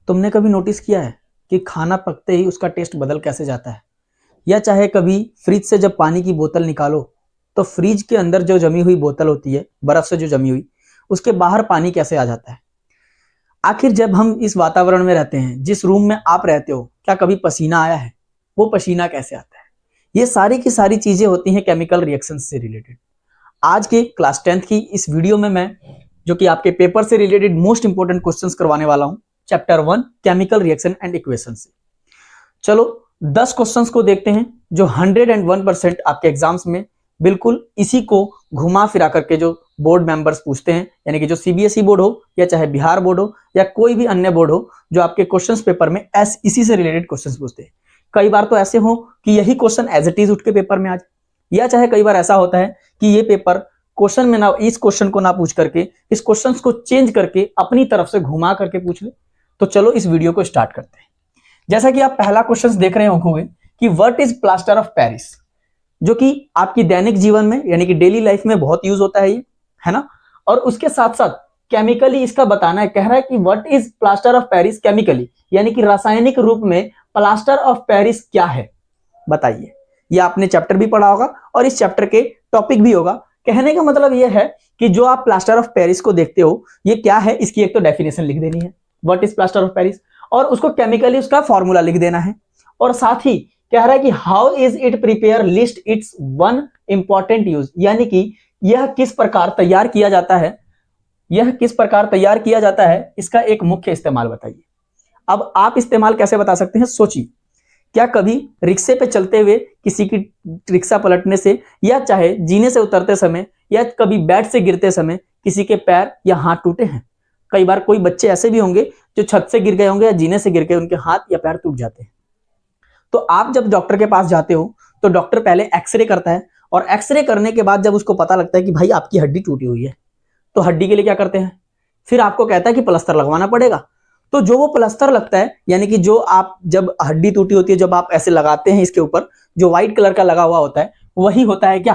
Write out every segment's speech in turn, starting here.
तुमने कभी नोटिस किया है कि खाना पकते ही उसका टेस्ट बदल कैसे जाता है? या चाहे कभी फ्रिज से जब पानी की बोतल निकालो तो फ्रिज के अंदर जो जमी हुई बोतल होती है, बर्फ से जो जमी हुई, उसके बाहर पानी कैसे आ जाता है? आखिर जब हम इस वातावरण में रहते हैं, जिस रूम में आप रहते हो, क्या कभी पसीना आया है? वो पसीना कैसे आता है? ये सारी की सारी चीजें होती हैं केमिकल रिएक्शन से रिलेटेड। आज के क्लास 10th की इस वीडियो में मैं जो कि आपके पेपर से रिलेटेड मोस्ट इंपोर्टेंट क्वेश्चंस करवाने वाला हूं, chapter 1 chemical reaction and equation से। चलो 10 क्वेश्चंस को देखते हैं जो 101% आपके एग्जाम्स में बिल्कुल इसी को घुमा फिरा करके जो बोर्ड मेंबर्स पूछते हैं, यानी कि जो सीबीएसई बोर्ड हो या चाहे बिहार बोर्ड हो या कोई भी अन्य बोर्ड हो, जो आपके क्वेश्चंस पेपर में इसी से रिलेटेड क्वेश्चंस पूछते हैं। कई बार तो ऐसे हो कि यही क्वेश्चन एज इट इज उठ के पेपर में आ जाए, या चाहे कई बार ऐसा होता है कि ये पेपर क्वेश्चन में ना इस क्वेश्चन को ना पूछ करके इस क्वेश्चन को चेंज करके अपनी तरफ से घुमा करके पूछ ले। तो चलो इस वीडियो को स्टार्ट करते हैं। जैसा कि आप पहला क्वेश्चन देख रहे होंगे कि what is plaster of Paris, जो कि आपकी दैनिक जीवन में यानी कि डेली लाइफ में बहुत यूज होता है, ये है ना। और उसके साथ साथ केमिकली इसका बताना है, कह रहा है कि what is plaster of Paris chemically, यानी कि रासायनिक रूप में प्लास्टर ऑफ पेरिस क्या है, बताइए। ये आपने चैप्टर भी पढ़ा होगा और इस चैप्टर के टॉपिक भी होगा। कहने का मतलब यह है कि जो आप प्लास्टर ऑफ पेरिस को देखते हो ये क्या है, इसकी एक तो डेफिनेशन लिख देनी है, what is plaster of Paris, और उसको केमिकली उसका फॉर्मूला लिख देना है। और साथ ही कह रहा है कि how is it prepare, list it's one important use, यानी कि यह किस प्रकार तैयार किया जाता है, यह किस प्रकार तैयार किया जाता है, इसका एक मुख्य इस्तेमाल बताइए। अब आप इस्तेमाल कैसे बता सकते हैं, सोचिए। क्या कभी रिक्शे पे चलते हुए किसी की रिक्शा पलटने से, या चाहे जीने से उतरते समय, या कभी बेड से गिरते समय किसी के पैर या हाथ टूटे हैं? कई बार कोई बच्चे ऐसे भी होंगे जो छत से गिर गए होंगे या जीने से गिर के उनके हाथ या पैर टूट जाते हैं। तो आप जब डॉक्टर के पास जाते हो तो डॉक्टर पहले एक्सरे करता है, और एक्सरे करने के बाद जब उसको पता लगता है कि भाई आपकी हड्डी टूटी हुई है, तो हड्डी के लिए क्या करते हैं, फिर आपको कहता है कि प्लास्टर लगवाना पड़ेगा। तो जो वो प्लास्टर लगता है, यानी कि जो आप जब हड्डी टूटी होती है, जब आप ऐसे लगाते हैं इसके ऊपर जो व्हाइट कलर का लगा हुआ होता है, वही होता है क्या,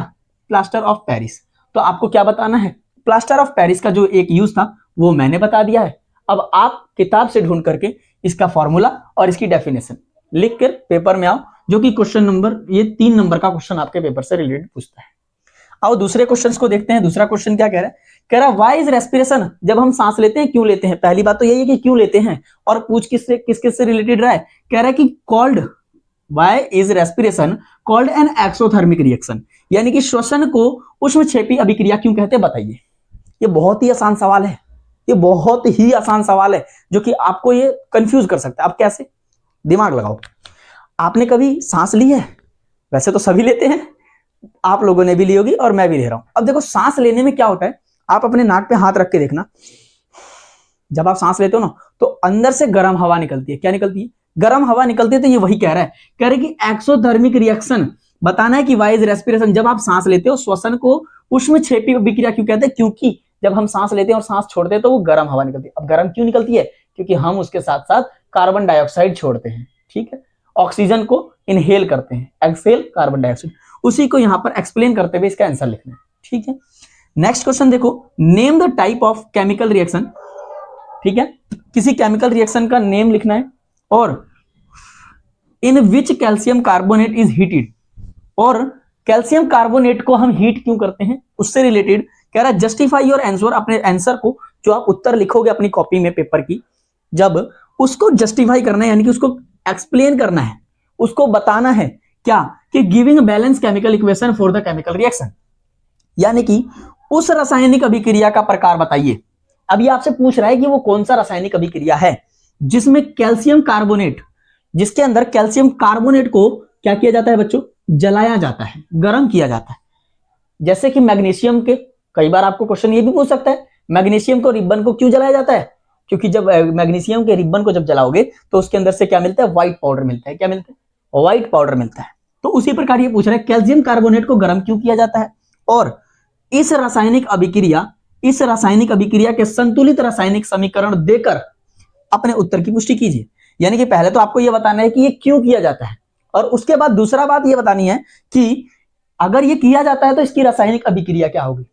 प्लास्टर ऑफ पेरिस। तो आपको क्या बताना है, प्लास्टर ऑफ पेरिस का जो एक यूज था वो मैंने बता दिया है। अब आप किताब से ढूंढ करके इसका फॉर्मूला और इसकी डेफिनेशन लिख कर पेपर में आओ, जो कि क्वेश्चन नंबर, ये 3 नंबर का क्वेश्चन आपके पेपर से रिलेटेड पूछता है। आओ दूसरे क्वेश्चन को देखते हैं। दूसरा क्वेश्चन क्या कह रहा है, कह रहा है व्हाई इज रेस्पिरेशन, जब हम सांस लेते हैं क्यों लेते हैं। पहली बात तो यही है कि क्यों लेते हैं, और पूछ किस से रिलेटेड रहा है, कह रहा है कि called, why is respiration called an exothermic reaction, यानी कि श्वसन को उष्मक्षेपी अभिक्रिया क्यों कहते हैं, बताइए। ये बहुत ही आसान सवाल है, ये बहुत ही आसान सवाल है जो कि आपको ये कंफ्यूज कर सकता है। आप कैसे, दिमाग लगाओ। आपने कभी सांस ली है? वैसे तो सभी लेते हैं, आप लोगों ने भी ली होगी और मैं भी ले रहा हूं। अब देखो सांस लेने में क्या होता है, आप अपने नाक पे हाथ रख के देखना, जब आप सांस लेते हो ना तो अंदर से गर्म हवा निकलती है। क्या निकलती है, गर्म हवा निकलती है। तो ये वही कह रहा है, कह रहे कि एक्सोथर्मिक रिएक्शन बताना है कि व्हाई इज रेस्पिरेशन, जब आप सांस लेते हो श्वसन को उष्मक्षेपी अभिक्रिया क्यों कहते हैं, क्योंकि जब हम सांस लेते हैं और सांस छोड़ते हैं तो वो गर्म हवा निकलती है। अब गर्म क्यों निकलती है, क्योंकि हम उसके साथ साथ कार्बन डाइऑक्साइड छोड़ते हैं, ठीक है, ऑक्सीजन को इनहेल करते हैं, एक्सहेल कार्बन डाइऑक्साइड। उसी को यहां पर एक्सप्लेन करते हुए इसका आंसर लिखना है, ठीक है। नेक्स्ट क्वेश्चन देखो, name the type of chemical reaction, ठीक है, किसी केमिकल रिएक्शन का नेम लिखना है, और इन विच कैल्शियम कार्बोनेट इज हीटेड, और कैल्शियम कार्बोनेट को हम हीट क्यों करते हैं, उससे रिलेटेड कह रहा है जस्टिफाई योर आंसर, अपने आंसर को जो आप उत्तर लिखोगे अपनी कॉपी में पेपर की, जब उसको जस्टिफाई करना है, यानी कि उसको एक्सप्लेन करना है, उसको बताना है क्या, कि giving balance chemical equation for the chemical reaction, यानी कि उस रासायनिक अभिक्रिया का प्रकार बताइए। अभी आपसे पूछ रहा है कि वो कौन सा रासायनिक अभिक्रिया है जिसमें कैल्शियम कार्बोनेट, जिसके अंदर कैल्शियम कार्बोनेट को क्या किया जाता है बच्चों, जलाया जाता है, गर्म किया जाता है। जैसे कि मैग्नीशियम के, कई बार आपको क्वेश्चन ये भी पूछ सकता है, मैग्नीशियम को रिबन को क्यों जलाया जाता है, क्योंकि जब मैग्नीशियम के रिबन को जब जलाओगे तो उसके अंदर से क्या मिलता है, व्हाइट पाउडर मिलता है। क्या मिलता है, व्हाइट पाउडर मिलता है। तो उसी प्रकार ये पूछ रहा है कैल्शियम कार्बोनेट को गर्म क्यों किया जाता है, और इस रासायनिक अभिक्रिया के संतुलित रासायनिक समीकरण देकर अपने उत्तर की पुष्टि कीजिए। यानी कि पहले तो आपको यह बताना है कि ये क्यों किया जाता है, और उसके बाद दूसरा बात यह बतानी है कि अगर ये किया जाता है तो इसकी रासायनिक अभिक्रिया क्या होगी।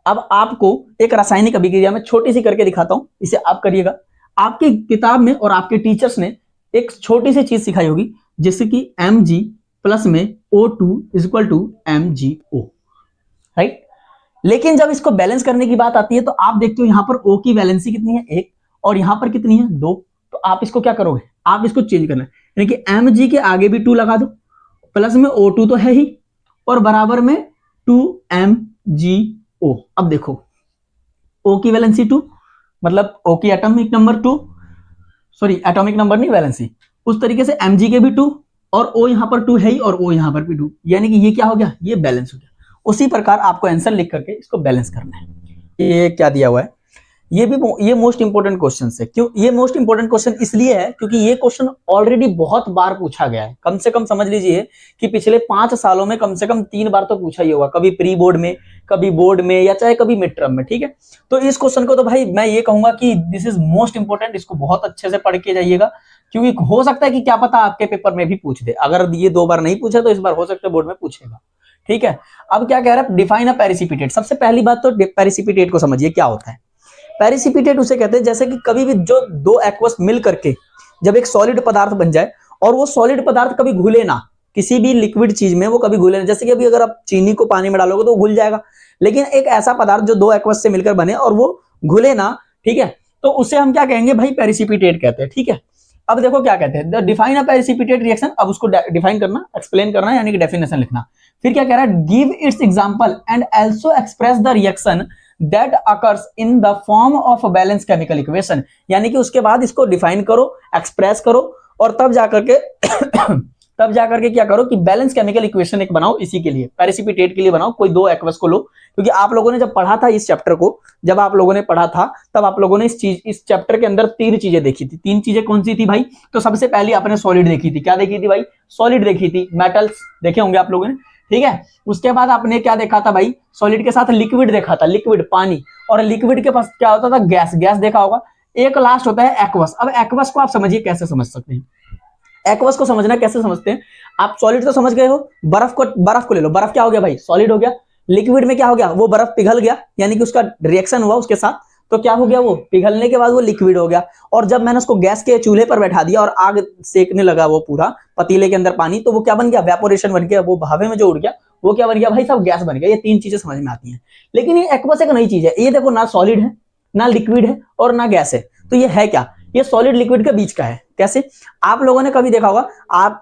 अब आपको एक रासायनिक अभिक्रिया में छोटी सी करके दिखाता हूं, इसे आप करिएगा। आपकी किताब में और आपके टीचर्स ने एक छोटी सी चीज सिखाई होगी, जैसे कि Mg प्लस में O2 is equal to MgO, right. लेकिन जब इसको बैलेंस करने की बात आती है तो आप देखते हो यहां पर O की वैलेंसी कितनी है, 1, और यहां पर कितनी है, 2। तो आप इसको क्या करोगे, आप इसको चेंज करना है, यानी कि Mg के आगे भी 2 लगा दो, प्लस में O2 तो है ही, और बराबर में 2MgO। अब देखो O की वैलेंसी 2, मतलब O की atomic number 2, sorry atomic number नहीं वैलेंसी, उस तरीके से Mg के भी 2, और O यहां पर 2 है ही, और O यहां पर भी 2, यानी कि ये क्या हो गया, ये बैलेंस हो गया। उसी प्रकार आपको आंसर लिख करके इसको बैलेंस करना है। ये क्या दिया हुआ है, ये मोस्ट इंपोर्टेंट क्वेश्चन है। क्यों ये मोस्ट इंपोर्टेंट क्वेश्चन इसलिए है क्योंकि ये क्वेश्चन ऑलरेडी बहुत बार पूछा गया है। कम से कम समझ लीजिए कि पिछले 5 सालों में कम से कम 3 बार तो पूछा ही होगा, कभी प्री बोर्ड में, कभी बोर्ड में, या चाहे कभी मिड टर्म में, ठीक है। तो इस क्वेश्चन को तो भाई मैं ये कहूंगा कि दिस इज मोस्ट इंपोर्टेंट, इसको बहुत अच्छे से पढ़ के जाइएगा, क्योंकि हो सकता है कि क्या पता आपके पेपर में भी पूछ दे। अगर ये 2 बार नहीं पूछा तो इस बार हो सकता है बोर्ड में पूछेगा, ठीक है। अब क्या कह रहा है, डिफाइन अ पेरिसिपिटेट। सबसे पहली बात तो पेरिसिपिटेट को समझिए क्या होता है। पेरिसिपिटेट उसे कहते हैं जैसे कि कभी भी जो 2 एक्वस मिल करके जब एक सॉलिड पदार्थ बन जाए, और वो सॉलिड पदार्थ कभी घुले ना, किसी भी लिक्विड चीज में वो कभी घुले ना। जैसे कि अभी अगर आप चीनी को पानी में डालोगे तो वो घुल जाएगा, लेकिन एक ऐसा पदार्थ जो 2 एक्वस से मिलकर बने और वो घुले ना, ठीक है, तो उसे हम क्या कहेंगे भाई, पेरिसिपिटेट कहते हैं, ठीक है। अब देखो क्या कहते हैं, डिफाइन अ पेरिसिपिटेट रिएक्शन। अब उसको डिफाइन करना, एक्सप्लेन करना, यानी कि डेफिनेशन लिखना। फिर क्या कह रहा है, give its example and also express the reaction that occurs in the form of a balance chemical equation. यानी कि उसके बाद इसको डिफाइन करो, एक्सप्रेस करो, और तब जाकर के तब जाकर के क्या करो कि बैलेंस केमिकल इक्वेशन एक बनाओ, इसी के लिए पेरिसिपिटेट के लिए बनाओ। कोई 2 एक्वस को लो, क्योंकि आप लोगों ने जब पढ़ा था इस चैप्टर को, जब आप लोगों ने पढ़ा था तब आप लोगों ने इस चैप्टर के अंदर 3 चीजें देखी थी। 3 चीजें कौन सी थी भाई, तो सबसे पहले आपने सॉलिड देखी थी। क्या देखी थी भाई, सॉलिड देखी थी, मेटल्स देखे होंगे आप लोगों ने, ठीक है। उसके बाद आपने क्या देखा था भाई, सॉलिड के साथ लिक्विड देखा था, लिक्विड पानी, और लिक्विड के पास क्या होता था, गैस, गैस देखा होगा। एक लास्ट होता है एक्वस। अब एक्वस को आप समझिए कैसे समझ सकते हैं। एक्वस को समझना कैसे समझते हैं, आप सॉलिड तो समझ गए हो, बर्फ को ले लो, बर्फ क्या हो गया भाई, सॉलिड हो गया। लिक्विड में क्या हो गया, वो बर्फ पिघल गया, यानी कि उसका रिएक्शन हुआ उसके साथ, तो क्या हो गया, वो पिघलने के बाद वो लिक्विड हो गया। और जब मैंने उसको गैस के चूल्हे पर बैठा दिया और आग सेकने लगा वो पूरा पतीले के अंदर पानी, तो वो क्या बन गया, वेपोरेशन बन गया, वो हवा में जो उड़ गया वो क्या बन गया भाई साहब, गैस बन गया। ये 3 चीजें समझ में आती हैं। लेकिन ये एक्वस एक नई चीज है। ये देखो, ना सॉलिड है, ना लिक्विड है, और ना गैस है, तो ये है क्या, ये सॉलिड लिक्विड के बीच का है। कैसे, आप लोगों ने कभी देखा होगा, आप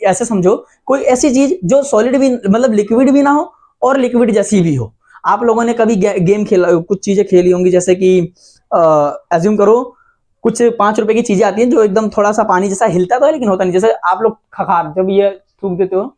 ऐसे समझो कोई ऐसी चीज जो सॉलिड भी, मतलब लिक्विड भी ना हो और लिक्विड जैसी भी हो। आप लोगों ने कभी गेम खेला, कुछ चीजें खेली होंगी, जैसे कि एज्यूम करो कुछ 5 रुपए की चीजें आती हैं जो एकदम थोड़ा सा पानी जैसा हिलता तो है लेकिन होता नहीं। जैसे आप लोग खखार जब ये थूक देते हो,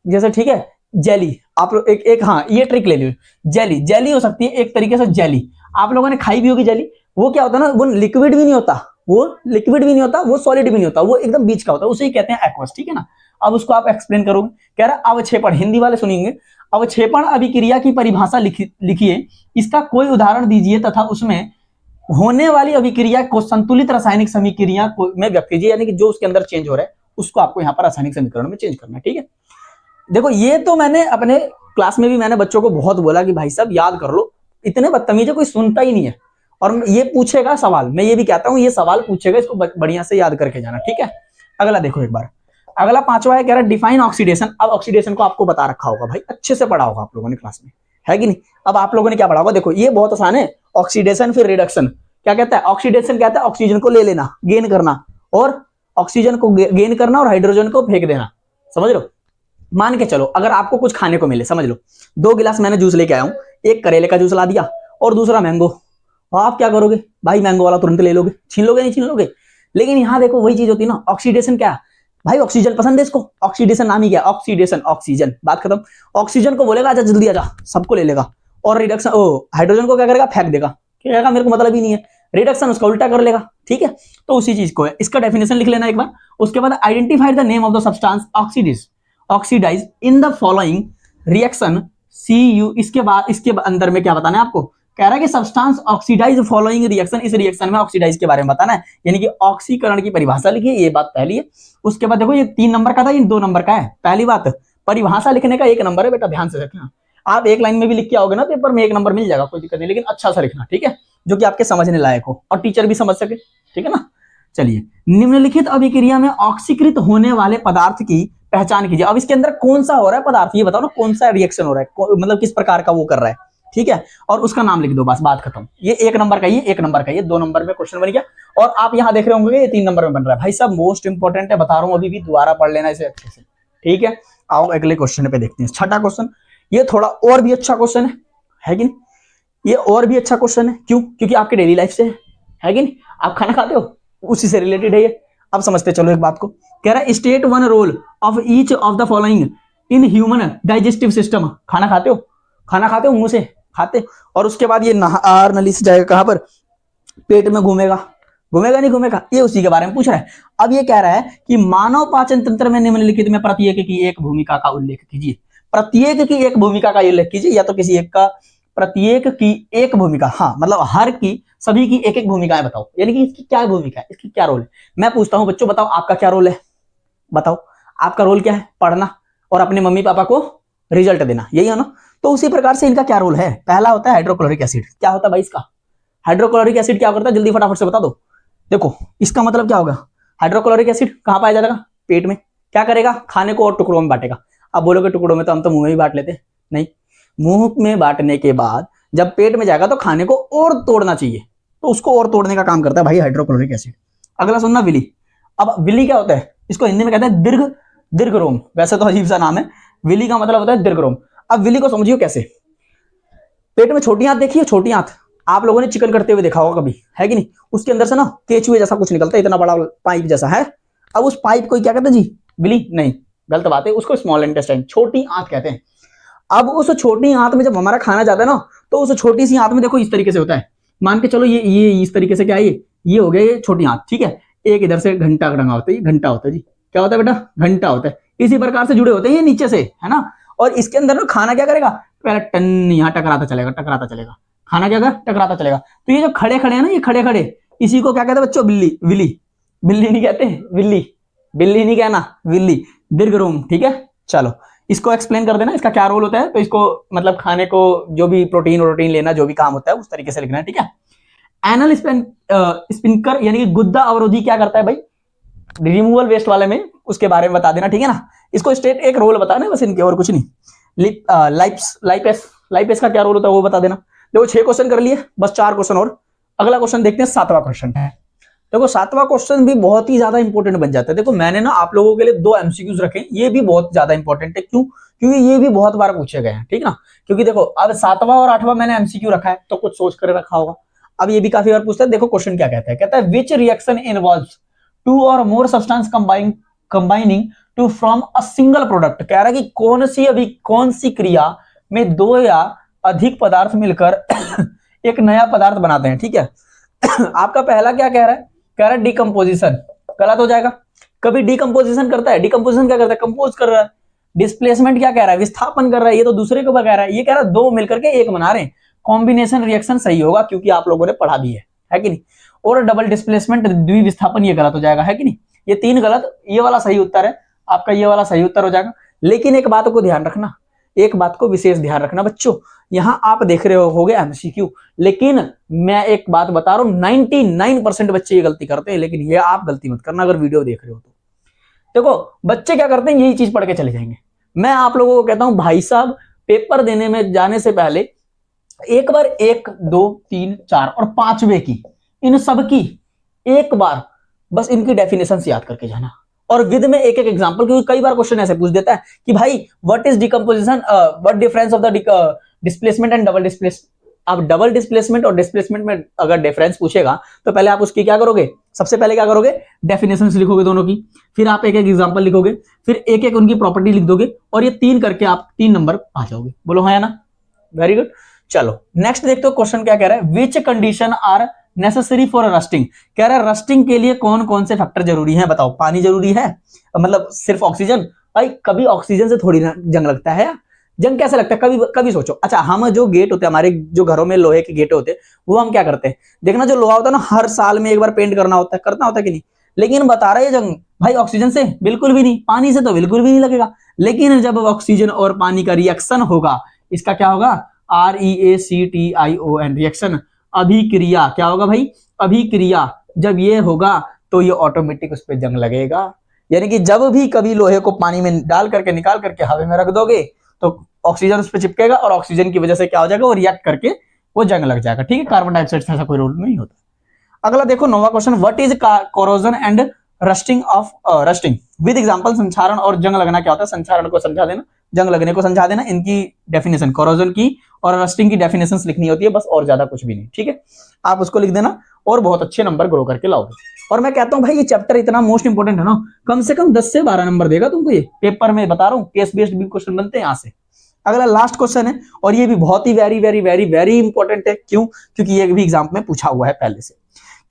जैसे, ठीक है, जेली, आप लोग एक हाँ ये ट्रिक ले लो, जेली, जेली हो सकती है एक तरीके से, जेली आप लोगों ने खाई भी होगी जेली। वो क्या होता है ना, वो लिक्विड भी नहीं होता, वो लिक्विड भी नहीं होता, वो सॉलिड भी नहीं होता, वो एकदम बीच का होता है, उसे ही कहते हैं एक्वस, ठीक है ना। अब उसको आप एक्सप्लेन करोगे, कह रहा अवक्षेपण, हिंदी वाले सुनेंगे, अवक्षेपण अभिक्रिया की परिभाषा लिखिए, इसका कोई उदाहरण दीजिए तथा उसमें होने वाली अभिक्रिया को संतुलित रासायनिक समीकरण में व्यक्त कीजिए। यानी कि जो उसके अंदर चेंज हो रहा है उसको आपको यहाँ पर रासायनिक समीकरण में चेंज करना है, ठीक है। देखो ये तो मैंने अपने क्लास में भी मैंने बच्चों को बहुत बोला कि भाई साहब याद कर लो, इतने बदतमीज है, कोई सुनता ही नहीं है। और ये पूछेगा सवाल, मैं ये भी कहता हूं ये सवाल पूछेगा, इसको बढ़िया से याद करके जाना, ठीक है। अगला देखो एक बार, अगला 5वां है, कह रहा है डिफाइन ऑक्सीडेशन। अब ऑक्सीडेशन को आपको बता रखा होगा भाई, अच्छे से पढ़ा होगा आप लोगों ने क्लास में, है कि नहीं। अब आप लोगों ने क्या पढ़ा होगा, देखो ये बहुत आसान है, ऑक्सीडेशन फिर रिडक्शन। क्या कहता है, ऑक्सीडेशन कहता है ऑक्सीजन को ले लेना, गेन करना, और ऑक्सीजन को गेन करना और हाइड्रोजन को फेंक देना, समझ लो। मान के चलो अगर आपको कुछ खाने को मिले, समझ लो 2 गिलास मैंने जूस लेके आया हूं, एक करेले का जूस ला दिया और दूसरा मैंगो, आप क्या करोगे भाई, मैंगो वाला तुरंत ले लोगे, छीन लोगे नहीं छीन लोगे। लेकिन यहां देखो वही चीज होती है ना, ऑक्सीडेशन क्या भाई, ऑक्सीजन पसंद है इसको, ऑक्सीडेशन नाम ही क्या, ऑक्सीडेशन, ऑक्सीजन, बात खत्म। ऑक्सीजन को बोलेगा आजा जल्दी आजा, सबको ले लेगा, और रिडक्शन हाइड्रोजन को क्या करेगा, फेंक देगा, क्या कहेगा मेरे को मतलब ही नहीं है, रिडक्शन उसका उल्टा कर लेगा, ठीक है। तो उसी चीज को है, इसका डेफिनेशन लिख लेना एक बार। उसके बाद identify the name of the substance oxidise in the following reaction CU। इसके बाद इसके अंदर में क्या बताना है आपको, कह रहा है कि सब्सटेंस ऑक्सीडाइज फॉलोइंग रिएक्शन, इस रिएक्शन में ऑक्सीडाइज के बारे में बताना है, यानी कि ऑक्सीकरण की परिभाषा लिखिए, ये बात पहली है। उसके बाद देखो ये 3 नंबर का था, ये 2 नंबर का है। पहली बात, परिभाषा लिखने का 1 नंबर है बेटा, ध्यान से रखना। आप एक लाइन में भी लिख के आओगे ना पेपर में 1 नंबर मिल जाएगा, कोई दिक्कत नहीं, लेकिन अच्छा सा लिखना, ठीक है, जो कि आपके समझने लायक हो और टीचर भी समझ सके। ठीक है ना। चलिए, निम्नलिखित अभिक्रिया में ऑक्सीकृत होने वाले पदार्थ की पहचान कीजिए। अब इसके अंदर कौन सा हो रहा है पदार्थ, ये बताओ ना, कौन सा रिएक्शन हो रहा है, मतलब किस प्रकार का वो कर रहा है, ठीक है, और उसका नाम लिख दो, बस बात खत्म। ये 1 नंबर का, ये 1 नंबर का, ये 2 नंबर में क्वेश्चन बन गया। और आप यहां देख रहे होंगे ये 3 नंबर में बन रहा है। भाई साहब मोस्ट इंपॉर्टेंट है, बता रहा हूं, अभी भी दोबारा पढ़ लेना इसे अच्छे से, ठीक है। आओ अगले क्वेश्चन पे देखते हैं। छठा क्वेश्चन, ये थोड़ा और भी अच्छा क्वेश्चन है कि नहीं, ये और भी अच्छा क्वेश्चन है, क्यों, क्योंकि आपके डेली लाइफ से है कि नहीं, आप खाना खाते हो, उसी से रिलेटेड है ये। अब समझते चलो एक बात को। कह रहा है state one role of each of the following in human digestive system. खाना खाते हो, खाना खाते हो, मुंह से खाते, और उसके बाद ये आहार नली से जाएगा कहां पर, पेट में घूमेगा, घूमेगा नहीं घूमेगा, ये उसी के बारे में पूछ रहा है। अब ये कह रहा है कि मानव पाचन तंत्र में निम्नलिखित में प्रत्येक की एक भूमिका का उल्लेख कीजिए। प्रत्येक की एक भूमिका का उल्लेख कीजिए, या तो किसी एक का, प्रत्येक की एक भूमिका, हाँ मतलब हर की, सभी की एक एक भूमिकाएं बताओ, यानी कि इसकी क्या भूमिका है, इसकी क्या रोल है। मैं पूछता हूं बच्चों, बताओ आपका क्या रोल है, बताओ आपका रोल क्या है, पढ़ना और अपने मम्मी पापा को रिजल्ट देना, यही है ना। तो उसी प्रकार से इनका क्या रोल है। पहला होता है हाइड्रोक्लोरिक एसिड। क्या होता है भाई इसका, हाइड्रोक्लोरिक एसिड क्या करता है, जल्दी फटाफट से बता दो। देखो इसका मतलब क्या होगा, हाइड्रोक्लोरिक एसिड कहां पाया जाएगा, पेट में। क्या करेगा, खाने को और टुकड़ों में बांटेगा। अब बोलोगे टुकड़ों में, तो हम तो मुंह में भी बांट लेते, नहीं, मुंह में बांटने के बाद जब पेट में जाएगा तो खाने को और तोड़ना चाहिए, तो उसको और तोड़ने का काम करता है भाई हाइड्रोक्लोरिक एसिड। अगला सुनना, विली। अब विली क्या होता है, इसको हिंदी में कहते हैं दीर्घ, दीर्घरोम। वैसे तो अजीब सा नाम है, विली का मतलब होता है दीर्घरोम। अब विली को समझियो कैसे, पेट में छोटी आंत देखी है, छोटी आंत, आप लोगों ने चिकन करते हुए देखा होगा कभी, है कि नहीं, उसके अंदर से ना केचुए जैसा कुछ निकलता है, इतना बड़ा पाइप जैसा है। अब उस पाइप को क्या कहते हैं जी, विली नहीं, गलत बात है, उसको स्मॉल इंटेस्टाइन, छोटी आंत कहते हैं। अब उस छोटी आंत में जब हमारा खाना जाता है ना, तो उस छोटी सी आंत में देखो इस तरीके से होता है, मान के चलो ये इस तरीके से, क्या है ये हो गया ये छोटी आंत, ठीक है। एक इधर से घंटा रंगा होता है, ये घंटा होता है जी, क्या होता है बेटा, घंटा होता है। इसी प्रकार से जुड़े होते हैं ये नीचे से, है ना। और इसके अंदर ना खाना क्या करेगा, पहले टन यहाँ टकराता चलेगा, टकराता चलेगा, खाना क्या कर, टकराता चलेगा। तो ये जो खड़े खड़े हैं ना, ये खड़े खड़े, इसी को क्या कहते हैं बच्चों, बिल्ली, विली, बिल्ली नहीं कहते, विल्ली, बिल्ली नहीं कहना, विल्ली, दीर्घरोम, ठीक है। चलो इसको एक्सप्लेन कर देना, इसका क्या रोल होता है। तो इसको मतलब खाने को जो भी प्रोटीन वोटीन लेना, जो भी काम होता है उस तरीके से लिखना है, ठीक है। एनल स्पिंकर यानी कि गुद्दा अवरोधी क्या करता है भाई, रिमूवल वेस्ट वाले में, उसके बारे में बता देना, ठीक है ना। इसको स्टेट एक रोल बताना बस इनके, और कुछ नहीं। लाइपेस का क्या रोल होता है वो बता देना। देखो 6 क्वेश्चन कर लिए, बस 4 क्वेश्चन और। अगला क्वेश्चन देखते हैं, 7वां क्वेश्चन है। देखो 7वां क्वेश्चन भी बहुत ही ज्यादा इंपॉर्टेंट बन जाता है। देखो मैंने ना आप लोगों के लिए 2 एमसीक्यूज रखे, ये भी बहुत ज्यादा इंपॉर्टेंट है। क्यों, क्योंकि ये भी बहुत बार पूछे गए हैं, ठीक ना। क्योंकि देखो अब 7वां और 8वां मैंने एमसीक्यू रखा है, तो कुछ सोच कर रखा होगा। अब ये भी काफी बार पूछता है। देखो क्वेश्चन क्या कहता है, कहता है विच रिएक्शन इन्वॉल्व्स 2 और more substance combining to from a single product. कह रहा है कि कौन सी क्रिया में 2 या अधिक पदार्थ मिलकर एक नया पदार्थ बनाते हैं, ठीक है। आपका पहला क्या कह रहा है, कह रहा है डिकम्पोजिशन, गलत हो जाएगा। कभी डिकम्पोजिशन करता है, डिकम्पोजिशन क्या करता है, कंपोज कर रहा है। डिस्प्लेसमेंट क्या कह रहा है, विस्थापन कर रहा है, ये तो दूसरे को कह रहा है। ये कह रहा है 2 मिलकर के एक बना रहे हैं, कॉम्बिनेशन रिएक्शन सही होगा, क्योंकि आप लोगों ने पढ़ा भी है कि नहीं। और डबल डिस्प्लेसमेंट, द्विविस्थापन, ये गलत हो जाएगा, है कि नहीं। ये 3 गलत, ये वाला सही उत्तर है आपका, ये वाला सही उत्तर हो जाएगा। लेकिन एक बात को ध्यान रखना, एक बात को विशेष ध्यान रखना बच्चों, यहां आप देख रहे होगे एमसीक्यू, लेकिन मैं एक बात बता रहा हूं, 99% बच्चे ये गलती करते हैं, लेकिन ये आप गलती मत करना अगर वीडियो देख रहे हो तो। देखो बच्चे क्या करते हैं, यही चीज पढ़ के चले जाएंगे। मैं आप लोगों को कहता हूं भाई साहब, पेपर देने में जाने से पहले एक बार 1, 2, 3, 4 और 5वें की, इन सब की एक बार बस इनकी डेफिनेशन याद करके जाना, और विद में एक एक एग्जांपल, क्योंकि कई बार क्वेश्चन ऐसे पूछ देता है कि भाई what is decomposition, what difference of the displacement and double displacement. अब डबल डिस्प्लेसमेंट और डिस्प्लेसमेंट में अगर डिफरेंस पूछेगा तो पहले आप उसकी क्या करोगे, सबसे पहले क्या करोगे, डेफिनेशंस लिखोगे दोनों की, फिर आप एक एक एग्जांपल लिखोगे, फिर एक एक उनकी प्रॉपर्टी लिख दोगे, और ये 3 करके आप 3 नंबर आ जाओगे। बोलो हाँ या ना, वेरी गुड। चलो नेक्स्ट देखते हो क्वेश्चन क्या कह रहा है, which condition are necessary for rusting. कह रहा है रस्टिंग के लिए कौन कौन से फैक्टर जरूरी हैं, बताओ। पानी जरूरी है, मतलब सिर्फ ऑक्सीजन, भाई कभी ऑक्सीजन से थोड़ी ना जंग लगता है, जंग कैसे लगता है, कभी कभी सोचो। अच्छा हम जो गेट होते हैं हमारे, जो घरों में लोहे के गेट होते हैं, वो हम क्या करते हैं, देखना जो लोहा होता है ना, हर साल में एक बार पेंट करना होता है कि नहीं। लेकिन बता रहे जंग भाई ऑक्सीजन से बिल्कुल भी नहीं, पानी से तो बिल्कुल भी नहीं लगेगा। लेकिन जब ऑक्सीजन और पानी का रिएक्शन होगा, इसका क्या होगा, REACTION, रिएक्शन, अभिक्रिया, क्या होगा भाई, अभिक्रिया जब ये होगा तो ये ऑटोमेटिक उस पर जंग लगेगा। यानी कि जब भी कभी लोहे को पानी में डाल करके निकाल करके हवा में रख दोगे तो ऑक्सीजन उस पर चिपकेगा और ऑक्सीजन की वजह से क्या हो जाएगा, वो रिएक्ट करके वो जंग लग जाएगा। ठीक है, कार्बन डाइऑक्साइड से ऐसा कोई रोल नहीं होता। अगला देखो 9वां question, what is corrosion and rusting of rusting with example. संक्षारण और जंग लगना क्या होता है, संक्षारण को समझा देना, जंग लगने को समझा देना। इनकी डेफिनेशन, कोरोजन की और रस्टिंग की डेफिनेशंस लिखनी होती है बस, और ज्यादा कुछ भी नहीं। ठीक है, आप उसको लिख देना और बहुत अच्छे नंबर ग्रो करके लाओगे। और मैं कहता हूं भाई ये चैप्टर इतना मोस्ट इंपोर्टेंट है ना, कम से कम 10 से 12 नंबर देगा तुमको ये पेपर में, बता रहा हूं। केस बेस्ड भी क्वेश्चन बनते हैं यहां से। अगला लास्ट क्वेश्चन है और ये भी बहुत ही very very very very important है। क्यों? क्योंकि ये भी एग्जाम में पूछा हुआ है पहले से।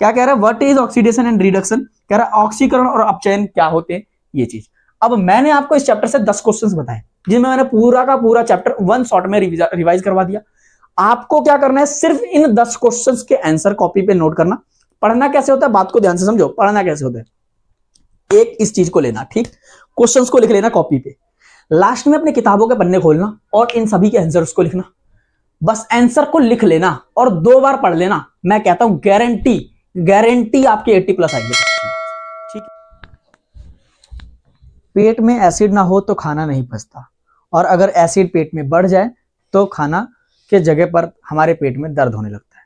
क्या कह रहा है, what is oxidation and reduction. कह रहा है ऑक्सीकरण और अपचयन क्या होते हैं, ये चीज। अब मैंने आपको इस चैप्टर से 10 क्वेश्चंस बताए जिनमें मैंने पूरा का पूरा चैप्टर वन शॉट में रिवाइज करवा दिया। आपको क्या करना है, सिर्फ इन 10 क्वेश्चंस के आंसर कॉपी पे नोट करना। पढ़ना कैसे होता है, बात को ध्यान से समझो, पढ़ना कैसे होता है। एक इस चीज को लेना, ठीक, क्वेश्चंस को लिख लेना कॉपी पे, लास्ट में अपने किताबों के पन्ने खोलना और इन सभी के आंसर उसको लिखना। बस आंसर को लिख लेना और 2 बार पढ़ लेना। मैं कहता हूं गारंटी गारंटी आपके 80+ आएगी। ठीक, पेट में एसिड ना हो तो खाना नहीं पचता, और अगर एसिड पेट में बढ़ जाए तो खाना के जगह पर हमारे पेट में दर्द होने लगता है।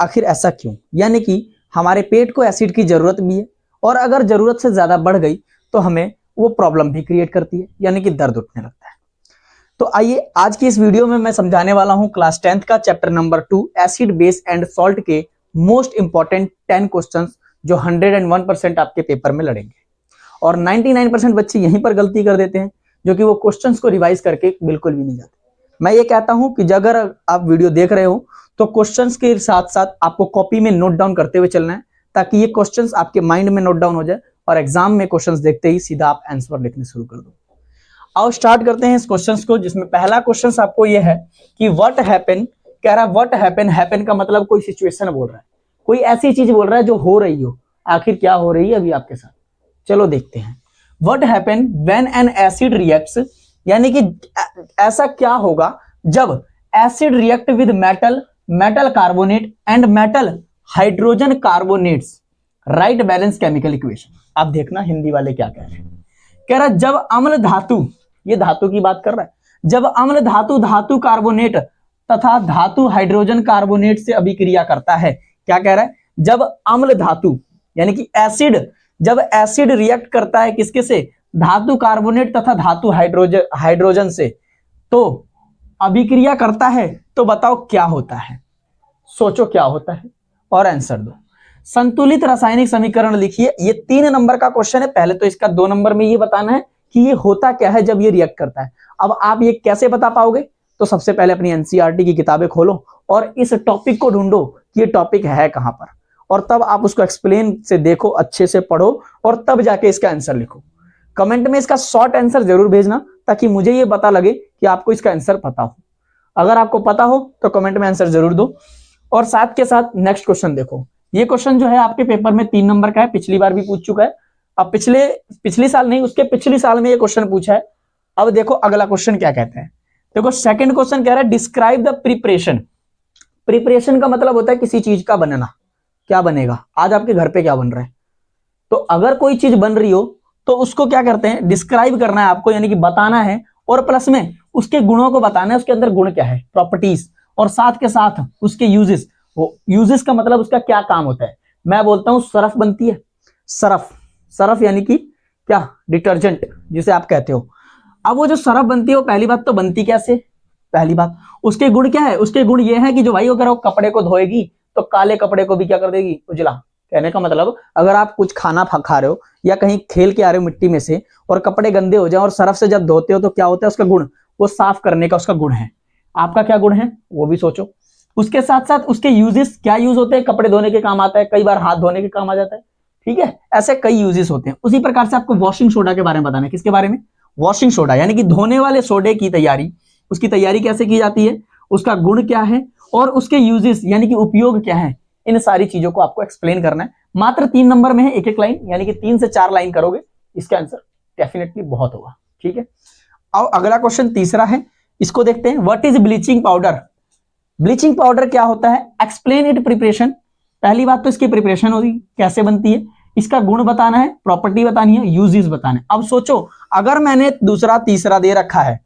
आखिर ऐसा क्यों? यानी कि हमारे पेट को एसिड की जरूरत भी है, और अगर जरूरत से ज्यादा बढ़ गई तो हमें वो प्रॉब्लम भी क्रिएट करती है, यानी कि दर्द उठने लगता है। तो आइए आज की इस वीडियो में मैं समझाने वाला हूं क्लास 10th का chapter number 2 acid base and salt के मोस्ट इंपॉर्टेंट 10 क्वेश्चंस जो 101% आपके पेपर में लड़ेंगे। और 99% बच्चे यहीं पर गलती कर देते हैं, जो कि वो क्वेश्चंस को रिवाइज करके बिल्कुल भी नहीं जाते। मैं ये कहता हूं कि अगर आप वीडियो देख रहे हो तो क्वेश्चंस के साथ साथ आपको कॉपी में नोट डाउन करते हुए चलना है, ताकि ये क्वेश्चंस आपके माइंड में नोट डाउन हो जाए और एग्जाम में क्वेश्चंस देखते ही सीधा आप आंसर लिखने शुरू कर दो। आओ स्टार्ट करते हैं इस क्वेश्चंस को, जिसमें पहला क्वेश्चन आपको ये है कि व्हाट हैपन। कह रहा है व्हाट हैपन, हैपन का मतलब कोई सिचुएशन बोल रहा है, कोई ऐसी चीज बोल रहा है जो हो रही हो। आखिर क्या हो रही है अभी आपके साथ, चलो देखते हैं। What happen when an acid reacts, यानी कि ऐसा क्या होगा जब acid react with metal, metal carbonate and metal hydrogen carbonates, right balance chemical equation. आप देखना हिंदी वाले क्या कह रहे हैं। कह रहा है जब अम्ल धातु, ये धातु की बात कर रहा है, जब अम्ल धातु धातु कार्बोनेट तथा धातु हाइड्रोजन कार्बोनेट से अभिक्रिया करता है। क्या कह रहा है, जब अम्ल धातु यानी कि एसिड, जब एसिड रिएक्ट करता है किसके से, धातु कार्बोनेट तथा धातु हाइड्रोजन से, तो अभिक्रिया करता है, तो बताओ क्या होता है, सोचो क्या होता है और आंसर दो। संतुलित रासायनिक समीकरण लिखिए। ये 3 नंबर का क्वेश्चन है। पहले तो इसका 2 नंबर में ये बताना है कि ये होता क्या है जब ये रिएक्ट करता है। अब आप ये कैसे बता पाओगे, तो सबसे पहले अपनी एनसीईआरटी की किताबें खोलो और इस टॉपिक को ढूंढो कि ये टॉपिक है कहां पर, और तब आप उसको एक्सप्लेन से देखो, अच्छे से पढ़ो और तब जाके इसका आंसर लिखो। कमेंट में इसका शॉर्ट आंसर जरूर भेजना, ताकि मुझे ये पता लगे कि आपको इसका आंसर पता हो। अगर आपको पता हो तो कमेंट में आंसर जरूर दो। और साथ के साथ नेक्स्ट क्वेश्चन देखो। ये क्वेश्चन जो है आपके पेपर में 3 नंबर का है, पिछली बार भी पूछ चुका है। अब पिछले साल नहीं, उसके पिछले साल में ये क्वेश्चन पूछा है। अब देखो अगला क्वेश्चन क्या कहते हैं। देखो सेकंड क्वेश्चन कह रहा है डिस्क्राइब द प्रिपरेशन। प्रिपरेशन का मतलब होता है किसी चीज का बनना। क्या बनेगा, आज आपके घर पे क्या बन रहा है, तो अगर कोई चीज बन रही हो तो उसको क्या करते हैं, डिस्क्राइब करना है आपको, यानी कि बताना है, और प्लस में उसके गुणों को बताना है, उसके अंदर गुण क्या है, प्रॉपर्टीज, और साथ के साथ उसके यूजेस। वो यूजेस का मतलब उसका क्या काम होता है। मैं बोलता हूं सरफ बनती है, सरफ, सरफ यानी कि क्या, डिटर्जेंट जिसे आप कहते हो। अब वो जो सरफ बनती है वो पहली बात तो बनती कैसे, पहली बात उसके गुण क्या है, उसके गुण ये है कि जो भाई अगर वो कपड़े को धोएगी तो काले कपड़े को भी क्या कर देगी, उजला। कहने का मतलब अगर आप कुछ खाना खा रहे हो या कहीं खेल के आ रहे हो मिट्टी में से और कपड़े गंदे हो जाए और सरफ से जब धोते हो तो क्या होता है, उसका गुण, वो साफ करने का उसका गुण है। आपका क्या गुण है वो भी सोचो। उसके साथ साथ उसके यूजेस, क्या यूज होते हैं, कपड़े धोने के काम आता है, कई बार हाथ धोने के काम आ जाता है, ठीक है, ऐसे कई यूजेस होते हैं। उसी प्रकार से आपको वॉशिंग सोडा के बारे में बताना है। किसके बारे में, वॉशिंग सोडा, यानी कि धोने वाले सोडे की तैयारी, उसकी तैयारी कैसे की जाती है, उसका गुण क्या है और उसके यूजेस यानी कि उपयोग क्या है, इन सारी चीजों को आपको एक्सप्लेन करना है। मात्र 3 नंबर में है, एक एक लाइन, यानी कि 3 से 4 लाइन करोगे, इसका आंसर डेफिनेटली बहुत होगा, ठीक है। अब अगला क्वेश्चन तीसरा है, इसको देखते हैं। What is bleaching powder. Bleaching powder क्या होता है, एक्सप्लेन इट प्रिपरेशन। पहली बात तो इसकी प्रिपरेशन होगी, कैसे बनती है, इसका गुण बताना है, प्रॉपर्टी बतानी है, यूजेस बताना है। अब सोचो अगर मैंने दूसरा तीसरा दे रखा है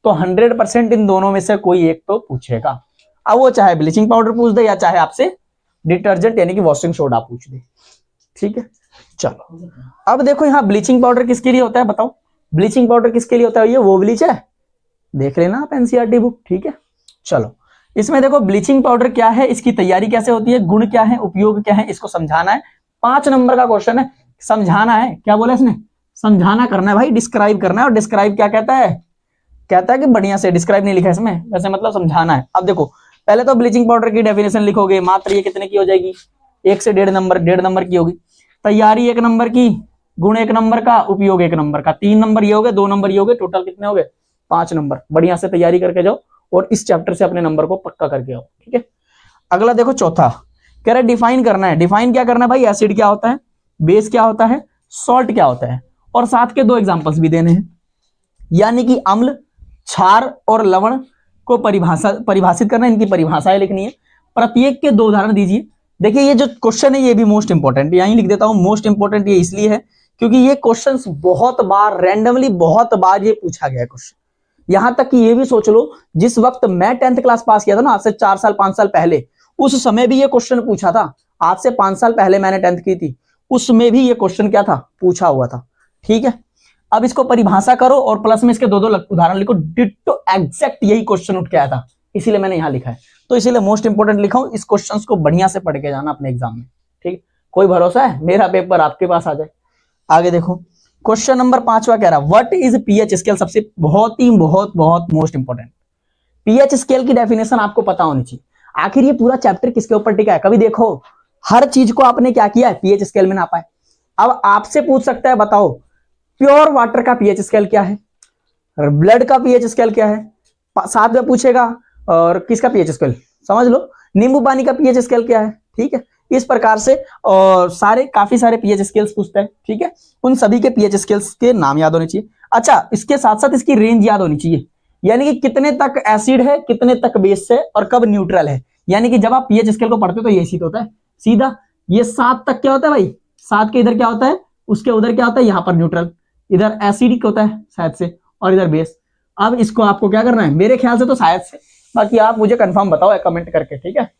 तो 100% इन दोनों में से कोई एक तो पूछेगा। अब वो चाहे ब्लीचिंग पाउडर पूछ दे या चाहे आपसे डिटर्जेंट यानी कि वॉशिंग सोडा पूछ दे, ठीक है। चलो अब देखो यहाँ ब्लीचिंग पाउडर किसके लिए होता है बताओ, ब्लीचिंग पाउडर किसके लिए होता है, ये वो ब्लीच है, देख लेना आप एनसीईआरटी बुक, ठीक है। चलो इसमें देखो ब्लीचिंग पाउडर क्या है, इसकी तैयारी कैसे होती है, गुण क्या है, उपयोग क्या है, इसको समझाना है। 5 नंबर का क्वेश्चन है, समझाना है। क्या बोला इसने, समझाना करना है भाई, डिस्क्राइब करना है। और डिस्क्राइब क्या कहता है, कहता है कि बढ़िया से, डिस्क्राइब नहीं लिखा है इसमें, वैसे मतलब समझाना है। अब देखो पहले तो ब्लीचिंग पाउडर की डेफिनेशन लिखोगे, मात्र ये कितने की हो जाएगी, 1 से 1.5 नंबर की होगी। तैयारी 1 नंबर की, गुण 1 नंबर का, उपयोग 1 नंबर का, 3 नंबर ये हो गए, 2 नंबर ये हो गए, टोटल कितने हो गए 5 नंबर। बढ़िया से तैयारी करके जाओ और इस चैप्टर से अपने नंबर को पक्का करके आओ, ठीक है। अगला देखो चौथा, कह रहा है डिफाइन करना है। डिफाइन क्या करना है भाई, एसिड क्या होता है, बेस क्या होता है, सॉल्ट क्या होता है, और साथ के 2 एग्जांपल्स भी देने हैं, यानी कि अम्ल, क्षार और लवण को परिभाषित करना है, इनकी परिभाषाएं लिखनी है। प्रत्येक के 2 उदाहरण दीजिए। देखिए ये जो क्वेश्चन है ये भी मोस्ट इंपॉर्टेंट, यहीं लिख देता हूं, मोस्ट इंपॉर्टेंट ये इसलिए है क्योंकि ये क्वेश्चंस बहुत बार रैंडमली बहुत बार ये पूछा गया क्वेश्चन। यहां तक कि ये भी सोच लो जिस वक्त मैं 10th क्लास पास किया था ना, आज से 4 साल 5 साल पहले, उस समय भी ये क्वेश्चन पूछा था। आज से 5 साल पहले मैंने 10th की थी, उसमें भी ये क्वेश्चन क्या था, पूछा हुआ था, ठीक है। अब इसको परिभाषा करो और प्लस में इसके 2 उदाहरण लिखो, डिट्टो एग्जैक्ट यही क्वेश्चन उठ के आया था, इसीलिए मैंने यहां लिखा है। तो इसीलिए मोस्ट इंपोर्टेंट लिखा हूं, इस क्वेश्चन को बढ़िया से पढ़ के जाना अपने एग्जाम में, ठीक। कोई भरोसा है मेरा पेपर आपके पास आ जाए। आगे देखो क्वेश्चन नंबर 5वां कह रहा है व्हाट इज पीएच स्केल, सबसे बहुत मोस्ट इंपोर्टेंट। पीएच स्केल की डेफिनेशन आपको पता होनी चाहिए। आखिर ये पूरा चैप्टर किसके ऊपर टिका है, कभी देखो हर चीज को आपने क्या किया है, पीएच स्केल में ना पाए। अब आपसे पूछ सकता है बताओ प्योर वाटर का पीएच स्केल क्या है, ब्लड का पीएच स्केल क्या है, साथ में पूछेगा और किसका पीएच स्केल, समझ लो नींबू पानी का पीएच स्केल क्या है, ठीक है। इस प्रकार से और काफी सारे पीएच स्केल्स पूछता है, ठीक है। उन सभी के पीएच स्केल्स के नाम याद होने चाहिए। अच्छा इसके साथ साथ इसकी रेंज याद होनी चाहिए, यानी कि कितने तक एसिड है, कितने तक बेस है और कब न्यूट्रल है। यानी कि जब आप पीएच स्केल को पढ़ते हो तो ये सीधा होता है, सीधा ये 7 तक क्या होता है भाई, 7 के इधर क्या होता है, उसके उधर क्या होता है, यहां पर न्यूट्रल, इधर एसिडिक होता है शायद से, और इधर बेस। अब इसको आपको क्या करना है, मेरे ख्याल से तो शायद से, बाकी आप मुझे कंफर्म बताओ कमेंट करके, ठीक है।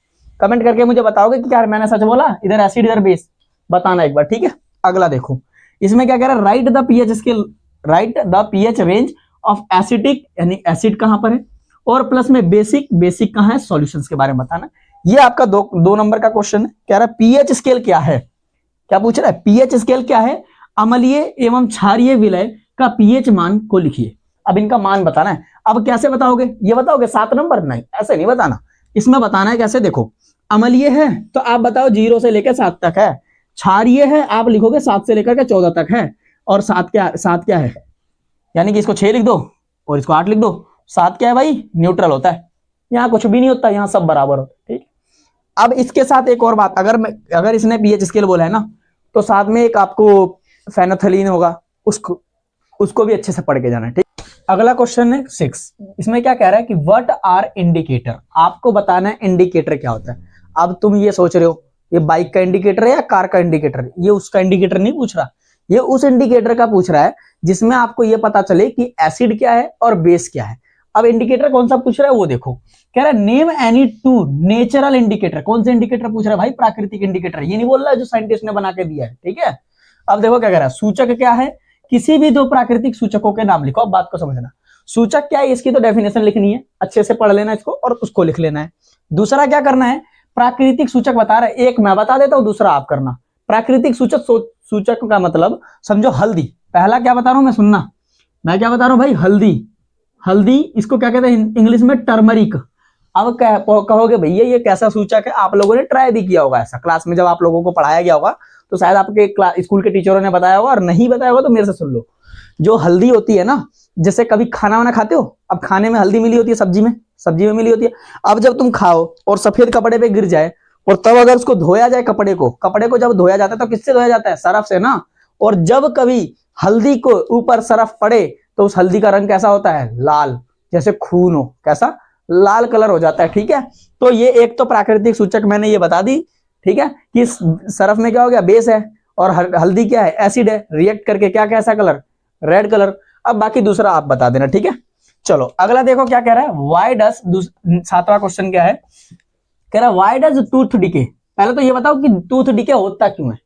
कमेंट करके मुझे बताओगे कि क्या मैंने सच बोला, इधर एसिड इधर बेस, बताना एक बार, ठीक है। अगला देखो इसमें क्या कह रहा है, right the pH scale, right the pH range of acidic, यानी एसिड कहां पर है, और प्लस में बेसिक कहां है, सॉल्यूशंस के बारे में बताना। ये आपका 2 नंबर का क्वेश्चन है। कह रहा है पीएच स्केल क्या है, क्या पूछ रहा है, पीएच स्केल क्या है, अम्लीय एवं क्षारीय विलय का पीएच मान को लिखिए। अब इनका मान बताना है। अब कैसे बताओगे, ये बताओगे 7 नंबर, नहीं ऐसे नहीं बताना, इसमें बताना है कैसे। देखो अम्लीय है तो आप बताओ 0 से लेकर 7 तक है, क्षारीय है आप लिखोगे 7 से लेकर के 14 तक है, और 7 क्या है, यानी कि इसको 6 लिख दो और इसको 8 लिख दो। 7 क्या है भाई, न्यूट्रल होता है, यहाँ कुछ भी नहीं होता, यहाँ सब बराबर होता है, ठीक। अब इसके साथ एक और बात, अगर इसने पीएच स्केल बोला है ना, तो साथ में एक आपको फेनोथिलीन होगा, उसको भी अच्छे से पढ़ के जाना है, ठीक। अगला क्वेश्चन है 6, इसमें क्या कह रहा है कि व्हाट आर इंडिकेटर, आपको बताना है इंडिकेटर क्या होता है। अब तुम ये सोच रहे हो ये बाइक का इंडिकेटर है या कार का इंडिकेटर, ये उसका इंडिकेटर नहीं पूछ रहा, ये उस इंडिकेटर का पूछ रहा है जिसमें आपको ये पता चले कि एसिड क्या है और बेस क्या है। अब इंडिकेटर कौन सा पूछ रहा है वो देखो, कह रहा है नेम एनी 2 नेचुरल इंडिकेटर। कौन से इंडिकेटर पूछ रहा है भाई, प्राकृतिक इंडिकेटर, ये नहीं बोल रहा है जो साइंटिस्ट ने बना के दिया है, ठीक है। अब देखो क्या कह रहा है, सूचक क्या है, किसी भी 2 प्राकृतिक सूचकों के नाम लिखो। अब बात को समझना, सूचक क्या है इसकी तो डेफिनेशन लिखनी है, अच्छे से पढ़ लेना इसको और उसको लिख लेना है। दूसरा क्या करना है, प्राकृतिक सूचक बता रहा है, एक मैं बता देता हूं दूसरा आप करना। प्राकृतिक सूचक का मतलब समझो हल्दी, पहला क्या बता रहा हूं मैं, सुनना, मैं क्या बता रहा हूं भाई, हल्दी इसको क्या कहते हैं इंग्लिश में, टर्मरिक। अब कहोगे भैया ये कैसा सूचक है, आप लोगों ने ट्राई भी किया होगा ऐसा क्लास में, जब आप लोगों को पढ़ाया गया होगा तो शायद आपके स्कूल के टीचरों ने बताया होगा, और नहीं बताया होगा तो मेरे से सुन लो। जो हल्दी होती है ना, जैसे कभी खाना वाना खाते हो, अब खाने में हल्दी मिली होती है, सब्जी में मिली होती है। अब जब तुम खाओ और सफेद कपड़े पे गिर जाए, और तब अगर उसको धोया जाए, कपड़े को जब धोया जाता है तो किससे धोया जाता है, सरफ से ना। और जब कभी हल्दी को ऊपर सरफ पड़े तो उस हल्दी का रंग कैसा होता है, लाल, जैसे खून हो, कैसा, लाल कलर हो जाता है, ठीक है। तो ये एक तो प्राकृतिक सूचक मैंने ये बता दी, ठीक है, कि सरफ में क्या हो गया, बेस है, और हल्दी क्या है, एसिड है, रिएक्ट करके क्या कैसा कलर, रेड कलर। अब बाकी दूसरा आप बता देना, ठीक है। चलो अगला देखो क्या कह रहा है, व्हाई डज, 7वां क्वेश्चन क्या है, कह रहा है व्हाई डज टूथ डिके। पहले तो ये बताओ कि टूथ डिके होता क्यों है,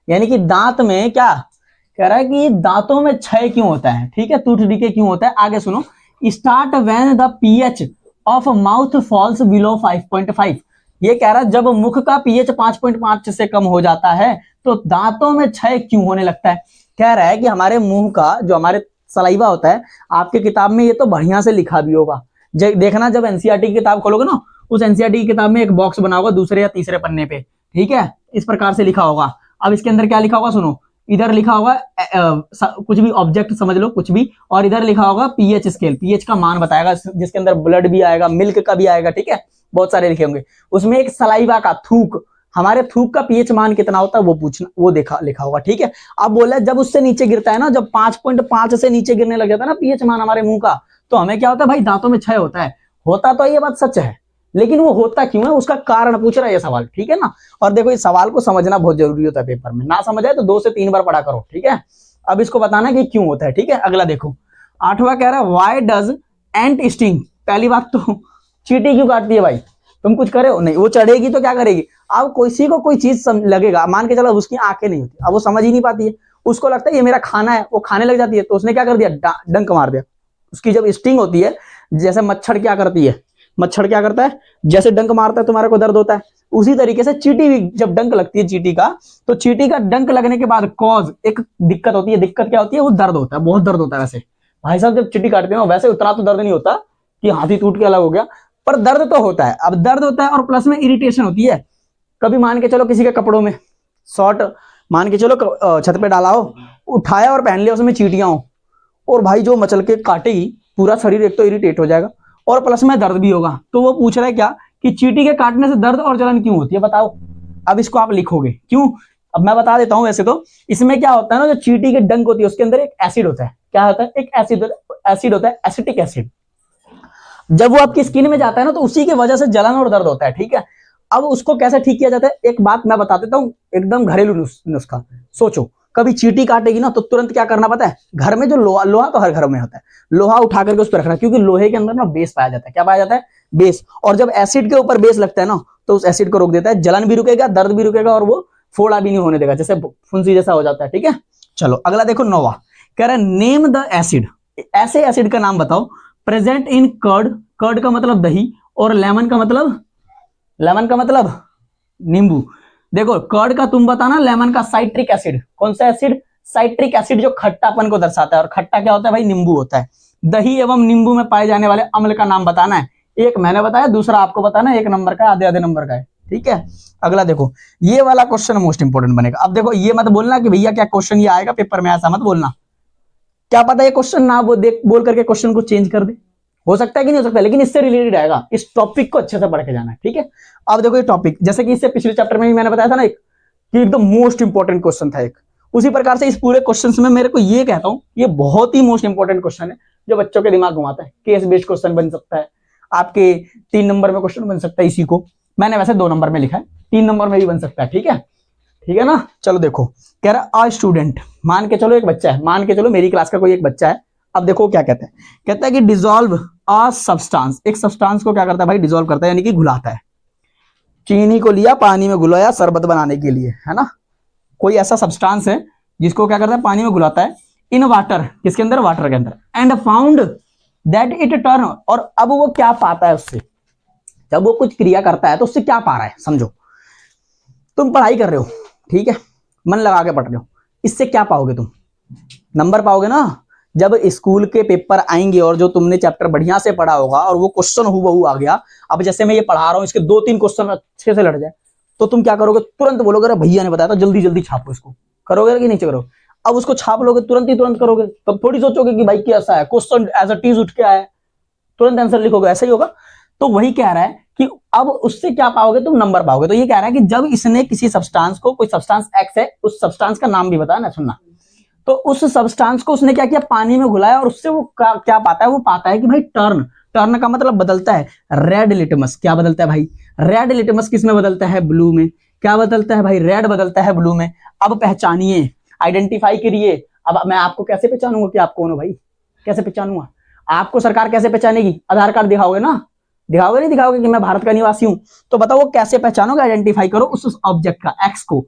यानी कि दांत में क्या, कह रहा है कि दांतों में क्षय क्यों होता है, ठीक है, टूथ डिके क्यों होता है। आगे सुनो, start when the pH of mouth falls below 5.5। ये कह रहा है जब मुख का पीएच 5.5 से कम हो जाता है तो दांतों में क्षय क्यों होने लगता है। कह रहा है कि हमारे मुंह का जो हमारे सलाइवा होता है, आपके किताब में ये तो बढ़िया से लिखा भी होगा, देखना जब एनसीईआरटी की किताब खोलोगे ना, उस एनसीईआरटी की किताब में एक बॉक्स बना होगा दूसरे या तीसरे पन्ने पे, ठीक है, इस प्रकार से लिखा होगा। अब इसके अंदर क्या लिखा होगा सुनो, इधर लिखा होगा कुछ भी ऑब्जेक्ट समझ लो कुछ भी, और इधर लिखा होगा पीएच स्केल, पीएच का मान बताएगा, जिसके अंदर ब्लड भी आएगा, मिल्क का भी आएगा, ठीक है, बहुत सारे लिखे होंगे। उसमें एक सलाइवा का, थूक, हमारे थूक का पीएच मान कितना होता है वो पूछना, वो देखा लिखा होगा, ठीक है। अब बोला जब उससे नीचे गिरता है ना, जब 5.5 से नीचे गिरने लग जाता है ना पीएच मान हमारे मुंह का, तो हमें क्या होता है भाई, दांतों में क्षय होता है। होता तो ये बात सच है, लेकिन वो होता क्यों है, उसका कारण पूछ रहा है ये सवाल, ठीक है ना। और देखो इस सवाल को समझना बहुत जरूरी होता है पेपर में, ना समझ आए तो 2 से 3 बार पढ़ा करो, ठीक है। अब इसको बताना कि क्यों होता है, ठीक है। अगला देखो, 8वां कह रहा है व्हाई डज एंट स्टिंग। पहली बात तो चींटी क्यों काटती है भाई, तुम कुछ करे हो नहीं, वो चढ़ेगी तो क्या करेगी। अब किसी को कोई चीज लगेगा, मान के चलो उसकी आंखें नहीं होती, अब वो समझ ही नहीं पाती है, उसको लगता है ये मेरा खाना है, वो खाने लग जाती है, तो उसने क्या कर दिया, डंक मार दिया। उसकी जब स्टिंग होती है, जैसे मच्छर क्या करती है, मच्छर क्या करता है, जैसे डंक मारता है तुम्हारे को दर्द होता है, उसी तरीके से चींटी भी जब डंक लगती है चींटी का, तो चींटी का डंक लगने के बाद कॉज एक दिक्कत होती है। दिक्कत क्या होती है, वो दर्द होता है, बहुत दर्द होता है। वैसे भाई साहब जब चींटी काटते हैं वैसे उतना तो दर्द नहीं होता कि हाथी टूट के अलग हो गया, पर दर्द तो होता है। अब दर्द होता है और प्लस में इरिटेशन होती है। कभी मान के चलो किसी के कपड़ों में शॉर्ट मान के चलो छत पे डाला हो, उठाया और पहन लिया, उसमें चींटियां हो, और भाई जो मचल के काटेगी पूरा शरीर एक तो इरिटेट हो जाएगा और प्लस में दर्द भी होगा। तो वो पूछ रहा है क्या कि चींटी के काटने से दर्द और जलन क्यों होती है, बताओ। अब इसको आप लिखोगे क्यों, अब मैं बता देता हूं। वैसे तो इसमें क्या होता है ना, जो चींटी के डंक होती है उसके अंदर एक एसिड होता है। क्या होता है, एक एसिड होता है, एसिटिक एसिड। जब वो आपकी स्किन में जाता है ना, तो उसी की वजह से जलन और दर्द होता है, ठीक है। अब उसको कैसे ठीक किया जाता है, एक बात मैं बता देता हूँ, एकदम घरेलू नुस्खा। सोचो कभी चींटी काटेगी ना, तो तुरंत क्या करना पता है, घर में जो लोहा, लोहा तो हर घर में होता है, लोहा उठा करके उस पर रखना, क्योंकि लोहे के अंदर ना बेस पाया जाता है। क्या पाया जाता है, बेस। और जब एसिड के ऊपर बेस लगता है ना, तो उस एसिड को रोक देता है, जलन भी रुकेगा, दर्द भी रुकेगा, और वो फोड़ा भी नहीं होने देगा, जैसे फुंसी जैसा हो जाता है, ठीक है। चलो अगला देखो, 9वां कह रहा है नेम द एसिड। ऐसे एसिड का नाम बताओ प्रेजेंट इन कर्ड, कर्ड का मतलब दही, और लेमन का मतलब, लेमन का मतलब नींबू। देखो कर्ड का तुम बताना, लेमन का साइट्रिक एसिड। कौन सा एसिड, साइट्रिक एसिड, जो खट्टापन को दर्शाता है। और खट्टा क्या होता है भाई, नींबू होता है। दही एवं नींबू में पाए जाने वाले अम्ल का नाम बताना है। एक मैंने बताया, दूसरा आपको बताना है, 1 नंबर का, आधे आधे नंबर का है, ठीक है। अगला देखो, ये वाला क्वेश्चन मोस्ट इंपोर्टेंट बनेगा। अब देखो ये मत बोलना कि भैया क्या क्वेश्चन ये आएगा पेपर में, ऐसा मत बोलना। क्या पता ये क्वेश्चन ना वो देख बोल करके क्वेश्चन को चेंज कर दे, हो सकता है कि नहीं हो सकता, लेकिन इससे रिलेटेड आएगा। इस टॉपिक को अच्छे से पढ़ के जाना है, ठीक है। अब देखो ये टॉपिक, जैसे कि इससे पिछले चैप्टर में भी मैंने बताया था ना एक, कि एकदम मोस्ट इंपॉर्टेंट क्वेश्चन था एक, उसी प्रकार से इस पूरे क्वेश्चन में मेरे को ये कहता हूं, ये बहुत ही मोस्ट इंपॉर्टेंट क्वेश्चन है, जो बच्चों के दिमाग घुमाता है। केस बेस्ड क्वेश्चन बन सकता है, आपके 3 नंबर में क्वेश्चन बन सकता है। इसी को मैंने वैसे 2 नंबर में लिखा है, 3 नंबर में भी बन सकता है, ठीक है, ठीक है ना। चलो देखो, कह रहा है स्टूडेंट, मान के चलो एक बच्चा है, मान के चलो मेरी क्लास का कोई एक बच्चा है। अब देखो क्या कहता है, कहता है कि डिसॉल्व अ सब्सटेंस, एक सब्सटेंस को क्या करता है भाई, डिसॉल्व करता है, यानी कि घुलाता है। चीनी को लिया, पानी में घुलाया शरबत बनाने के लिए, है ना। कोई ऐसा सब्सटेंस है जिसको क्या करता है, पानी में घुलाता है, इन वाटर, किसके अंदर, वाटर के अंदर, and found that it turn, और अब वो क्या पाता है उससे, जब वो कुछ क्रिया करता है तो उससे क्या पा रहा है। समझो तुम पढ़ाई कर रहे हो, ठीक है, मन लगा के पढ़ रहे हो, इससे क्या पाओगे तुम, नंबर पाओगे ना। जब स्कूल के पेपर आएंगे और जो तुमने चैप्टर बढ़िया से पढ़ा होगा और वो क्वेश्चन हूबहू आ गया, अब जैसे मैं ये पढ़ा रहा हूं, इसके 2-3 क्वेश्चन अच्छे से लड़ जाए, तो तुम क्या करोगे, तुरंत बोलोगे अरे भैया ने बताया था, जल्दी जल्दी छापो इसको। करोगे कि नहीं करोगे। अब उसको छाप लोगे तुरंत ही तुरंत करोगे, तब थोड़ी सोचोगे कि भाई कैसा है क्वेश्चन, एज अ टीज उठ के आया, तुरंत आंसर लिखोगे, ऐसा ही होगा। तो वही कह रहा है कि अब उससे क्या पाओगे तुम, नंबर पाओगे। तो ये कह रहा है कि जब इसने किसी सब्सटेंस को, कोई सब्सटेंस एक्स है, उस सब्सटेंस का नाम भी बताया ना, सुनना। तो उस सब्सटेंस को उसने क्या किया, पानी में घुलाया, और उससे वो क्या पाता है, वो पाता है कि भाई टर्न, टर्न का मतलब बदलता है, रेड लिटमस। क्या बदलता है भाई, रेड लिटमस किस में बदलता है, ब्लू में। क्या बदलता है भाई, रेड बदलता है ब्लू में। अब पहचानिए, आइडेंटिफाई करिए। अब मैं आपको कैसे पहचानूंगा कि आप कौन हो भाई, कैसे पहचानूंगा? आपको सरकार कैसे पहचानेगी? आधार कार्ड दिखाओगे ना, दिखाओगे नहीं दिखाओगे कि मैं भारत का निवासी हूं? तो बताओ वो कैसे पहचानोगे? आइडेंटिफाई करो उस ऑब्जेक्ट का, एक्स को,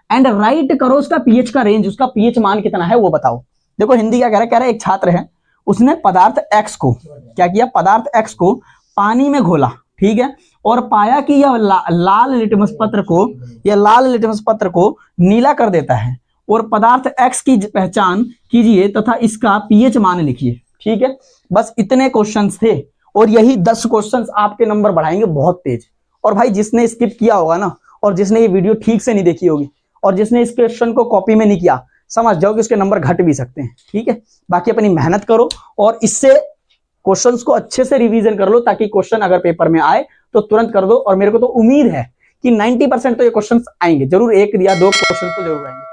एंड राइट करो उसका पीएच का रेंज, उसका पीएच मान कितना है वो बताओ। देखो हिंदी क्या कह रहा है, एक छात्र है, उसने पदार्थ एक्स को क्या किया, पदार्थ एक्स को पानी में घोला, ठीक है, और पाया कि यह लाल लिटमस पत्र को, यह लाल लिटमस पत्र को नीला कर देता है, और पदार्थ एक्स की पहचान कीजिए तथा इसका पीएच मान लिखिए। ठीक है, बस इतने क्वेश्चंस थे, और यही 10 क्वेश्चंस आपके नंबर बढ़ाएंगे बहुत तेज। और भाई जिसने स्किप किया होगा ना, और जिसने ये वीडियो ठीक से नहीं देखी होगी, और जिसने इस क्वेश्चन को कॉपी में नहीं किया, समझ जाओ कि उसके नंबर घट भी सकते हैं। ठीक है, बाकी अपनी मेहनत करो और इससे क्वेश्चंस को अच्छे से रिवीजन कर लो, ताकि क्वेश्चन अगर पेपर में आए तो तुरंत कर दो। और मेरे को तो उम्मीद है कि 90% तो ये क्वेश्चंस आएंगे जरूर, एक या दो क्वेश्चन तो जरूर आएंगे।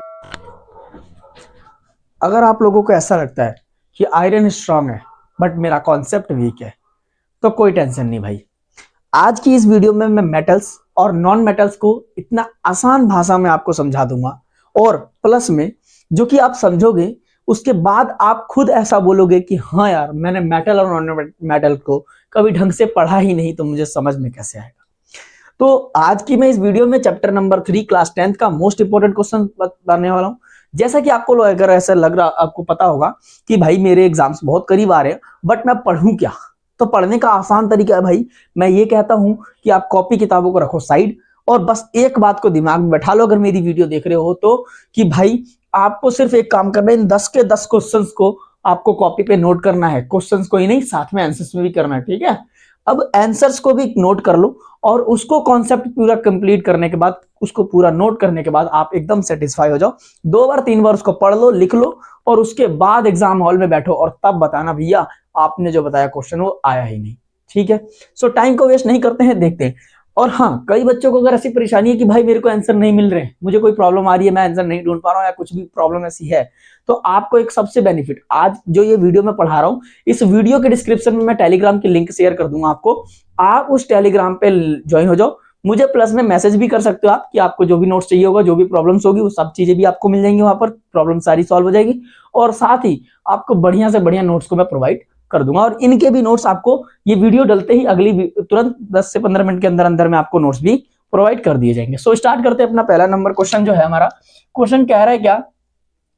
अगर आप लोगों को ऐसा लगता है कि आयरन स्ट्रांग है बट मेरा कॉन्सेप्ट वीक है, तो कोई टेंशन नहीं भाई। आज की इस वीडियो में मैं मेटल्स और नॉन मेटल्स को इतना आसान भाषा में आपको समझा दूंगा, और प्लस में जो कि आप समझोगे उसके बाद आप खुद ऐसा बोलोगे कि हाँ यार, मैंने मेटल और नॉन मेटल को कभी ढंग से पढ़ा ही नहीं, तो मुझे समझ में कैसे आएगा। तो आज की मैं इस वीडियो में चैप्टर नंबर 3 क्लास 10 का मोस्ट इंपोर्टेंट क्वेश्चन बताने वाला हूं। जैसा कि आपको अगर ऐसा लग रहा, आपको पता होगा कि भाई मेरे एग्जाम्स बहुत करीब आ रहे हैं बट मैं पढ़ूं क्या, तो पढ़ने का आसान तरीका है भाई, मैं ये कहता हूं कि आप कॉपी किताबों को रखो साइड, और बस एक बात को दिमाग में बैठा लो अगर मेरी वीडियो देख रहे हो तो, कि भाई आपको सिर्फ एक काम करना है, इन 10 के 10 क्वेश्चंस को आपको कॉपी पे नोट करना है। क्वेश्चंस को ही नहीं, साथ में आंसर्स में भी करना है। ठीक है, अब आंसर्स को भी नोट कर लो, और उसको कॉन्सेप्ट पूरा कंप्लीट करने के बाद, उसको पूरा नोट करने के बाद आप एकदम सेटिस्फाई हो जाओ। 2 बार 3 बार उसको पढ़ लो, लिख लो, और उसके बाद एग्जाम हॉल में बैठो और तब बताना भैया आपने जो बताया क्वेश्चन वो आया ही नहीं। ठीक है, सो टाइम को वेस्ट नहीं करते हैं, देखते हैं। और हाँ, कई बच्चों को अगर ऐसी परेशानी है कि भाई मेरे को आंसर नहीं मिल रहे, मुझे कोई प्रॉब्लम आ रही है, मैं आंसर नहीं ढूंढ पा रहा हूँ, या कुछ भी प्रॉब्लम ऐसी है, तो आपको एक सबसे बेनिफिट, आज जो ये वीडियो में पढ़ा रहा हूँ, इस वीडियो के डिस्क्रिप्शन में मैं टेलीग्राम की लिंक शेयर कर दूंगा आपको, आप उस टेलीग्राम पे ज्वाइन हो जाओ। मुझे प्लस में मैसेज भी कर सकते हो आप, कि आपको जो भी नोट्स चाहिए होगा, जो भी प्रॉब्लम्स होगी, वो सब चीजें भी आपको मिल जाएंगी, वहां पर प्रॉब्लम सारी सॉल्व हो जाएगी, और साथ ही आपको बढ़िया से बढ़िया नोट्स को मैं प्रोवाइड कर दूंगा। और इनके भी नोट्स आपको ये वीडियो डलते ही अगली तुरंत 10 से 15 मिनट के अंदर अंदर में आपको नोट्स भी प्रोवाइड कर दिए जाएंगे। सो स्टार्ट करते हैं अपना पहला नंबर क्वेश्चन जो है हमारा। क्वेश्चन कह रहा है क्या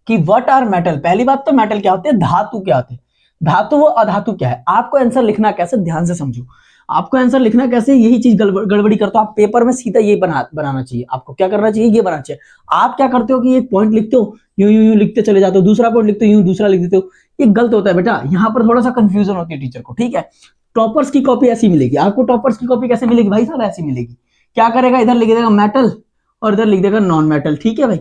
कि व्हाट आर मेटल। पहली बात तो मेटल क्या होते हैं, धातु क्या होते हैं, धातु वो अधातु क्या है। आपको आंसर लिखना कैसे, ध्यान से समझो, आपको आंसर लिखना कैसे, यही चीज गड़बड़ी करते हो आप पेपर में, सीधा ये बनाना चाहिए आपको, क्या करना चाहिए, ये बनाना चाहिए। आप क्या करते हो कि एक पॉइंट लिखते हो, यूं यूं यूं लिखते चले जाते हो, दूसरा पॉइंट लिखते हो, यूं दूसरा लिख देते हो, ये गलत होता है बेटा, यहाँ पर थोड़ा सा कंफ्यूजन होती है टीचर को। ठीक है, टॉपर्स की कॉपी ऐसी मिलेगी आपको, टॉपर्स की कॉपी कैसे मिलेगी भाई साहब, ऐसी मिलेगी। क्या करेगा, इधर लिख देगा मेटल और इधर लिख देगा नॉन मेटल। ठीक है भाई,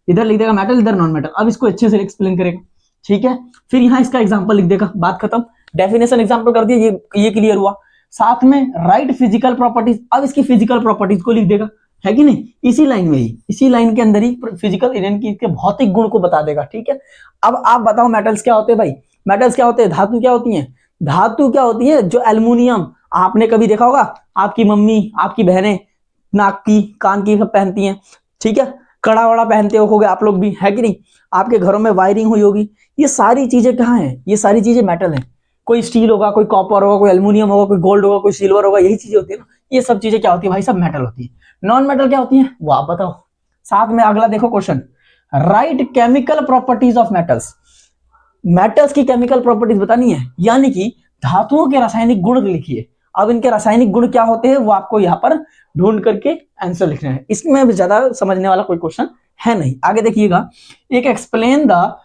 इधर लिख देगा मेटल, इधर नॉन मेटल। अब इसको अच्छे से एक्सप्लेन करेगा। ठीक है, फिर यहाँ इसका एग्जांपल लिख देगा, बात खत्म। डेफिनेशन एग्जांपल कर दिया, ये क्लियर हुआ। साथ में राइट फिजिकल प्रॉपर्टीज, अब इसकी फिजिकल प्रॉपर्टीज को लिख देगा, है कि नहीं, इसी लाइन में ही, इसी लाइन के अंदर ही फिजिकल यानी कि इसके भौतिक गुण को बता देगा। ठीक है, अब आप बताओ मेटल्स क्या होते हैं भाई, मेटल्स क्या होते हैं, धातु क्या होती है, धातु क्या होती है, जो एल्युमिनियम, आपने कभी देखा होगा, आपकी मम्मी आपकी बहनें नाक की कान की सब पहनती हैं। ठीक है, कड़ा वड़ा पहनते होगे आप लोग भी, है कि नहीं, आपके घरों में वायरिंग हुई होगी। ये सारी चीजें कहाँ हैं, ये सारी चीजें मेटल हैं। कोई स्टील होगा, कोई कॉपर होगा, कोई एल्युमिनियम होगा, कोई गोल्ड होगा, कोई सिल्वर होगा, यही चीजें होती है ना, ये सब चीजें क्या होती है भाई, सब मेटल होती है। नॉन मेटल क्या होती है वो आप बताओ। साथ में अगला देखो question, right chemical properties of metals. Metals की केमिकल प्रॉपर्टीज बतानी है, यानी कि धातुओं के रासायनिक गुण लिखिए। अब इनके रासायनिक गुण क्या होते हैं वो आपको यहाँ पर ढूंढ करके आंसर लिखना है। इसमें ज्यादा समझने वाला कोई क्वेश्चन है नहीं। आगे देखिएगा, एक explain the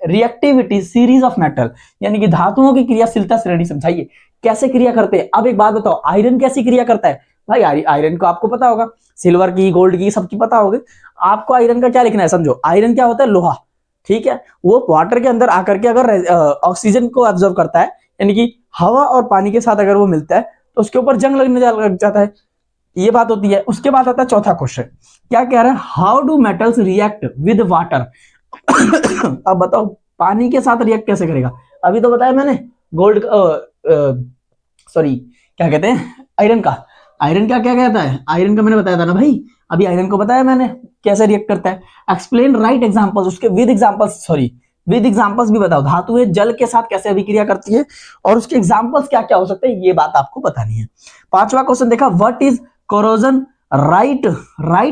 reactivity series of metal, यानी कि धातुओं की क्रियाशीलता श्रेणी समझाइए, कैसे क्रिया करते हैं। अब एक बात बताओ, आयरन कैसी क्रिया करता है भाई, आयरन को आपको पता होगा, सिल्वर की, गोल्ड की, सबकी पता होगी। आपको आयरन का क्या लिखना है, समझो, आयरन क्या होता है, लोहा। ठीक है, वो वाटर के अंदर आकर के अगर ऑक्सीजन को ऑब्जर्व करता है, यानी कि हवा और पानी के साथ अगर वो मिलता है तो उसके ऊपर जंग लगने लग जाता है, ये बात होती है। उसके बाद आता है चौथा क्वेश्चन, क्या कह रहा है, how do metals react with water. अब बताओ पानी के साथ रिएक्ट कैसे करेगा, अभी तो बताया मैंने गोल्ड सॉरी क्या कहते हैं, आयरन का। आयरन क्या क्या कहता है, आयरन का मैंने बताया था ना भाई, अभी आयरन को बताया मैंने कैसे रिएक्ट करता है। एक्सप्लेन राइट एग्जांपल्स, उसके with examples, sorry with examples भी बताओ, धातुएं जल के साथ कैसे अभिक्रिया करती है और उसके एग्जांपल्स क्या क्या हो सकते हैं, ये बात आपको बतानी है। पांचवा क्वेश्चन देखा, what is corrosion, right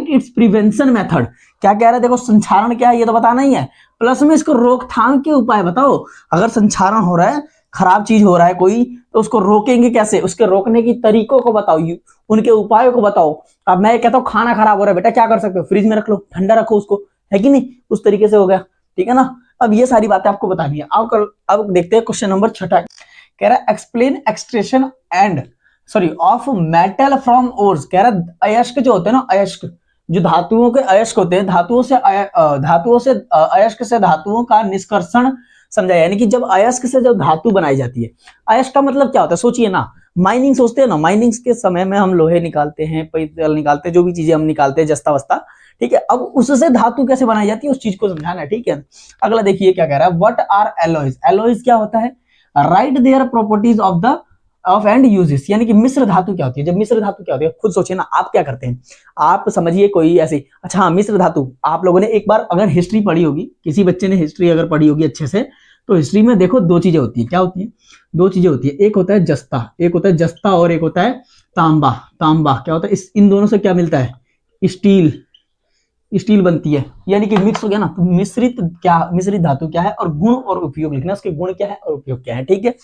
it's prevention method. क्या कह रहे हैं, देखो संक्षारण क्या है ये तो बताना ही है, प्लस में इसको रोकथाम के उपाय बताओ। अगर संक्षारण हो रहा है, खराब चीज हो रहा है कोई, तो उसको रोकेंगे कैसे, उसके रोकने की तरीकों को बताओ, उनके उपायों को बताओ। अब मैं कहता हूँ खाना खराब हो रहा है, बेटा क्या कर सकते हो, फ्रिज में रख लो, ठंडा रखो उसको, है कि नहीं, उस तरीके से हो गया, ठीक है ना। अब ये सारी बातें आपको बतानी है। अब देखते हैं क्वेश्चन नंबर 6, कह रहा है explain extraction and sorry of metal from ores. कह रहा है अयस्क जो होते हैं ना, अयस्क जो धातुओं के अयस्क होते हैं, धातुओं से अयस्क से धातुओं का निष्कर्षण समझा, यानी कि जब अयस्क से जब धातु बनाई जाती है, अयस्क का मतलब क्या होता है, सोचिए ना, माइनिंग सोचते हैं ना, माइनिंग के समय में हम लोहे निकालते हैं, पीतल निकालते हैं, जो भी चीजें हम निकालते हैं, जस्ता वस्ता, ठीक है। अब उससे धातु कैसे बनाई जाती है उस चीज को समझाना है, ठीक है। अगला देखिए क्या कह रहा है, व्हाट आर एलॉयज, एलॉयज क्या होता है, right their properties of and uses, यानी कि मिश्र धातु क्या होती है, जब मिश्र धातु क्या होती है, खुद सोचिए ना, आप क्या करते हैं, आप समझिए कोई ऐसी, अच्छा हाँ मिश्र धातु, आप लोगों ने एक बार अगर हिस्ट्री पढ़ी होगी, किसी बच्चे ने हिस्ट्री अगर पढ़ी होगी अच्छे से, तो हिस्ट्री में देखो दो चीजें होती है, क्या होती है, दो चीजें होती है, एक होता है जस्ता, एक होता है जस्ता और एक होता है तांबा। तांबा क्या होता है, इन दोनों से क्या मिलता है, स्टील, स्टील बनती है, यानी कि मिक्स हो गया ना। तो मिश्रित धातु क्या है और गुण और उपयोग लिखना, उसके गुण क्या है और उपयोग क्या है, ठीक है,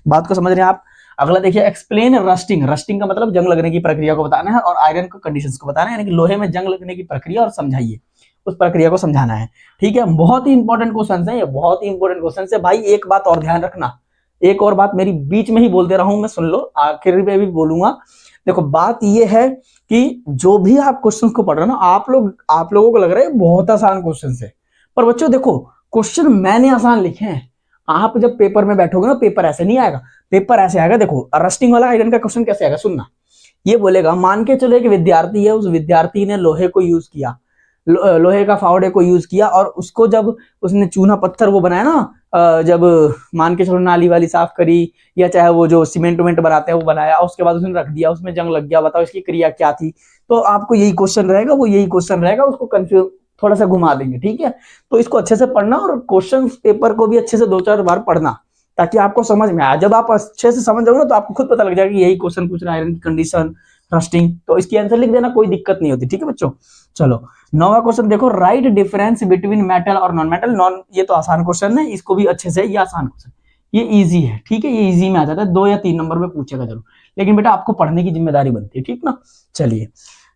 बात को समझ रहे हैं आप। अगला देखिए एक्सप्लेन रस्टिंग, रस्टिंग का मतलब जंग लगने की प्रक्रिया को बताना है और आयरन को कंडीशंस को बताना है, यानी कि लोहे में जंग लगने की प्रक्रिया और समझाइए, उस प्रक्रिया को समझाना है, ठीक है। बहुत ही इंपॉर्टेंट क्वेश्चन है ये, बहुत ही इंपॉर्टेंट क्वेश्चन है भाई। एक बात और ध्यान रखना, एक और बात मेरी बीच में ही बोल दे रहा हूं मैं, सुन लो, आखिर में भी बोलूंगा। देखो बात ये है कि जो भी आप क्वेश्चन को पढ़ रहे हो ना, आप लोगों को लग रहा है बहुत आसान क्वेश्चन है, पर बच्चों देखो क्वेश्चन मैंने आसान लिखे हैं, आप जब पेपर में बैठोगे ना, पेपर ऐसे नहीं आएगा, पेपर ऐसे आएगा। देखो रस्टिंग वाला आयरन का क्वेश्चन कैसे आएगा, सुनना, ये बोलेगा मान के चलो एक विद्यार्थी है, उस विद्यार्थी ने लोहे को यूज किया, लोहे का फावड़े को यूज किया, और उसको जब उसने चूना पत्थर वो बनाया ना, जब मान के चलो नाली वाली साफ करी, या चाहे वो जो सीमेंट वेमेंट बनाते हैं वो बनाया, उसके बाद उसने रख दिया, उसमें जंग लग गया, बताओ इसकी क्रिया क्या थी। तो आपको यही क्वेश्चन रहेगा, वो यही क्वेश्चन रहेगा, उसको कंफ्यूज थोड़ा सा घुमा देंगे, ठीक है। तो इसको अच्छे से पढ़ना और क्वेश्चन पेपर को भी अच्छे से 2-4 बार पढ़ना, ताकि आपको समझ में आए। जब आप अच्छे से समझ जाओगे ना, तो आपको खुद पता लग जाएगा कि यही क्वेश्चन पूछ रहा है, आयरन की कंडीशन, रस्टिंग, तो इसकी आंसर लिख देना, कोई दिक्कत नहीं होती, ठीक है बच्चों। चलो 9वां क्वेश्चन देखो, राइट डिफरेंस बिटवीन मेटल और नॉन मेटल। नॉन ये तो आसान क्वेश्चन है, इसको भी अच्छे से, ये आसान क्वेश्चन, ये इजी है, ठीक है, ये इजी में आ जाता है, 2 या 3 नंबर में पूछेगा जरूर, लेकिन बेटा आपको पढ़ने की जिम्मेदारी बनती है, ठीक ना। चलिए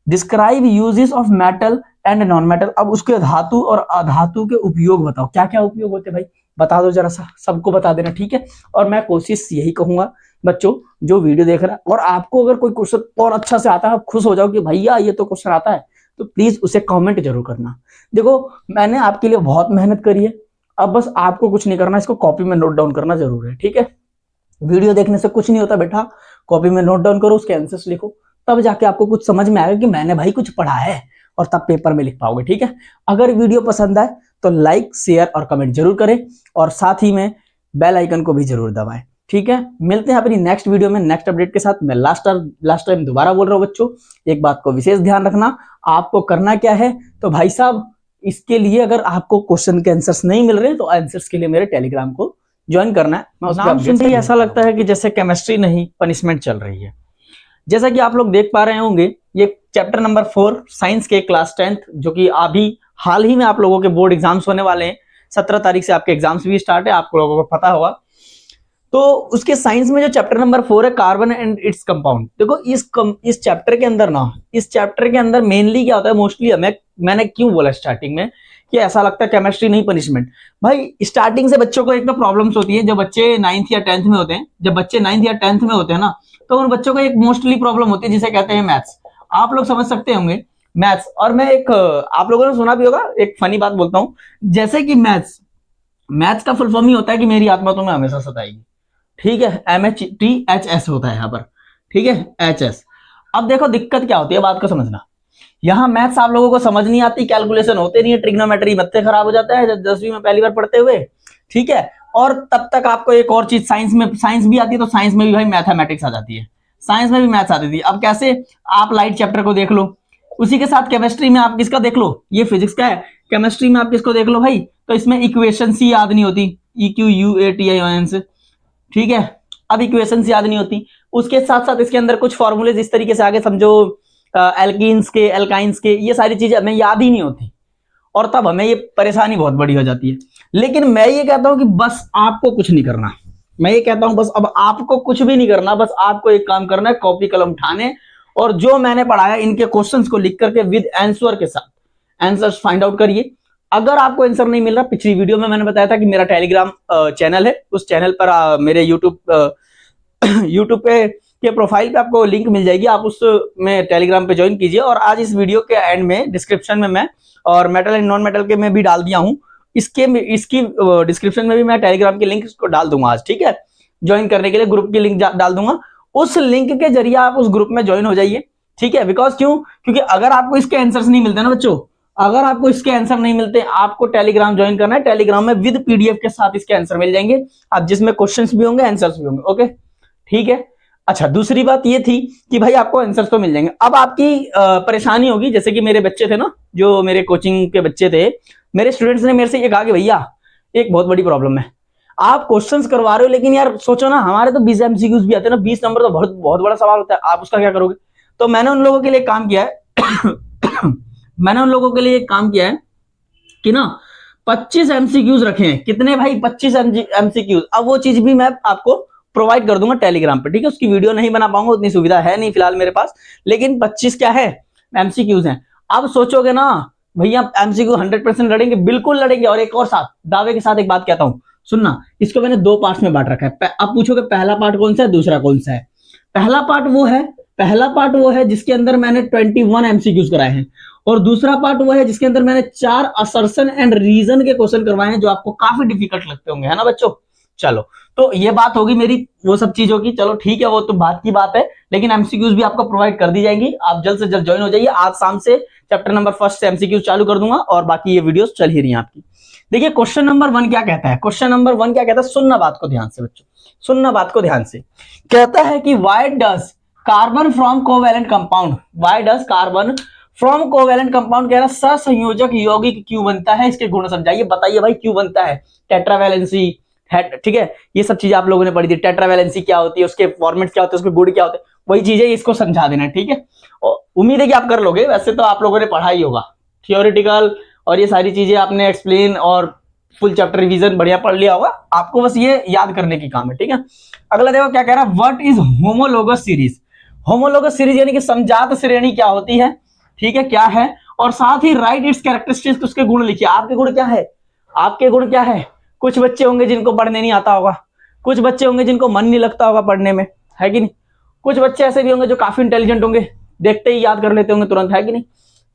describe uses of metal and non metal, अब उसके धातु और अधातु के उपयोग बताओ, क्या क्या उपयोग होते हैं भाई, बता दो जरा सा, सबको बता देना, ठीक है। और मैं कोशिश यही कहूंगा बच्चों, जो वीडियो देख रहा है और आपको अगर कोई क्वेश्चन और अच्छा से आता है, आप खुश हो जाओ कि भैया ये तो क्वेश्चन आता है, तो प्लीज उसे कमेंट जरूर करना। देखो मैंने आपके लिए बहुत मेहनत करी है, अब बस आपको कुछ नहीं करना, इसको कॉपी में नोट डाउन करना जरूर है, ठीक है। वीडियो देखने से कुछ नहीं होता बेटा, कॉपी में नोट डाउन करो, उसके आंसर्स लिखो, तब जाके आपको कुछ समझ में आएगा कि मैंने भाई कुछ पढ़ा है, और तब पेपर में लिख पाओगे, ठीक है। अगर वीडियो पसंद आए तो लाइक शेयर और कमेंट जरूर करें, और साथ ही में बेल आइकन को भी जरूर दबाएं, ठीक है। मिलते हैं अपनी नेक्स्ट वीडियो में नेक्स्ट अपडेट के साथ। मैं लास्ट टाइम दोबारा बोल रहा हूं बच्चों, एक बात को विशेष ध्यान रखना, आपको करना क्या है, तो भाई साहब इसके लिए अगर आपको क्वेश्चन के आंसर्स नहीं मिल रहे तो आंसर्स के लिए मेरे टेलीग्राम को ज्वाइन करना है। मैं नाम सुनते ही ऐसा लगता है कि जैसे केमिस्ट्री नहीं पनिशमेंट चल रही है। जैसा कि आप लोग देख पा रहे होंगे, ये चैप्टर नंबर 4 साइंस के क्लास 10th, जो कि अभी हाल ही में आप लोगों के बोर्ड एग्जाम्स होने वाले हैं, 17 तारीख से आपके एग्जाम्स भी स्टार्ट है, आप लोगों को पता होगा। तो उसके साइंस में जो चैप्टर नंबर 4 है, कार्बन एंड इट्स कंपाउंड, देखो इस चैप्टर के अंदर ना, इस चैप्टर के अंदर मेनली क्या होता है, मोस्टली मैंने क्यों बोला स्टार्टिंग में कि ऐसा लगता है केमिस्ट्री नहीं पनिशमेंट, भाई स्टार्टिंग से बच्चों को एक तो प्रॉब्लम्स होती है, जब बच्चे 9th या 10th में होते हैं, जब बच्चे 9th या 10th में होते हैं ना, तो उन बच्चों को एक मोस्टली प्रॉब्लम होती है जिसे कहते हैं मैथ्स। आप लोग समझ सकते होंगे मैथ्स, और मैं एक आप लोगों ने सुना भी होगा, एक फनी बात बोलता हूं, जैसे कि मैथ्स का फुल फॉर्म ही होता है कि मेरी आत्मा तुम्हें हमेशा सताएगी, ठीक है, MHTHS होता है यहाँ पर, ठीक है, HS। अब देखो दिक्कत क्या होती है, बात को समझना, यहाँ मैथ्स आप लोगों को समझ नहीं आती, कैलकुलेशन होते नहीं है, ट्रिग्नोमेट्री मत्थे खराब हो जाता है जब 10वीं में पहली बार पढ़ते हुए, ठीक है। और तब तक आपको एक और चीज साइंस भी आती है, तो साइंस में भी भाई मैथमेटिक्स आ जाती है, साइंस में भी मैथ्स आती थी। अब कैसे, आप लाइट चैप्टर को देख लो, उसी के साथ केमिस्ट्री में आप किसका देख लो, ये फिजिक्स का है, केमिस्ट्री में आप किसको देख लो भाई, तो इसमें इक्वेशन ही याद नहीं होती, EQUATIONS, ठीक है। अब इक्वेशन याद नहीं होती, उसके साथ साथ इसके अंदर कुछ फॉर्मूलेज इस तरीके से आगे समझो, एल्कीन्स के, एल्काइंस के, ये सारी चीजें हमें याद ही नहीं होती, और तब हमें ये परेशानी बहुत बड़ी हो जाती है। लेकिन मैं ये कहता हूं कि बस आपको कुछ नहीं करना, मैं ये कहता हूं बस अब आपको कुछ भी नहीं करना, बस आपको एक काम करना है, कॉपी कलम उठाने और जो मैंने पढ़ाया इनके क्वेश्चंस को लिख करके विद आंसर के साथ आंसर्स फाइंड आउट करिए। अगर आपको आंसर नहीं मिल रहा, पिछली वीडियो में मैंने बताया था कि मेरा टेलीग्राम चैनल है, उस चैनल पर मेरे यूट्यूब पे के प्रोफाइल पे आपको लिंक मिल जाएगी, आप उसमें टेलीग्राम पे ज्वाइन कीजिए। और आज इस वीडियो के एंड में डिस्क्रिप्शन में मैं, और मेटल एंड नॉन मेटल के में भी डाल दिया हूं, इसकी डिस्क्रिप्शन में भी मैं टेलीग्राम की लिंक को डाल दूंगा आज, ठीक है। ज्वाइन करने के लिए ग्रुप की लिंक डाल दूंगा, उस लिंक के जरिए आप उस ग्रुप में ज्वाइन हो जाइए, ठीक है। बिकॉज क्यों, क्योंकि अगर आपको इसके आंसर्स नहीं मिलते ना बच्चों, अगर आपको इसके आंसर नहीं मिलते, आपको टेलीग्राम ज्वाइन करना है, टेलीग्राम में विद PDF के साथ इसके आंसर मिल जाएंगे, आप जिसमें क्वेश्चंस भी होंगे, आंसर्स भी होंगे, ओके, ठीक है। अच्छा, दूसरी बात ये थी कि भाई आपको आंसर्स तो मिल जाएंगे। अब आपकी परेशानी होगी, जैसे कि मेरे बच्चे थे ना, जो मेरे कोचिंग के बच्चे थे, मेरे स्टूडेंट्स ने मेरे से ये कहा कि भैया एक बहुत बड़ी प्रॉब्लम है, आप क्वेश्चंस करवा रहे हो, लेकिन यार सोचो ना, हमारे तो 20 MCQs भी आते हैं ना, 20 नंबर तो बहुत बहुत बड़ा सवाल होता है, आप उसका क्या करोगे। तो मैंने उन लोगों के लिए काम किया है मैंने उन लोगों के लिए एक काम किया है कि ना 25 MCQs रखे हैं। कितने भाई, 25 MCQs। अब वो चीज भी मैं आपको प्रोवाइड कर दूंगा टेलीग्राम पे, ठीक है। उसकी वीडियो नहीं बना पाऊंगा, उतनी सुविधा है नहीं फिलहाल मेरे पास, लेकिन 25 क्या है, MCQs हैं। अब सोचोगे ना भैया MCQ 100% लड़ेंगे, बिल्कुल लड़ेंगे। और एक और साथ दावे के साथ एक बात कहता हूं, सुनना, इसको मैंने 2 पार्ट्स में बांट रखा है। अब पूछोगे पहला पार्ट कौन सा है, दूसरा कौन सा है। पहला पार्ट वो है जिसके अंदर मैंने 21 MCQs कराए हैं, और दूसरा पार्ट वो है जिसके अंदर मैंने 4 असर्शन एंड रीजन के क्वेश्चन करवाए हैं, जो आपको काफी डिफिकल्ट लगते होंगे, है ना बच्चों। चलो, तो ये बात होगी मेरी वो सब चीजों की, चलो ठीक है, वो तो बात की बात है, लेकिन MCQs भी आपको प्रोवाइड कर दी जाएंगी। आप जल्द से जल्द ज्वाइन हो जाइए। आज शाम से चैप्टर नंबर 1 से MCQs चालू कर दूंगा, और बाकी ये वीडियोस चल ही रही हैं आपकी। देखिए क्वेश्चन नंबर 1 क्या कहता है, क्वेश्चन नंबर 1 क्या कहता है, सुनना बात को ध्यान से बच्चों, सुनना बात को ध्यान से। कहता है कि why does carbon from covalent compound, why does carbon from covalent compound, कह रहा सहसंयोजक यौगिक क्यों बनता है, इसके गुण समझाइए, बताइए भाई क्यों बनता है। टेट्रावैलेंसी है, ठीक है, ये सब चीजें आप लोगों ने पढ़ी थी, टेट्रावैलेंसी क्या होती है, उसके फॉर्मेट क्या होते हैं, उसके गुण क्या होते हैं, वही चीजें इसको समझा देना, ठीक है। उम्मीद है कि आप कर लोगे, वैसे तो आप लोगों ने पढ़ा ही होगा थियोरिटिकल, और ये सारी चीजें आपने एक्सप्लेन और फुल चैप्टर रिवीजन बढ़िया पढ़ लिया होगा, आपको बस ये याद करने की काम है, ठीक है। अगला देखो क्या कह रहा है, what is homologous series. Homologous series यानी कि समजात श्रेणी क्या होती है, ठीक है, क्या है, और साथ ही राइट इट्स कैरेक्टरिस्टिक्स, उसके गुण लिखिए। आपके गुण क्या है, आपके गुण क्या है। कुछ बच्चे होंगे जिनको पढ़ने नहीं आता होगा, कुछ बच्चे होंगे जिनको मन नहीं लगता होगा पढ़ने में, है कि नहीं। कुछ बच्चे ऐसे भी होंगे जो काफी इंटेलिजेंट होंगे, देखते ही याद कर लेते होंगे तुरंत, है कि नहीं।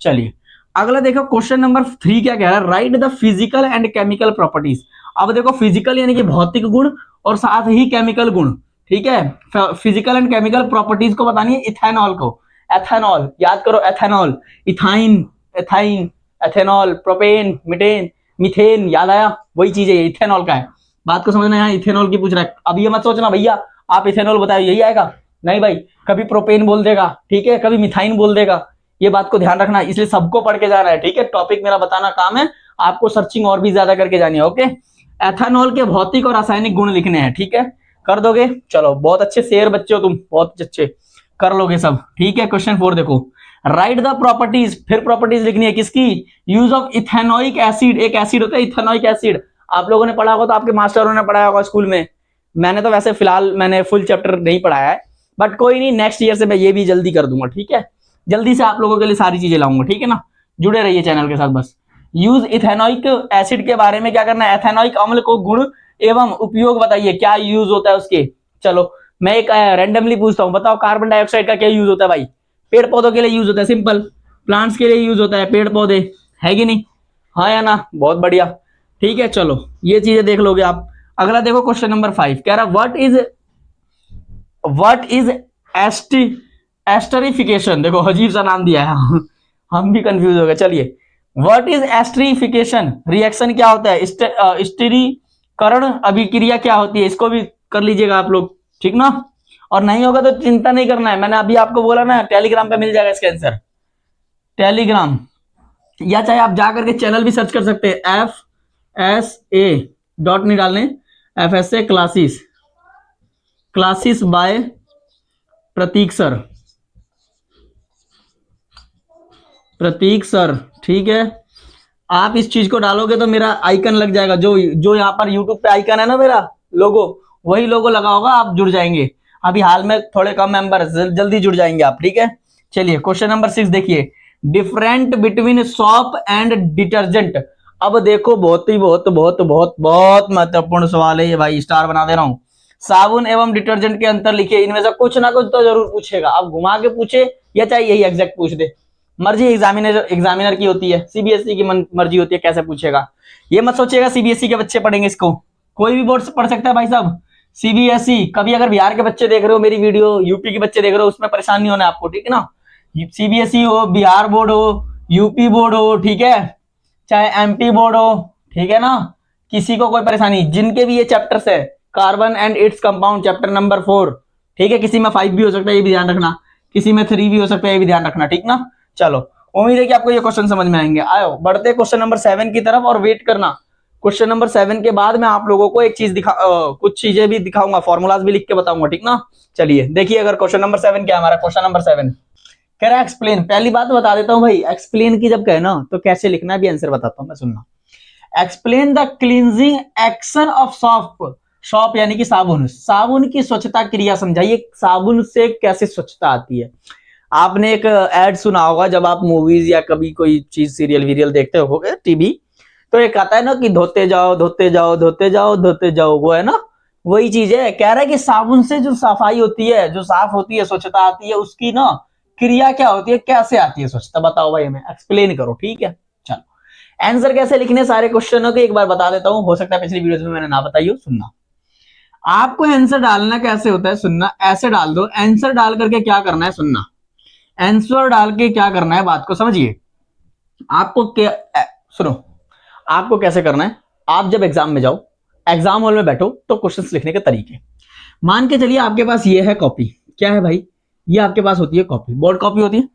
चलिए अगला देखो, क्वेश्चन नंबर 3 क्या कह रहा है, right the physical and chemical properties. अब देखो फिजिकल यानी कि भौतिक गुण, और साथ ही केमिकल गुण, ठीक है। फिजिकल एंड केमिकल प्रॉपर्टीज को बतानी है इथेनॉल को, एथेनॉल याद करो, ethanol, ethyne, ethyne, ethanol, propane, methane, methane, याद आया, वही चीज है, इथेनॉल का है। बात को समझना, यहाँ इथेनॉल की पूछ रहा है। अब ये मत सोचना भैया आप इथेनॉल बताओ यही आएगा, नहीं भाई, कभी प्रोपेन बोल देगा, ठीक है, कभी मिथाइन बोल देगा, ये बात को ध्यान रखना, इसलिए सबको पढ़ के जाना है, ठीक है। टॉपिक मेरा बताना काम है, आपको सर्चिंग और भी ज्यादा करके जानी है, ओके। एथेनॉल के भौतिक और रासायनिक गुण लिखने हैं, ठीक है, कर दोगे, चलो बहुत अच्छे शेर बच्चे हो तुम, बहुत अच्छे कर लोगे सब, ठीक है। क्वेश्चन 4 देखो, राइट द प्रॉपर्टीज, फिर प्रॉपर्टीज लिखनी है किसकी, यूज ऑफ इथेनोइक एसिड, एक एसिड होता है इथेनोइक एसिड, आप लोगों ने पढ़ा होगा, तो आपके मास्टरों ने पढ़ाया होगा स्कूल में, मैंने तो वैसे फिलहाल मैंने फुल चैप्टर नहीं पढ़ाया है, बट कोई नहीं, नेक्स्ट ईयर से मैं ये भी जल्दी कर दूंगा, ठीक है, जल्दी से आप लोगों के लिए सारी चीजें लाऊंगा, ठीक है ना, जुड़े रहिए चैनल के साथ बस। यूज इथेनोइक एसिड के बारे में क्या करना है, एथेनोइक अम्ल को गुण एवं उपयोग बताइए, क्या यूज होता है उसके। चलो मैं एक रैंडमली पूछता हूं, बताओ कार्बन डाइऑक्साइड का क्या यूज होता है भाई, पेड़ पौधों के लिए यूज होता है, सिंपल, प्लांट्स के लिए यूज होता है, पेड़ पौधे, है कि नहीं, हाँ या ना, बहुत बढ़िया, ठीक है। चलो ये चीजें देख लोगे आप। अगला देखो क्वेश्चन नंबर 5 कह रहा व्हाट इज एस्टरिफिकेशन, देखो अजीब सा नाम दिया है हम भी कंफ्यूज हो गए। चलिए, व्हाट इज एस्टरिफिकेशन, रिएक्शन क्या होता है, स्टिरीकरण अभिक्रिया क्या होती है, इसको भी कर लीजिएगा आप लोग, ठीक ना। और नहीं होगा तो चिंता नहीं करना है, मैंने अभी आपको बोला ना टेलीग्राम पे मिल जाएगा इसका आंसर, टेलीग्राम, या चाहे आप जा करके चैनल भी सर्च कर सकते हैं, FSA डॉट नहीं डालने, FSA classes, classes by Prateek sir, Prateek sir, ठीक है। आप इस चीज को डालोगे तो मेरा आइकन लग जाएगा, जो जो यहाँ पर यूट्यूब पे आइकन है ना मेरा लोगो, वही लोगो लगा होगा, आप जुड़ जाएंगे। अभी हाल में थोड़े कम मेंबर, जल्दी जुड़ जाएंगे आप, ठीक है। चलिए क्वेश्चन नंबर 6 देखिए, different between shop and detergent. अब देखो बहुत ही बहुत बहुत बहुत बहुत महत्वपूर्ण सवाल है ये भाई, स्टार बना दे रहा हूं। साबुन एवं डिटर्जेंट के अंतर लिखिए, इनमें से कुछ ना कुछ तो जरूर पूछेगा, अब घुमा के पूछे या चाहे यही एग्जैक्ट पूछ दे, मर्जी एग्जामिनर की होती है, सीबीएसई की मर्जी होती है कैसे पूछेगा। ये मत सोचिएगा सीबीएसई के बच्चे पढ़ेंगे इसको, कोई भी बोर्ड से पढ़ सकता है भाई साहब, सीबीएसई। कभी अगर बिहार के बच्चे देख रहे हो मेरी वीडियो, यूपी के बच्चे देख रहे हो, उसमें परेशान नहीं होना आपको, ठीक है ना। सीबीएसई हो, बिहार बोर्ड हो, यूपी बोर्ड हो, ठीक है, चाहे एमपी बोर्ड हो, ठीक है ना, किसी को कोई परेशानी, जिनके भी ये चैप्टर्स है, carbon and its compound chapter number 4, ठीक है, किसी में 5 भी हो सकता है ये भी ध्यान रखना, किसी में 3 भी हो सकता है ये भी ध्यान रखना, ठीक ना। चलो उम्मीद है कि आपको ये क्वेश्चन समझ में आएंगे। आओ बढ़ते क्वेश्चन नंबर 7 की तरफ, और वेट करना, क्वेश्चन नंबर 7 के बाद मैं आप लोगों को एक चीज कुछ चीजें भी दिखाऊंगा, फॉर्मूलाज भी लिख के बताऊंगा, ठीक ना। चलिए देखिए, अगर क्वेश्चन नंबर 7 क्या है हमारा, क्वेश्चन नंबर 7 कह रहा है एक्सप्लेन। पहली बात बता देता हूं भाई, एक्सप्लेन की जब कहे ना तो कैसे लिखना है भी आंसर बताता हूं मैं, सुनना। Explain the cleansing action of shop, shop यानी कि साबुन, साबुन की स्वच्छता क्रिया समझाइए, साबुन से कैसे स्वच्छता आती है। आपने एक एड सुना होगा जब आप मूवीज या कभी कोई चीज सीरियल वीरियल देखते हो टीवी, तो एक आता है ना कि धोते जाओ धोते जाओ धोते जाओ धोते जाओ, वो है ना, वही चीज है। कह रहा है कि साबुन से जो सफाई होती है, जो साफ होती है, स्वच्छता आती है, उसकी ना क्रिया क्या होती है, कैसे आती है स्वच्छता, बताओ भाई हमें, एक्सप्लेन करो, ठीक है। चलो आंसर कैसे लिखने सारे क्वेश्चनों के एक बार बता देता हूं, हो सकता है पिछली वीडियो में मैंने ना बताई हो, सुनना। आपको आंसर डालना कैसे होता है, सुनना, ऐसे डाल दो, आंसर डाल करके क्या करना है, सुनना, आंसर डाल के क्या करना है, बात को समझिए। आपको क्या, सुनो, आपको कैसे करना है, आप जब एग्जाम में जाओ, एग्जाम हॉल में बैठो, तो क्वेश्चंस लिखने के तरीके, मान के चलिए आपके पास ये है कॉपी, क्या है भाई, ये आपके पास होती है कॉपी, बोर्ड कॉपी होती है,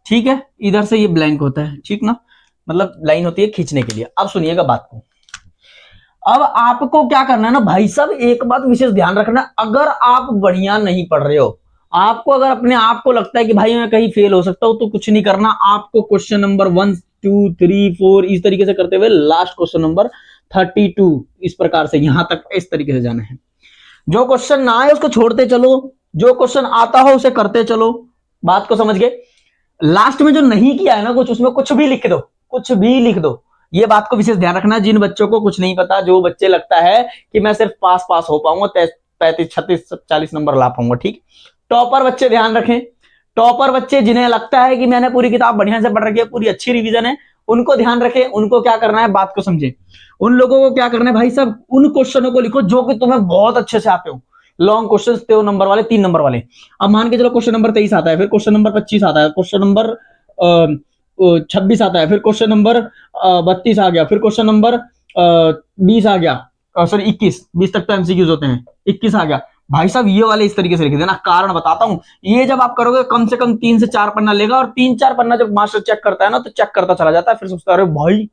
ठीक है, इधर से ये ब्लैंक होता है, ठीक ना, मतलब लाइन होती है खींचने के लिए। अब सुनिएगा बात को, अब आपको क्या करना है ना भाई साहब, एक बात विशेष ध्यान रखना, अगर आप बढ़िया नहीं पढ़ रहे हो, आपको अगर अपने आप को लगता है कि भाई मैं कहीं फेल हो सकता हूं, तो कुछ नहीं करना, आपको क्वेश्चन नंबर 1 2 3 4 इस तरीके से करते हुए लास्ट क्वेश्चन नंबर 32 इस प्रकार से यहां तक इस तरीके से जाना है। जो क्वेश्चन ना आए उसको छोड़ते चलो, जो क्वेश्चन आता हो उसे करते चलो, बात को समझ गए। लास्ट में जो नहीं किया है ना कुछ, उसमें कुछ भी लिख दो, कुछ भी लिख दो, ये बात को विशेष ध्यान रखना। जिन बच्चों को कुछ नहीं पता, जो बच्चे लगता है कि मैं सिर्फ पास पास हो पाऊंगा, 35 36 40 नंबर ला पाऊंगा, ठीक, टॉपर बच्चे ध्यान रखें, टॉपर बच्चे जिन्हें लगता है कि मैंने पूरी किताब बढ़िया से पढ़ रखी है, पूरी अच्छी रिवीजन है, उनको ध्यान रखें, उनको क्या करना है, बात को समझे। उन लोगों को क्या करना है भाई साहब, उन क्वेश्चनों को लिखो जो कि तुम्हें बहुत अच्छे से आते हो, लॉन्ग क्वेश्चन, 2 नंबर वाले, 3 नंबर वाले। अब मान के चलो क्वेश्चन नंबर 23 आता है, फिर क्वेश्चन नंबर 25 आता है, क्वेश्चन नंबर 26 आता है, फिर क्वेश्चन नंबर 32 आ गया, फिर क्वेश्चन नंबर 20 आ गया, सॉरी 21 तक तो एमसीक्यूज होते हैं, 21 आ गया भाई साहब, ये वाले इस तरीके से लिख देना। कारण बताता हूं, ये जब आप करोगे कम से कम 3 से 4 पन्ना लेगा, और 3-4 पन्ना जब मास्टर चेक करता है ना, तो चेक करता चला जाता है, फिर सोचता है अरे भाई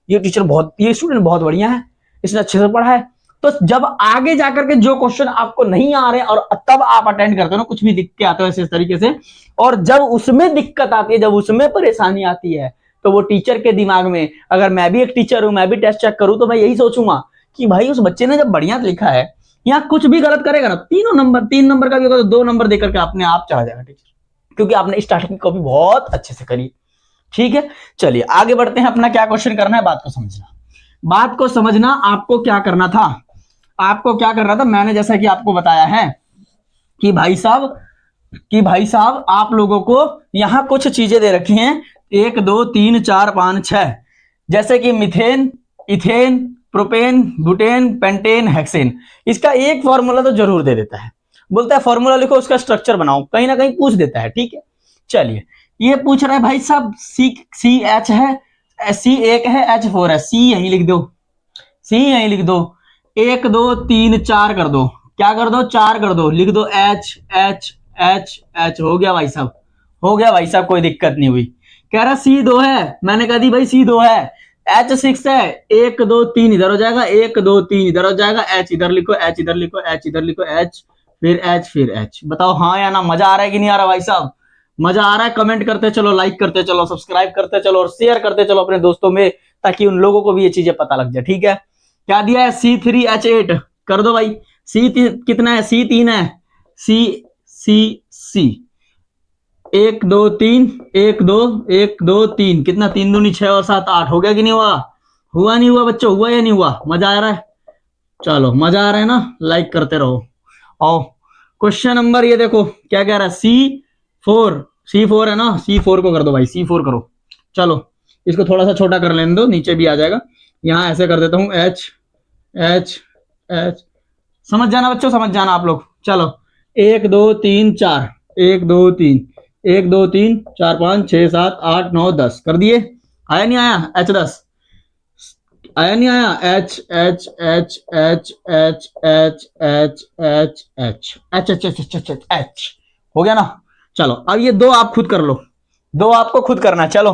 ये टीचर बहुत, ये स्टूडेंट बहुत बढ़िया है, इसने अच्छे से पढ़ा है। तो जब आगे जाकर के जो क्वेश्चन आपको नहीं आ रहे और तब आप अटेंड करते हो ना, कुछ भी दिख के आते हो ऐसे इस तरीके से, और जब उसमें दिक्कत आती है, जब उसमें परेशानी आती है, तो वो टीचर के दिमाग में, अगर मैं भी एक टीचर हूं, मैं भी टेस्ट चेक करूं, तो मैं यही सोचूंगा कि भाई उस बच्चे ने जब बढ़िया लिखा है, यहाँ कुछ भी गलत करेगा ना, 3 नंबर का भी होगा तो 2 नंबर देकर के अपने आप चला जाएगा टीचर, क्योंकि आपने स्टार्टिंग की कॉपी बहुत अच्छे से करी, ठीक है। चलिए आगे बढ़ते हैं, अपना क्या क्वेश्चन करना है, बात को समझना, बात को समझना। आपको क्या करना था, आपको क्या करना था, मैंने जैसा कि आपको बताया है कि भाई साहब आप लोगों को यहां कुछ चीजें दे रखी हैं, 1 2 3 4 5 6, जैसे कि methane, ethane, propane, butane, pentane, hexane. इसका एक फॉर्मूला तो जरूर दे देता है, बोलता है फॉर्मूला लिखो, उसका स्ट्रक्चर बनाओ, कहीं ना कहीं पूछ देता है, ठीक है। चलिए ये पूछ रहा है भाई साहब, सी एच है, सी 1 है, H4 है, सी यहीं लिख दो, सी यहीं लिख दो, 1 2 3 4 कर दो, क्या कर दो, 4 कर दो, लिख दो H H H H। हो गया भाई साहब, हो गया भाई साहब, कोई दिक्कत नहीं हुई। कह रहा C2 है, मैंने कह दी भाई C2 है। H6 है, 1 2 3 इधर हो जाएगा, 1 2 3 इधर हो जाएगा, H इधर लिखो, H इधर लिखो, H इधर लिखो, H फिर H फिर H। बताओ हाँ या ना, मजा आ रहा है कि नहीं आ रहा भाई साहब? मजा आ रहा है? कमेंट करते चलो, लाइक करते चलो, सब्सक्राइब करते चलो और शेयर करते चलो अपने दोस्तों में, ताकि उन लोगों को भी ये चीजें पता लग जाए। ठीक है, क्या दिया है, C3H8 कर दो भाई। कितना है, C3 है, C 1 2 3 1 2 1 2 3, कितना, 3 दूनी 6 और 7 8। हो गया कि नहीं हुआ? हुआ नहीं हुआ बच्चों, हुआ या नहीं हुआ? मजा आ रहा है? चलो मजा आ रहा है ना, लाइक करते रहो। आओ क्वेश्चन नंबर, ये देखो क्या कह रहा है, C4 है ना, C4 को कर दो भाई, C4 करो। चलो इसको थोड़ा सा छोटा कर लेने दो, नीचे भी आ जाएगा। यहां ऐसे कर देता हूं, H H H। समझ जाना बच्चों, समझ जाना आप लोग। चलो 1 2 3 4, 1 2 3 1 2 3 4 5 6 7 8 9 10 कर दिए। आया नहीं आया, H10 आया नहीं आया, H H H H H H H H H H H H H H H। हो गया ना? चलो अब ये दो आप खुद कर लो, दो आपको खुद करना। चलो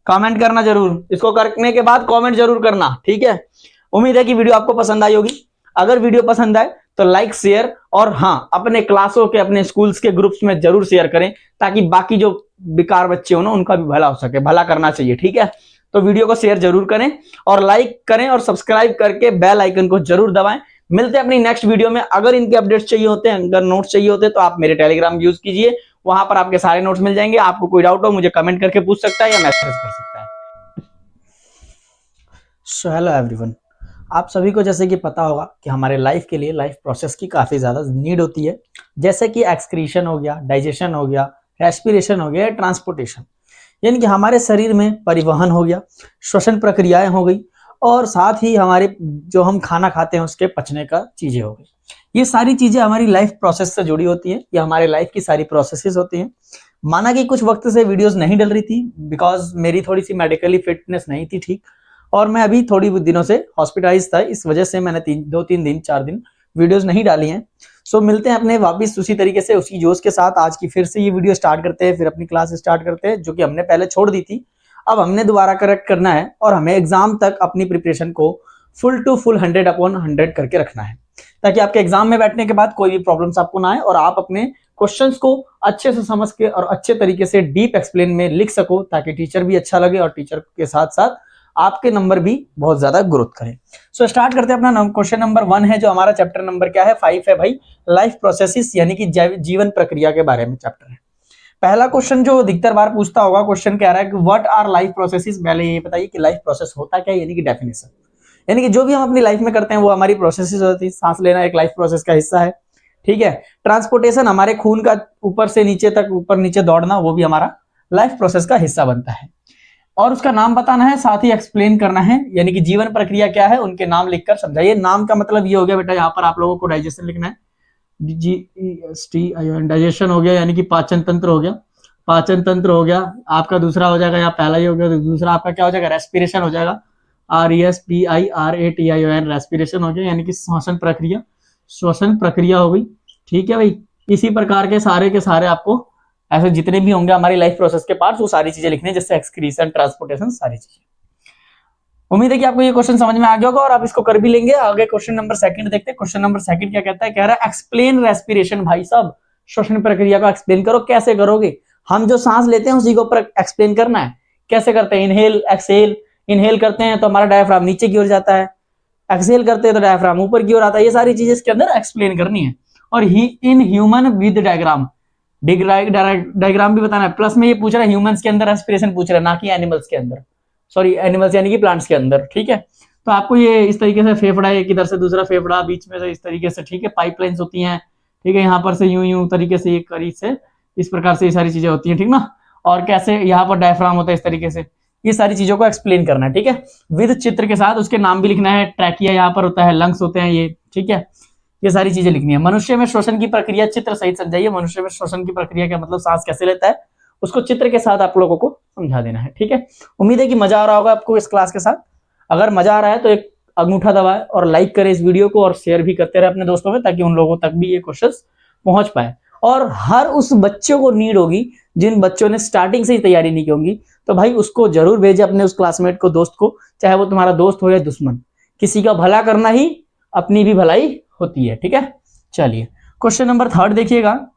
कमेंट करना जरूर, इसको करने के बाद कमेंट जरूर करना, ठीक है। उम्मीद है कि वीडियो आपको पसंद आई होगी। अगर वीडियो पसंद आए तो लाइक शेयर, और हाँ अपने क्लासों के, अपने स्कूल्स के ग्रुप्स में जरूर शेयर करें, ताकि बाकी जो बेकार बच्चे हो ना उनका भी भला हो सके, भला करना चाहिए, ठीक है। तो वीडियो को शेयर जरूर करें और लाइक करें और सब्सक्राइब करके बेल आइकन को जरूर दबाएं। मिलते हैं अपनी नेक्स्ट वीडियो में। अगर इनके अपडेट्स चाहिए होते हैं, अगर नोट्स चाहिए होते हैं, तो आप मेरे टेलीग्राम यूज कीजिए, वहां पर आपके सारे नोट्स मिल जाएंगे। आपको कोई डाउट हो मुझे कमेंट करके पूछ सकता है या मैसेज कर सकता है। सो हेलो एवरीवन, आप सभी को जैसे कि पता होगा कि हमारे लाइफ के लिए लाइफ प्रोसेस की काफ़ी ज़्यादा नीड होती है, जैसे कि एक्सक्रीशन हो गया, डाइजेशन हो गया, रेस्पिरेशन हो गया, ट्रांसपोर्टेशन, यानी कि हमारे शरीर में परिवहन हो गया, श्वसन प्रक्रियाएं हो गई, और साथ ही हमारे जो हम खाना खाते हैं उसके पचने का चीज़ें हो गई। ये सारी चीज़ें हमारी लाइफ प्रोसेस से जुड़ी होती हैं, ये हमारे लाइफ की सारी प्रोसेसेस होती हैं। माना कि कुछ वक्त से वीडियोस नहीं डल रही थी, बिकॉज मेरी थोड़ी सी मेडिकली फिटनेस नहीं थी ठीक, और मैं अभी थोड़ी दिनों से हॉस्पिटलाइज था, इस वजह से मैंने 4 दिन वीडियोस नहीं डाली हैं। सो मिलते हैं अपने वापस उसी तरीके से, उसी जोश के साथ। आज की फिर से ये वीडियो स्टार्ट करते हैं, फिर अपनी क्लास स्टार्ट करते हैं, जो कि हमने पहले छोड़ दी थी। अब हमने दोबारा करेक्ट करना है, और हमें एग्जाम तक अपनी प्रिपरेशन को फुल टू फुल 100/100 करके रखना है, ताकि आपके एग्जाम में बैठने के बाद कोई भी प्रॉब्लम्स आपको ना आए, और आप अपने क्वेश्चंस को अच्छे से समझ के और अच्छे तरीके से डीप एक्सप्लेन में लिख सको, ताकि टीचर भी अच्छा लगे और टीचर के साथ साथ आपके नंबर भी बहुत ज्यादा ग्रोथ करें। सो स्टार्ट करते हैं अपना क्वेश्चन नंबर 1 है, जो हमारा चैप्टर नंबर क्या है, 5 है भाई, लाइफ प्रोसेसेस, यानी कि जीवन प्रक्रिया के बारे में चैप्टर है। पहला क्वेश्चन जो अधिकतर बार पूछता होगा, क्वेश्चन कह रहा है कि व्हाट आर लाइफ प्रोसेसेस। पहले ये बताइए कि लाइफ प्रोसेस होता क्या है, यानी कि डेफिनेशन, यानी कि जो भी हम अपनी लाइफ में करते हैं वो हमारी प्रोसेसेस होती है। सांस लेना एक लाइफ प्रोसेस का हिस्सा है, ठीक है। ट्रांसपोर्टेशन, हमारे खून का ऊपर से नीचे तक, ऊपर नीचे दौड़ना, वो भी हमारा लाइफ प्रोसेस का हिस्सा बनता है, और उसका नाम बताना है, साथ ही एक्सप्लेन करना है, यानी कि जीवन प्रक्रिया क्या है उनके नाम लिखकर समझाइए। नाम का मतलब ये हो गया बेटा, यहाँ पर आप लोगों को डाइजेशन लिखना है, डाइजेशन हो गया, यानी कि पाचन तंत्र हो गया, पाचन तंत्र हो गया आपका। दूसरा हो जाएगा, यहाँ पहला ही हो गया, तो दूसरा आपका क्या हो जाएगा, रेस्पिरेशन हो जाएगा, RESPIRATION, रेस्पिरेशन हो गया, यानी कि श्वसन प्रक्रिया, श्वसन प्रक्रिया हो गई, ठीक है भाई। इसी प्रकार के सारे आपको ऐसे जितने भी होंगे हमारी लाइफ प्रोसेस के पार्ट्स, वो सारी चीजें लिखनी है, जैसे एक्सक्रीशन, ट्रांसपोर्टेशन, सारी चीजें। उम्मीद है कि आपको ये क्वेश्चन समझ में आ गया होगा और आप इसको कर भी लेंगे। आगे क्वेश्चन नंबर 2 देखते हैं। क्वेश्चन नंबर 2 क्या कहता है, कह रहा है एक्सप्लेन रेस्पिरेशन। भाई साहब श्वसन प्रक्रिया को एक्सप्लेन करो। कैसे करोगे? हम जो सांस लेते हैं उसी के ऊपर एक्सप्लेन करना है। कैसे करते हैं? इनहेल एक्सहेल, इनहेल करते हैं तो हमारा डायफ्राम नीचे की ओर जाता है, एक्सहेल करते हैं तो डायफ्राम ऊपर की ओर आता है। ये सारी चीजें इसके अंदर एक्सप्लेन करनी है, और in human with diagram, diagram भी बताना है। प्लस में ये पूछ रहा है ह्यूमंस के अंदर रेस्पिरेशन पूछ रहा है, ना कि एनिमल्स के अंदर, सॉरी एनिमल्स यानी कि प्लांट्स के अंदर, ठीक है। तो आपको ये इस तरीके से फेफड़ा, एक इधर से दूसरा फेफड़ा, बीच में से इस तरीके से, ठीक है, पाइपलाइंस होती हैं, ठीक है, यहाँ पर से यूं तरीके से एक करीब से इस प्रकार से ये सारी चीजें होती हैं, ठीक ना। और कैसे यहाँ पर डायफ्राम होता है इस तरीके से, ये सारी चीजों को एक्सप्लेन करना है, ठीक है, विद चित्र के साथ। उसके नाम भी लिखना है, ट्रैकिया यहाँ पर होता है, लंग्स होते हैं ये, ठीक है, ये सारी चीजें लिखनी है। मनुष्य में श्वसन की प्रक्रिया चित्र सहित समझाइए। मनुष्य में श्वसन की प्रक्रिया का मतलब सांस कैसे लेता है, उसको चित्र के साथ आप लोगों को समझा देना है, ठीक है। उम्मीद है कि मजा आ रहा होगा आपको इस क्लास के साथ। अगर मजा आ रहा है तो एक अंगूठा दबाए और लाइक करें इस वीडियो को और शेयर भी करते रहे अपने दोस्तों में, ताकि उन लोगों तक भी ये क्वेश्चंस पहुंच पाए। और हर उस बच्चों को नीड होगी जिन बच्चों ने स्टार्टिंग से ही तैयारी नहीं की होगी, तो भाई उसको जरूर भेजे अपने उस क्लासमेट को, दोस्त को, चाहे वो तुम्हारा दोस्त हो या दुश्मन। किसी का भला करना ही अपनी भी भलाई होती है, ठीक है। चलिए क्वेश्चन नंबर 3 देखिएगा।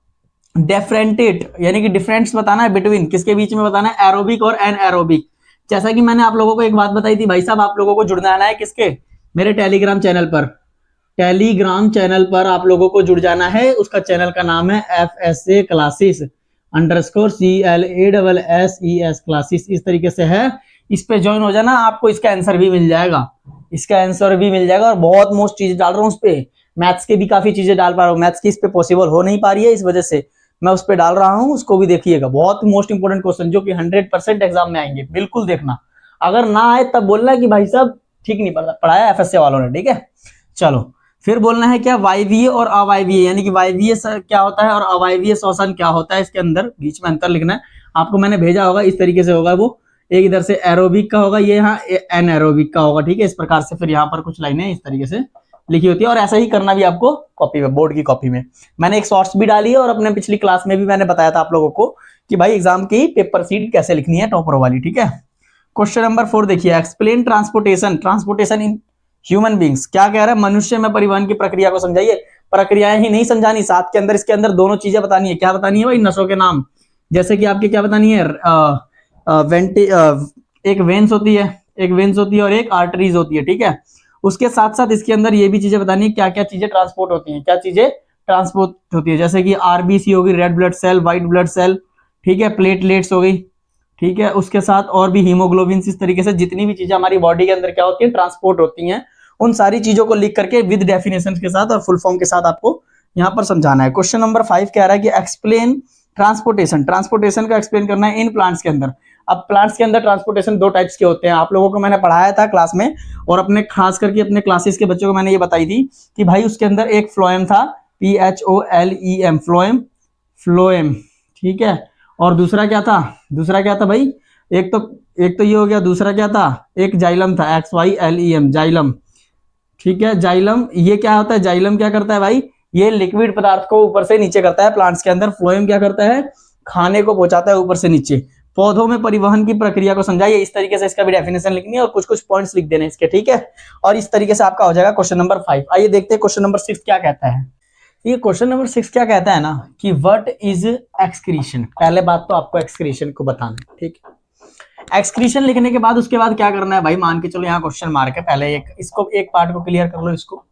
डिफरेंटेट यानी कि डिफरेंस बताना है बिटवीन, किसके बीच में बताना है, एरोबिक और एनएरोबिक। जैसा कि मैंने आप लोगों को एक बात बताई थी भाई साहब, आप लोगों को जुड़ना है किसके, मेरे टेलीग्राम चैनल पर। टेलीग्राम चैनल पर आप लोगों को जुड़ जाना है, उसका चैनल का नाम है FSA क्लासेस _CLASSES क्लासेस, इस तरीके से है। इस पे ज्वाइन हो जाना, आपको इसका आंसर भी मिल जाएगा, इसका आंसर भी मिल जाएगा। और बहुत मोस्ट चीजें डाल रहा हूँ उस पे, मैथ्स के भी काफी चीजें डाल पा रहा हूँ, मैथ्स की इस पे पॉसिबल हो नहीं पा रही है, इस वजह से मैं उस पे डाल रहा हूँ, उसको भी देखिएगा। बहुत मोस्ट इंपोर्टेंट क्वेश्चन जो कि 100% एग्जाम में आएंगे, बिल्कुल देखना। अगर ना आए तब बोलना कि भाई साहब ठीक नहीं पढ़ाया FSA वालों ने, ठीक है। चलो फिर बोलना है क्या, वायवीय और अवायवीय, यानी कि वायवीय क्या होता है और अवायवीय श्वसन क्या होता है, इसके अंदर बीच में अंतर लिखना है। आपको मैंने भेजा होगा, इस तरीके से होगा वो, एक इधर से एरोबिक का होगा, ये यहाँ एनएरोबिक का होगा, ठीक है। इस प्रकार से फिर यहाँ पर कुछ लाइनें इस तरीके से लिखी होती है, और ऐसा ही करना भी आपको कॉपी में, बोर्ड की कॉपी में। मैंने एक शॉर्ट्स भी डाली है और अपने पिछली क्लास में भी मैंने बताया था आप लोगों को कि भाई एग्जाम की पेपर सीट कैसे लिखनी है, टॉपर वाली, ठीक है। क्वेश्चन नंबर 4 देखिए, explain transportation, transportation in human beings. क्या कह रहा है, मनुष्य में परिवहन की प्रक्रिया को समझाइए। प्रक्रियाएं ही नहीं समझानी, साथ के अंदर इसके अंदर दोनों चीजें बतानी है। क्या बतानी है भाई, नसों के नाम, जैसे कि आपके क्या बतानी है, एक वेन्स होती है, एक वेन्स होती है और एक आर्टरीज होती है, ठीक है। उसके साथ साथ इसके अंदर ये भी चीजें बतानी है क्या क्या चीजें ट्रांसपोर्ट होती हैं, क्या चीजें ट्रांसपोर्ट होती है, जैसे कि आरबीसी होगी, red blood cell, white blood cell, ठीक है, प्लेटलेट्स हो गई, ठीक है। उसके साथ और भी हीमोग्लोबिन, इस तरीके से जितनी भी चीजें हमारी बॉडी के अंदर क्या होती है, ट्रांसपोर्ट होती हैं, उन सारी चीजों को लिख करके विद डेफिनेशन के साथ और फुल फॉर्म के साथ आपको यहाँ पर समझाना है। क्वेश्चन नंबर 5 कह रहा है कि एक्सप्लेन ट्रांसपोर्टेशन, ट्रांसपोर्टेशन का एक्सप्लेन करना है इन प्लांट्स के अंदर। अब प्लांट्स के अंदर ट्रांसपोर्टेशन 2 टाइप्स के होते हैं, आप लोगों को मैंने पढ़ाया था क्लास में, और अपने खास करके अपने क्लासेस के बच्चों को मैंने ये बताई थी कि भाई उसके अंदर एक फ्लोएम था, PHOLEM, फ्लोएम, फ्लोएम, ठीक है। और दूसरा क्या था, दूसरा क्या था भाई, एक तो ये हो गया, दूसरा क्या था, एक जाइलम था, XYLEM, जाइलम, ठीक है। जाइलम ये क्या होता है, जाइलम क्या करता है भाई, ये लिक्विड पदार्थ को ऊपर से नीचे करता है प्लांट्स के अंदर। फ्लोएम क्या करता है, खाने को पहुंचाता है ऊपर से नीचे। पौधों में परिवहन की प्रक्रिया को समझाइए, इस तरीके से इसका भी डेफिनेशन लिखनी है और कुछ कुछ पॉइंट्स लिख देने इसके, ठीक है। और इस तरीके से आपका हो जाएगा क्वेश्चन नंबर 5। आइए देखते हैं क्वेश्चन नंबर 6 क्या कहता है। ये क्वेश्चन नंबर 6 क्या कहता है ना कि व्हाट इज एक्सक्रीशन। पहले बात तो आपको एक्सक्रीशन को बताना है, ठीक है। एक्सक्रीशन लिखने के बाद उसके बाद क्या करना है भाई, मान के चलो यहाँ क्वेश्चन मार्क है, पहले इसको एक पार्ट को क्लियर कर लो इसको।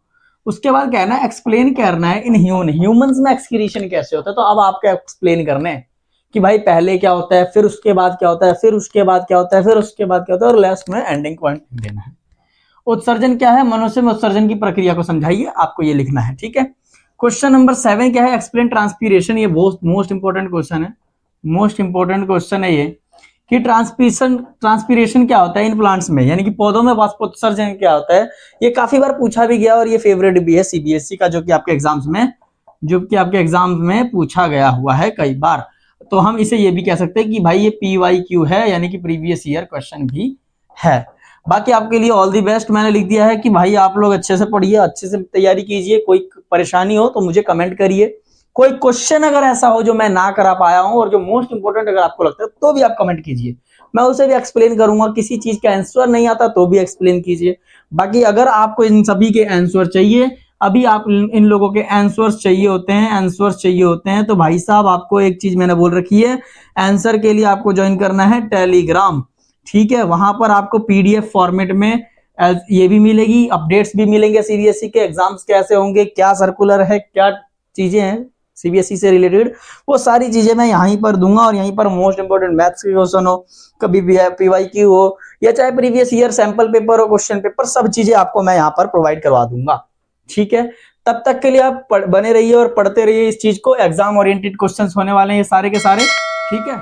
उसके बाद कहना है, एक्सप्लेन करना है इन ह्यूमंस में एक्सक्रीशन कैसे होता है। तो अब आपको एक्सप्लेन करना है कि भाई पहले क्या होता है, फिर उसके बाद क्या होता है, फिर उसके बाद क्या होता है, फिर उसके बाद क्या होता है, और लास्ट में एंडिंग पॉइंट देना है। उत्सर्जन क्या है, मनुष्य में उत्सर्जन की प्रक्रिया को समझाइए, आपको ये लिखना है, ठीक है। क्वेश्चन नंबर 7 क्या है, एक्सप्लेन ट्रांसपीरेशन। ये मोस्ट इंपोर्टेंट क्वेश्चन है, मोस्ट इंपोर्टेंट क्वेश्चन है ये कि ट्रांसपीरेशन क्या होता है इन प्लांट्स में, यानी कि पौधों में वाष्पोत्सर्जन क्या होता है। ये काफी बार पूछा भी गया और ये फेवरेट भी है CBSE का, जो कि आपके एग्जाम्स में पूछा गया हुआ है कई बार। तो हम इसे ये भी कह सकते हैं कि भाई ये PYQ है, यानी कि प्रीवियस ईयर क्वेश्चन भी है। बाकी आपके लिए ऑल दी बेस्ट मैंने लिख दिया है कि भाई आप लोग अच्छे से पढ़िए, अच्छे से तैयारी कीजिए। कोई परेशानी हो तो मुझे कमेंट करिए, कोई क्वेश्चन अगर ऐसा हो जो मैं ना करा पाया हूं और जो मोस्ट इंपोर्टेंट अगर आपको लगता है तो भी आप कमेंट कीजिए, मैं उसे भी एक्सप्लेन करूंगा। किसी चीज का आंसर नहीं आता तो भी एक्सप्लेन कीजिए। बाकी अगर आपको इन सभी के आंसर चाहिए, अभी आप इन लोगों के आंसर्स चाहिए होते हैं, तो भाई साहब आपको एक चीज मैंने बोल रखी है, आंसर के लिए आपको ज्वाइन करना है टेलीग्राम, ठीक है। वहां पर आपको PDF फॉर्मेट में ये भी मिलेगी, अपडेट्स भी मिलेंगे CBSE के एग्जाम्स कैसे होंगे, क्या सर्कुलर है, क्या चीजें हैं CBSE से रिलेटेड, वो सारी चीजें मैं यहीं पर दूंगा। और यहीं पर मोस्ट इंपोर्टेंट मैथ्स के क्वेश्चन हो, कभी भी PYQ हो, या चाहे प्रीवियस ईयर सैंपल पेपर हो, क्वेश्चन पेपर, सब चीजें आपको मैं यहाँ पर प्रोवाइड करवा दूंगा, ठीक है। तब तक के लिए आप बने रहिए और पढ़ते रहिए इस चीज को। एग्जाम ओरिएंटेड क्वेश्चंस होने वाले हैं ये सारे के सारे, ठीक है।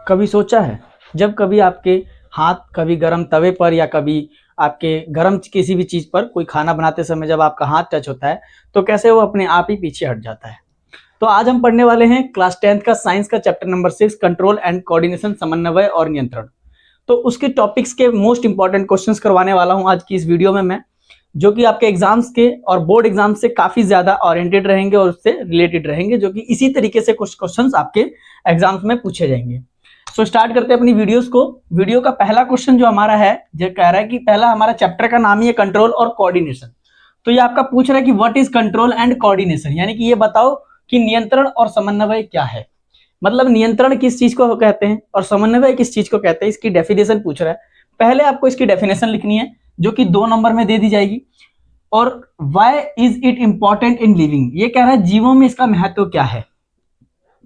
कभी सोचा है जब कभी आपके हाथ कभी गर्म तवे पर या कभी आपके गर्म किसी भी चीज पर कोई खाना बनाते समय जब आपका हाथ टच होता है तो कैसे वो अपने आप ही पीछे हट जाता है। तो आज हम पढ़ने वाले हैं क्लास 10th का साइंस का chapter number 6, control and coordination, समन्वय और नियंत्रण। तो उसके टॉपिक्स के मोस्ट इंपॉर्टेंट क्वेश्चंस करवाने वाला हूं आज की इस वीडियो में मैं। जो कि आपके एग्जाम्स के और बोर्ड एग्जाम से काफी ज्यादा ओरिएंटेड रहेंगे और उससे रिलेटेड रहेंगे, जो कि इसी तरीके से कुछ क्वेश्चंस आपके एग्जाम्स में पूछे जाएंगे। सो स्टार्ट करते हैं अपनी वीडियोस को। वीडियो का पहला क्वेश्चन जो हमारा है, जो कह रहा है कि पहला हमारा चैप्टर का नाम ही है कंट्रोल और कोऑर्डिनेशन। तो ये आपका पूछ रहा है कि what is control and coordination, यानी कि ये बताओ कि नियंत्रण और समन्वय क्या है। मतलब नियंत्रण किस चीज को कहते हैं और समन्वय किस चीज को कहते हैं, इसकी डेफिनेशन पूछ रहा है। पहले आपको इसकी डेफिनेशन लिखनी है जो कि 2 नंबर में दे दी जाएगी। और why is it important in living, ये कह रहा है जीवों में इसका महत्व क्या है,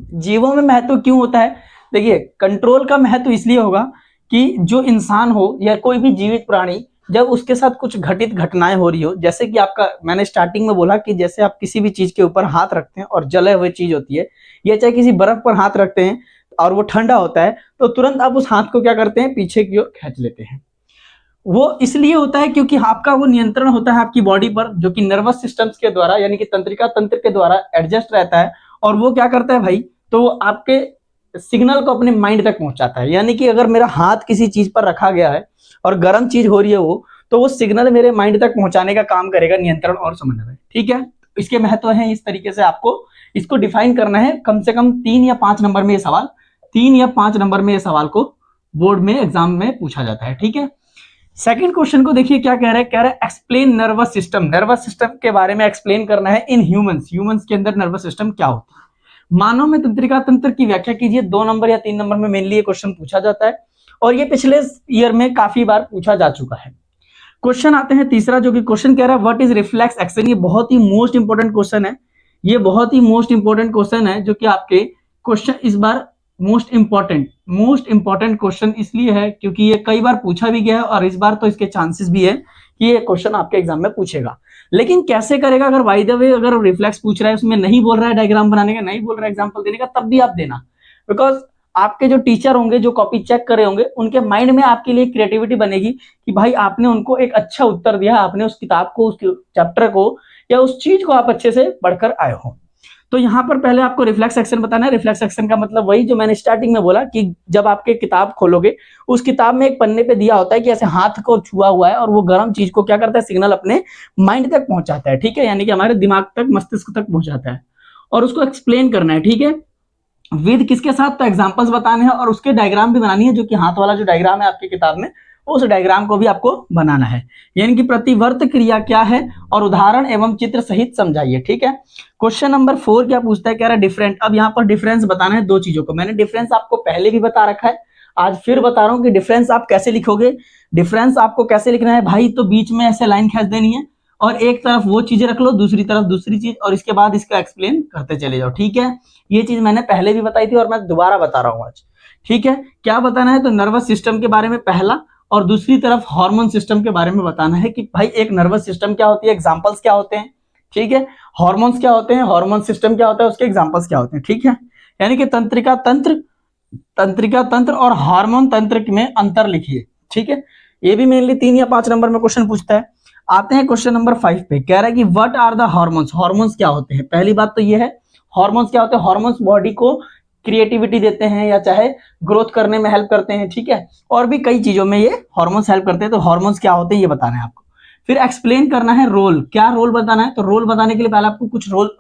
जीवों में महत्व क्यों होता है। देखिए कंट्रोल का महत्व इसलिए होगा कि जो इंसान हो या कोई भी जीवित प्राणी, जब उसके साथ कुछ घटित घटनाएं हो रही हो, जैसे कि आपका मैंने स्टार्टिंग में बोला कि जैसे आप किसी भी चीज के ऊपर हाथ रखते हैं और जले हुए चीज होती है, या चाहे किसी बर्फ पर हाथ रखते हैं और वो ठंडा होता है, तो तुरंत आप उस हाथ को क्या करते हैं, पीछे की ओर खींच लेते हैं। वो इसलिए होता है क्योंकि आपका वो नियंत्रण होता है आपकी बॉडी पर, जो कि नर्वस सिस्टम्स के द्वारा यानी कि तंत्रिका तंत्र के द्वारा एडजस्ट रहता है। और वो क्या करता है भाई, तो वो आपके सिग्नल को अपने माइंड तक पहुंचाता है। यानी कि अगर मेरा हाथ किसी चीज पर रखा गया है और गर्म चीज हो रही है वो, तो वो सिग्नल मेरे माइंड तक पहुंचाने का काम करेगा नियंत्रण और समन्वय। ठीक है, इसके महत्व है इस तरीके से आपको इसको डिफाइन करना है। कम से कम 3 या 5 नंबर में ये सवाल 3 या 5 नंबर में ये सवाल को बोर्ड में एग्जाम में पूछा जाता है। ठीक है, सेकंड क्वेश्चन को देखिए क्या कह रहा है, कह रहा है explain nervous system. Nervous system के बारे में एक्सप्लेन करना है इन ह्यूमंस, ह्यूमंस के अंदर नर्वस सिस्टम क्या होता है। मानव में तंत्रिका तंत्र की व्याख्या कीजिए। 2 नंबर या 3 नंबर में मेनली ये क्वेश्चन पूछा जाता है और ये पिछले ईयर में काफी बार पूछा जा चुका है। क्वेश्चन आते हैं तीसरा, जो कि क्वेश्चन कह रहा है व्हाट इज रिफ्लेक्स एक्शन। ये बहुत ही मोस्ट इंपोर्टेंट क्वेश्चन है, ये बहुत ही मोस्ट इंपोर्टेंट क्वेश्चन है, जो कि आपके क्वेश्चन इस बार मोस्ट इंपोर्टेंट क्वेश्चन इसलिए है क्योंकि ये कई बार पूछा भी गया है और इस बार तो इसके चांसेस भी है कि ये क्वेश्चन आपके एग्जाम में पूछेगा। लेकिन कैसे करेगा, अगर बाय द वे अगर रिफ्लेक्स पूछ रहा है, उसमें नहीं बोल रहा है डायग्राम बनाने का, नहीं बोल रहा है एग्जांपल देने का, तब भी आप देना। बिकॉज आपके जो टीचर होंगे, जो कॉपी चेक करे होंगे, उनके माइंड में आपके लिए क्रिएटिविटी बनेगी कि भाई आपने उनको एक अच्छा उत्तर दिया, आपने उस किताब को, उस चैप्टर को या उस चीज को आप अच्छे से पढ़कर आए हो। तो यहाँ पर पहले आपको रिफ्लेक्स एक्शन बताना है। रिफ्लेक्स एक्शन का मतलब वही जो मैंने स्टार्टिंग में बोला कि जब आपके किताब खोलोगे, उस किताब में एक पन्ने पे दिया होता है कि ऐसे हाथ को छुआ हुआ है और वो गर्म चीज को क्या करता है, सिग्नल अपने माइंड तक पहुंचाता है। ठीक है, यानी कि हमारे दिमाग तक, मस्तिष्क तक पहुंचाता है और उसको एक्सप्लेन करना है। ठीक है, विद किसके साथ, तो एग्जांपल्स बताने हैं और उसके डायग्राम भी बनानी है, जो कि हाथ वाला जो डायग्राम है आपकी किताब में, उस डायग्राम को भी आपको बनाना है। यानी कि प्रतिवर्त क्रिया क्या है और उदाहरण एवं चित्र सहित समझाइए। ठीक है, क्वेश्चन नंबर 4 क्या पूछता है, कह रहा है डिफरेंट। अब यहाँ पर डिफरेंस बताना है 2 चीजों को। मैंने डिफरेंस आपको पहले भी बता रखा है, आज फिर बता रहा हूँ कि डिफरेंस आप कैसे लिखोगे। डिफरेंस आपको कैसे लिखना है भाई, तो बीच में ऐसे लाइन खींच देनी है और एक तरफ वो चीजें रख लो, दूसरी तरफ दूसरी चीज, और इसके बाद इसका एक्सप्लेन करते चले जाओ। ठीक है, ये चीज मैंने पहले भी बताई थी और मैं दोबारा बता रहा हूँ आज। ठीक है, क्या बताना है, तो नर्वस सिस्टम के बारे में पहला, और दूसरी तरफ हार्मोन सिस्टम के बारे में बताना है कि भाई एक नर्वस सिस्टम क्या होती है, एग्जांपल्स क्या होते हैं। ठीक है, हार्मोन्स क्या होते हैं, हार्मोन सिस्टम क्या होता है, उसके एग्जांपल्स क्या होते हैं। ठीक है, यानी कि तंत्रिका तंत्र और हार्मोन तंत्र में अंतर लिखिए। ठीक है, ये भी मेनली 3 या 5 नंबर में क्वेश्चन पूछता है। आते हैं क्वेश्चन नंबर 5 पे, कह रहा है कि what are the hormones. Hormones क्या होते हैं, पहली बात तो ये है हार्मोन्स क्या होते हैं। हार्मोन्स बॉडी को क्रिएटिविटी देते हैं या चाहे ग्रोथ करने में हेल्प करते हैं। ठीक है, और भी कई चीजों में ये हार्मोन्स हेल्प करते हैं। तो हार्मोन्स क्या होते हैं ये बताना है आपको। फिर एक्सप्लेन करना है रोल, क्या रोल बताना है, तो रोल बताने के लिए पहले आपको कुछ रोल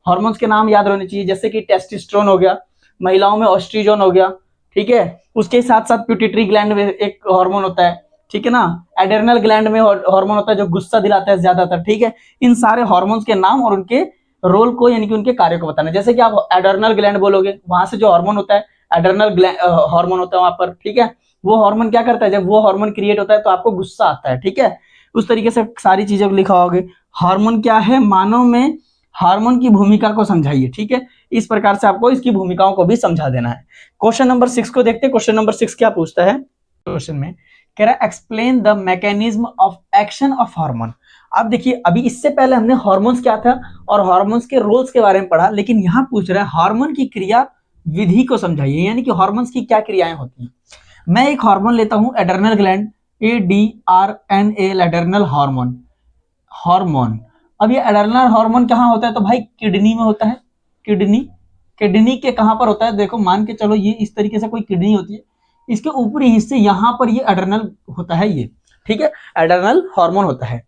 हार्मोन्स के नाम याद रहने चाहिए, जैसे कि टेस्टोस्टेरोन हो गया, महिलाओं में ऑस्ट्रोजन हो गया। ठीक है, उसके साथ साथ पिट्यूटरी ग्लैंड में एक हार्मोन होता है। ठीक है ना, एड्रेनल ग्लैंड में हार्मोन होता है जो गुस्सा दिलाता है ज्यादातर। ठीक है, इन सारे हार्मोन्स के नाम और उनके रोल को यानी कि उनके कार्यों को बताना है। जैसे कि आप एड्रेनल ग्लैंड बोलोगे, वहां से जो हार्मोन होता है एड्रेनल हार्मोन होता है वहां पर। ठीक है, वो हार्मोन क्या करता है, जब वो हार्मोन क्रिएट होता है तो आपको गुस्सा आता है। ठीक है, उस तरीके से सारी चीजों को लिखा होगे। हार्मोन क्या है, मानव में हार्मोन की भूमिका को समझाइए। ठीक है, इस प्रकार से आपको इसकी भूमिकाओं को भी समझा देना है। क्वेश्चन नंबर 6 को देखते हैं। क्वेश्चन नंबर 6 क्या पूछता है, क्वेश्चन में कह रहा है explain the mechanism of action of hormone. अब देखिए, अभी इससे पहले हमने हार्मोन्स क्या था और हार्मोन्स के रोल्स के बारे में पढ़ा, लेकिन यहां पूछ रहा है हार्मोन की क्रिया विधि को समझाइए, यानी कि हार्मोन्स की क्या क्रियाएं होती हैं। मैं एक हार्मोन लेता हूं adrenal gland, ADRNAL, adrenal hormone. अब ये एड्रेनल हार्मोन कहाँ होता है, तो भाई किडनी में होता है। किडनी के कहां पर होता है, देखो मान के चलो ये इस तरीके से कोई किडनी होती है, इसके ऊपरी हिस्से यहां पर ये एड्रेनल होता है ये। ठीक है, एड्रेनल हार्मोन होता है।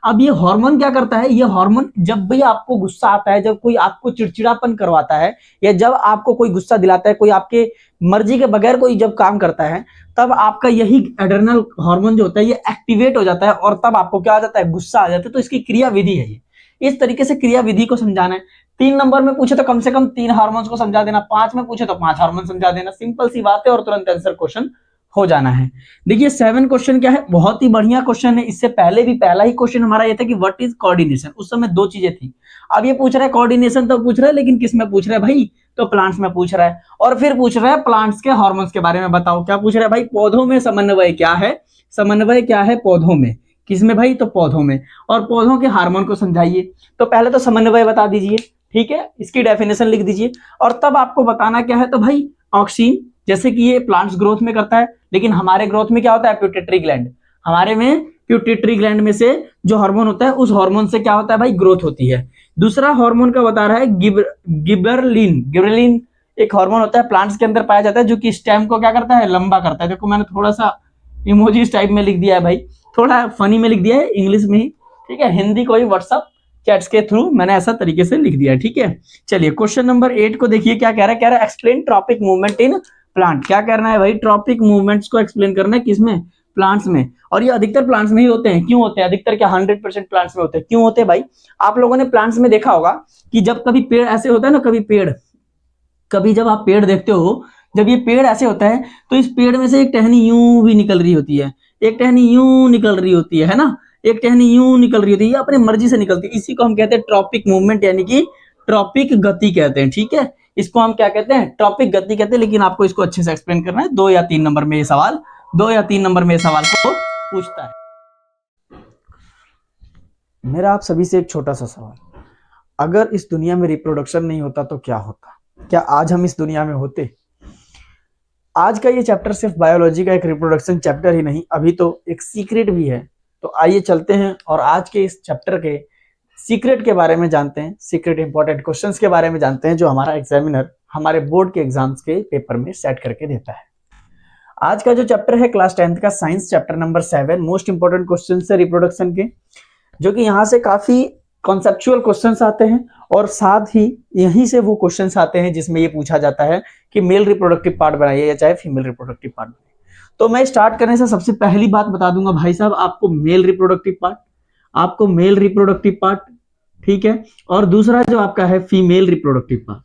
अब ये हार्मोन क्या करता है, ये हार्मोन जब भी आपको गुस्सा आता है, जब कोई आपको चिड़चिड़ापन करवाता है, या जब आपको कोई गुस्सा दिलाता है, कोई आपके मर्जी के बगैर कोई जब काम करता है, तब आपका यही एड्रेनल हार्मोन जो होता है ये एक्टिवेट हो जाता है, और तब आपको क्या आ जाता है, गुस्सा आ जाता है। तो इसकी क्रिया विधि है ये, इस तरीके से क्रिया विधि को समझाना है। 3 नंबर में पूछे तो कम से कम 3 हार्मोन्स को समझा देना, 5 में पूछे तो 5 हार्मोन समझा देना, सिंपल सी बात है, और तुरंत आंसर क्वेश्चन हो जाना है। देखिए 7 क्वेश्चन क्या है, बहुत ही बढ़िया क्वेश्चन है। इससे पहले भी पहला ही क्वेश्चन हमारा ये था कि व्हाट इज कोऑर्डिनेशन, उस समय 2 चीजें थी। अब ये पूछ रहा है कोऑर्डिनेशन, तो पूछ रहा है लेकिन किस में पूछ रहा है भाई, तो प्लांट्स में पूछ रहा है, और फिर पूछ रहा है प्लांट्स के हार्मोन्स के बारे में बताओ। क्या पूछ रहा है भाई, पौधों में समन्वय क्या है, समन्वय क्या है पौधों में, किसमें भाई, तो पौधों में, और पौधों के हार्मोन को समझाइए। तो पहले तो समन्वय बता दीजिए, ठीक है, इसकी डेफिनेशन लिख दीजिए, और तब आपको बताना क्या है, तो भाई ऑक्सीन, जैसे कि ये प्लांट्स ग्रोथ में करता है, लेकिन हमारे ग्रोथ में क्या होता है, पिट्यूटरी ग्लैंड, हमारे में पिट्यूटरी ग्लैंड में से जो हार्मोन होता है, उस हार्मोन से क्या होता है भाई, ग्रोथ होती है। दूसरा हार्मोन का बता रहा है गिबरलिन, गिबरलिन एक हार्मोन होता है, प्लांट्स के अंदर पाया जाता है, जो कि स्टेम को क्या करता है, लंबा करता है। देखो मैंने थोड़ा सा इमोजीज टाइप में लिख दिया है भाई, थोड़ा फनी में लिख दिया है, इंग्लिश में ही, ठीक है, हिंदी को ही व्हाट्सएप चैट्स के थ्रू मैंने ऐसा तरीके से लिख दिया है, ठीक है। चलिए क्वेश्चन नंबर 8 को देखिए क्या कह रहा है, कह रहा है explain tropic movement in plant. क्या करना है भाई, ट्रॉपिक मूवमेंट्स को एक्सप्लेन करना है, किसमें, प्लांट्स में। और ये अधिकतर प्लांट्स में ही होते हैं। क्यों होते हैं, अधिकतर क्या 100% प्लांट्स में होते हैं। क्यों होते हैं भाई, आप लोगों ने प्लांट्स में देखा होगा कि जब कभी पेड़ ऐसे होता है ना, कभी पेड़, कभी जब आप पेड़ देखते हो, जब ये पेड़ ऐसे होता है, तो इस पेड़ में से एक टहनी यूं भी निकल रही होती है, एक टहनी यूं निकल रही होती है ना, एक टहनी यूं निकल रही होती है, ये अपनी मर्जी से निकलती है। इसी को हम कहते हैं ट्रॉपिक मूवमेंट, यानी कि ट्रॉपिक गति कहते हैं, ठीक है। इसको हम क्या कहते हैं, ट्रॉपिक गति कहते हैं। लेकिन आपको इसको अच्छे से एक्सप्लेन करना है, 2 या 3 नंबर में ये सवाल, 2 या 3 नंबर में ये सवाल को पूछता है। मेरा आप सभी से एक छोटा सा सवाल, अगर इस दुनिया में रिप्रोडक्शन नहीं होता तो क्या होता, क्या आज हम इस दुनिया में होते। आज का ये चैप्टर सिर्फ बायोलॉजी का एक रिप्रोडक्शन चैप्टर ही नहीं, अभी तो एक सीक्रेट भी है। तो आइए चलते हैं और आज के इस चैप्टर के सीक्रेट के बारे में जानते हैं, सीक्रेट इंपॉर्टेंट क्वेश्चंस के बारे में जानते हैं, जो हमारा एग्जामिनर हमारे बोर्ड के एग्जाम्स के पेपर में सेट करके देता है। आज का जो चैप्टर है क्लास 10th का science chapter number 7, most important question है रिप्रोडक्शन के, जो कि यहाँ से काफी कॉन्सेप्चुअल क्वेश्चंस आते हैं, और साथ ही यहीं से वो क्वेश्चंस आते हैं जिसमें ये पूछा जाता है कि मेल रिप्रोडक्टिव पार्ट बनाइए या चाहे फीमेल रिप्रोडक्टिव पार्ट बनाइए। तो मैं स्टार्ट करने से सबसे पहली बात बता दूंगा भाई साहब, आपको मेल रिप्रोडक्टिव पार्ट, आपको मेल रिप्रोडक्टिव पार्ट, ठीक है, और दूसरा जो आपका है फीमेल रिप्रोडक्टिव पार्ट,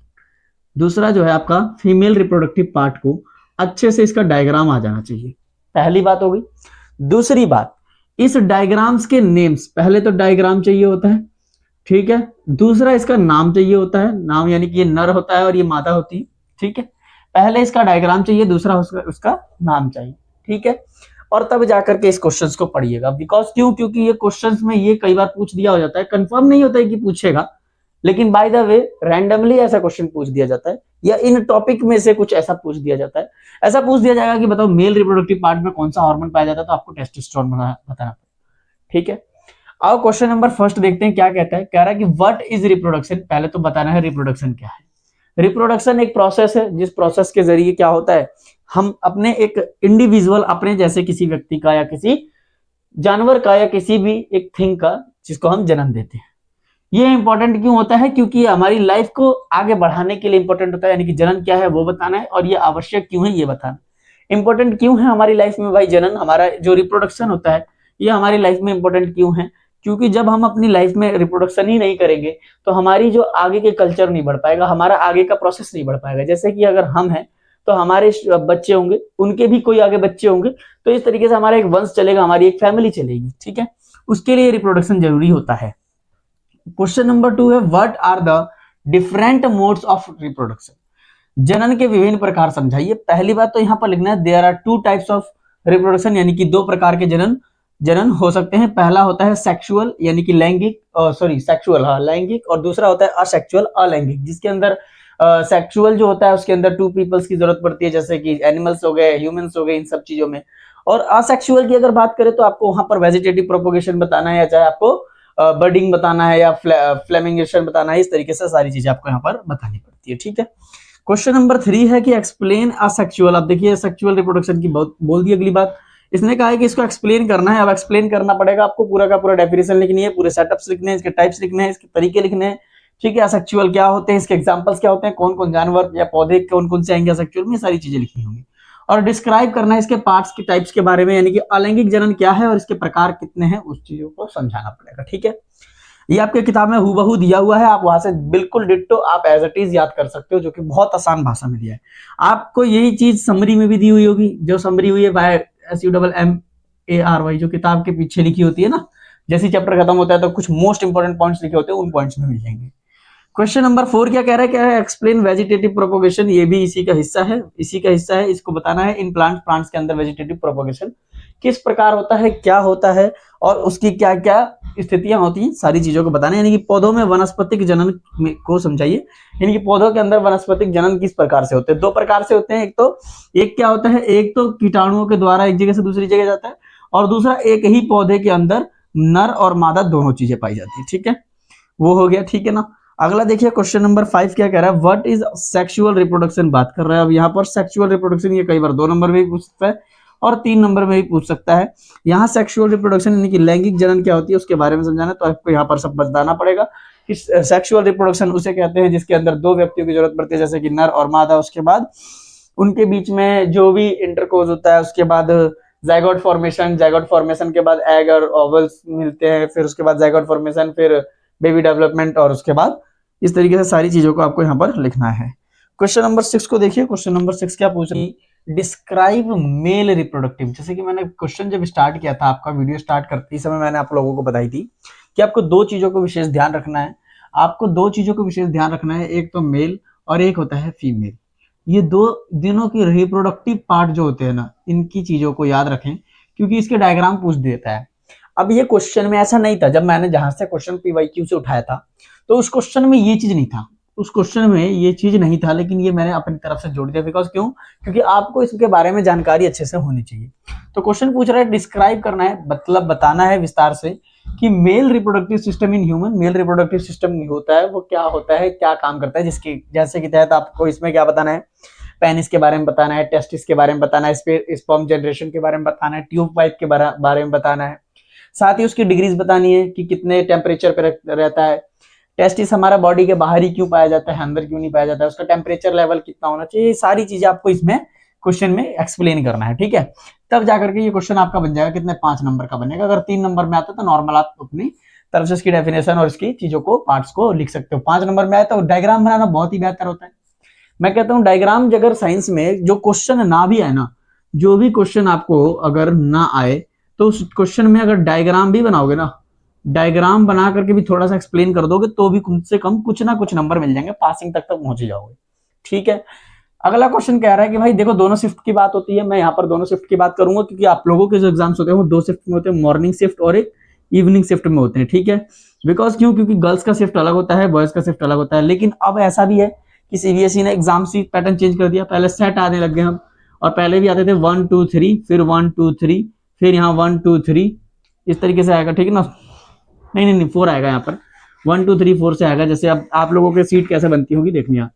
दूसरा जो है आपका फीमेल रिप्रोडक्टिव पार्ट को अच्छे से इसका डायग्राम आ जाना चाहिए, पहली बात हो गई। दूसरी बात, इस डायग्राम्स के नेम्स, पहले तो डायग्राम चाहिए होता है, ठीक है, दूसरा इसका नाम चाहिए होता है, नाम यानी कि ये नर होता है और ये मादा होती है, ठीक है। पहले इसका डायग्राम चाहिए, दूसरा उसका नाम चाहिए, ठीक है, और तब जाकर के इस क्वेश्चंस को पढ़िएगा। बिकॉज क्यों, क्योंकि ये क्वेश्चंस में ये कई बार पूछ दिया हो जाता है, कंफर्म नहीं होता है कि पूछेगा, लेकिन बाय द वे रैंडमली ऐसा क्वेश्चन पूछ दिया जाता है, या इन टॉपिक में से कुछ ऐसा पूछ दिया जाता है। ऐसा पूछ दिया जाएगा कि बताओ मेल रिप्रोडक्टिव पार्ट में कौन सा हार्मोन पाया जाता है, तो आपको टेस्टोस्टेरोन बताना पड़ेगा, ठीक है। आओ क्वेश्चन नंबर फर्स्ट देखते हैं क्या कहता है। कह रहा है कि व्हाट इज रिप्रोडक्शन, पहले तो बताना है रिप्रोडक्शन क्या है। रिप्रोडक्शन एक प्रोसेस है, जिस प्रोसेस के जरिए क्या होता है, हम अपने एक इंडिविजुअल, अपने जैसे किसी व्यक्ति का या किसी जानवर का या किसी भी एक थिंग का, जिसको हम जन्म देते हैं। ये इंपॉर्टेंट क्यों होता है, क्योंकि ये हमारी लाइफ को आगे बढ़ाने के लिए इंपॉर्टेंट होता है, यानी कि जनन क्या है वो बताना है, और ये आवश्यक क्यों है ये बताना। इंपॉर्टेंट क्यों है हमारी लाइफ में भाई जनन, हमारा जो रिप्रोडक्शन होता है ये हमारी लाइफ में इंपॉर्टेंट क्यों है, क्योंकि जब हम अपनी लाइफ में रिप्रोडक्शन ही नहीं करेंगे तो हमारी जो आगे के कल्चर नहीं बढ़ पाएगा, हमारा आगे का प्रोसेस नहीं बढ़ पाएगा। जैसे कि अगर हम हैं तो हमारे बच्चे होंगे, उनके भी कोई आगे बच्चे होंगे, तो इस तरीके से हमारा एक वंश चलेगा, हमारी एक फैमिली चलेगी, ठीक है। उसके लिए रिप्रोडक्शन जरूरी होता है। क्वेश्चन नंबर 2 है what are the different modes of reproduction, जनन के विभिन्न प्रकार समझाइए। पहली बात तो यहाँ पर लिखना है there are 2 types of reproduction, यानी कि 2 प्रकार के जनन हो सकते हैं। पहला होता है सेक्सुअल यानी कि लैंगिक, सेक्सुअल, हाँ लैंगिक, और दूसरा होता है असेक्सुअल अलैंगिक, जिसके अंदर सेक्सुअल जो होता है उसके अंदर 2 पीपल्स की जरूरत पड़ती है, जैसे कि एनिमल्स हो गए, ह्यूमंस हो गए, इन सब चीजों में। और असेक्सुअल की अगर बात करें तो आपको वहां पर वेजिटेटिव प्रोपोगेशन बताना है, या चाहे आपको बर्डिंग बताना है, या फ्लेमिंगेशन बताना है, इस तरीके से सारी चीजें आपको यहाँ पर बतानी पड़ती है, ठीक है। क्वेश्चन नंबर 3 है कि एक्सप्लेन असेक्सुअल। अब देखिए सेक्सुअल रिप्रोडक्शन की बोल दी अगली बात, इसने कहा है कि इसको एक्सप्लेन करना है। अब एक्सप्लेन करना पड़ेगा आपको, पूरा का पूरा डेफिनेशन लिखनी है, पूरे सेटअप्स लिखने हैं, इसके टाइप्स लिखने हैं, इसके तरीके लिखने हैं, ठीक है। असेक्सुअल क्या होते हैं, इसके एग्जांपल्स क्या होते हैं, कौन कौन जानवर या पौधे कौन कौन से आएंगे असेक्सुअल में, सारी चीजें लिखनी होंगी। और डिस्क्राइब करना है इसके पार्ट्स के टाइप्स के बारे में, यानी कि अलैंगिक जनन क्या है और इसके प्रकार कितने हैं, उस चीजों को समझाना पड़ेगा, ठीक है। ये आपके किताब में हूबहू दिया हुआ है, आप वहां से बिल्कुल डिट्टो आप एज इट इज याद कर सकते हो, जो कि बहुत आसान भाषा में दिया है। आपको यही चीज समरी में भी दी हुई होगी, जो समरी हुई है SUMMARY, जो किताब के पीछे लिखी होती है ना, जैसे चैप्टर खत्म होता है तो कुछ मोस्ट इंपोर्टेंट पॉइंट्स लिखे होते हैं, उन पॉइंट्स में मिल जाएंगे। क्वेश्चन नंबर 4 क्या कह रहा है, क्या है, एक्सप्लेन वेजिटेटिव प्रोपोगेशन। ये भी इसी का हिस्सा है, इसको बताना है इन प्लांट्स के अंदर वेजिटेटिव प्रोपोगेशन किस प्रकार होता है, क्या होता है और उसकी क्या क्या स्थितियां होती हैं, सारी चीजों को बताना है। यानी कि पौधों में वनस्पतिक जनन को समझाइए, यानी कि पौधों के अंदर वनस्पतिक जनन किस प्रकार से होते हैं। 2 प्रकार से होते हैं, एक क्या होता है, एक तो कीटाणुओं के द्वारा एक जगह से दूसरी जगह जाता है, और दूसरा एक ही पौधे के अंदर नर और मादा दोनों चीजें पाई जाती है, ठीक है, वो हो गया, ठीक है ना। अगला देखिए क्वेश्चन नंबर 5 क्या कह रहा है, व्हाट इज सेक्सुअल रिप्रोडक्शन बात कर रहा है। अब यहाँ पर सेक्सुअल रिप्रोडक्शन ये कई बार 2 नंबर में भी पूछ सकता है और 3 नंबर में भी पूछ सकता है। यहाँ सेक्सुअल रिप्रोडक्शन यानी कि लैंगिक जनन क्या होती है उसके बारे में समझाना, तो आपको यहाँ पर सब बताना पड़ेगा कि सेक्सुअल रिप्रोडक्शन उसे कहते हैं जिसके अंदर 2 व्यक्तियों की जरूरत पड़ती है, जैसे कि नर और मादा, उसके बाद उनके बीच में जो भी इंटरकोर्स होता है, उसके बाद जाइगोट फॉर्मेशन के बाद एग और ओवल्स मिलते हैं, फिर उसके बाद जाइगोट फॉर्मेशन, फिर बेबी डेवलपमेंट, और उसके बाद इस तरीके से सारी चीजों को आपको यहाँ पर लिखना है। क्वेश्चन नंबर 6 को देखिए, क्वेश्चन नंबर 6 क्या पूछ रही, डिस्क्राइब मेल रिप्रोडक्टिव। जैसे कि मैंने क्वेश्चन जब स्टार्ट किया था, आपका वीडियो स्टार्ट करते समय मैंने आप लोगों को बताई थी कि आपको 2 चीजों को विशेष ध्यान रखना है। आपको 2 चीजों को विशेष ध्यान रखना है, एक तो मेल और एक होता है फीमेल। ये 2 दिनों की रिप्रोडक्टिव पार्ट जो होते हैं ना, इनकी चीजों को याद रखें, क्योंकि इसके डायग्राम पूछ देता है। अब ये क्वेश्चन में ऐसा नहीं था, जब मैंने जहां से क्वेश्चन PYQ से उठाया था तो उस क्वेश्चन में ये चीज नहीं था, उस क्वेश्चन में ये चीज नहीं था, लेकिन ये मैंने अपनी तरफ से जोड़ दिया। बिकॉज क्यों, क्योंकि आपको इसके बारे में जानकारी अच्छे से होनी चाहिए। तो क्वेश्चन पूछ रहा है डिस्क्राइब करना है, मतलब बताना है विस्तार से कि male reproductive system in human, male reproductive system होता है वो क्या होता है, क्या काम करता है, जिसके जैसे कि तहत आपको इसमें क्या बताना है, पेनिस के बारे में बताना है, टेस्टिस के बारे में बताना है, स्पर्म जनरेशन के बारे में बताना है, ट्यूब पाइप के बारे में बताना है, साथ ही उसकी डिग्रीज बतानी है कि कितने टेम्परेचर पे रहता है, टेस्टिस हमारा बॉडी के बाहर ही क्यों पाया जाता है, अंदर क्यों नहीं पाया जाता है, उसका टेम्परेचर लेवल कितना होना चाहिए, ये सारी चीजें आपको इसमें क्वेश्चन में एक्सप्लेन करना है, ठीक है। तब जाकर के ये क्वेश्चन आपका बन जाएगा, कितने 5 नंबर का बनेगा। अगर 3 नंबर में आता तो नॉर्मल आप अपनी तरफ से इसकी डेफिनेशन और इसकी चीजों को पार्ट्स को लिख सकते हो। 5 नंबर में आए तो डायग्राम बनाना बहुत ही बेहतर होता है। मैं कहता हूँ डायग्राम अगर साइंस में जो क्वेश्चन ना भी आए ना, जो भी क्वेश्चन आपको अगर ना आए तो उस क्वेश्चन में अगर डायग्राम भी बनाओगे ना, डायग्राम बना करके भी थोड़ा सा एक्सप्लेन कर दोगे तो भी कम से कम कुछ ना कुछ नंबर मिल जाएंगे, पासिंग तक पहुंच ही जाओगे, ठीक है। अगला क्वेश्चन कह रहा है कि भाई देखो दोनों शिफ्ट की बात होती है, मैं यहाँ पर दोनों शिफ्ट की बात करूंगा क्योंकि आप लोगों के जो एग्जाम्स होते हैं वो 2 शिफ्ट में होते हैं, मॉर्निंग शिफ्ट और एक इवनिंग शिफ्ट में होते हैं, ठीक है। बिकॉज क्यों, क्योंकि गर्ल्स का शिफ्ट अलग होता है, बॉयज का शिफ्ट अलग होता है। लेकिन अब ऐसा भी है कि CBSE ने एग्जाम सी पैटर्न चेंज कर दिया, पहले सेट आने लग गए हम, और पहले भी आते थे 1 2 3, फिर 1 2 3, फिर यहाँ 1 2 3, इस तरीके से आएगा, ठीक है ना। नहीं 4 आएगा यहाँ पर, 1 2 3 4 से आएगा। जैसे अब आप लोगों की सीट कैसे बनती होगी देखनी है,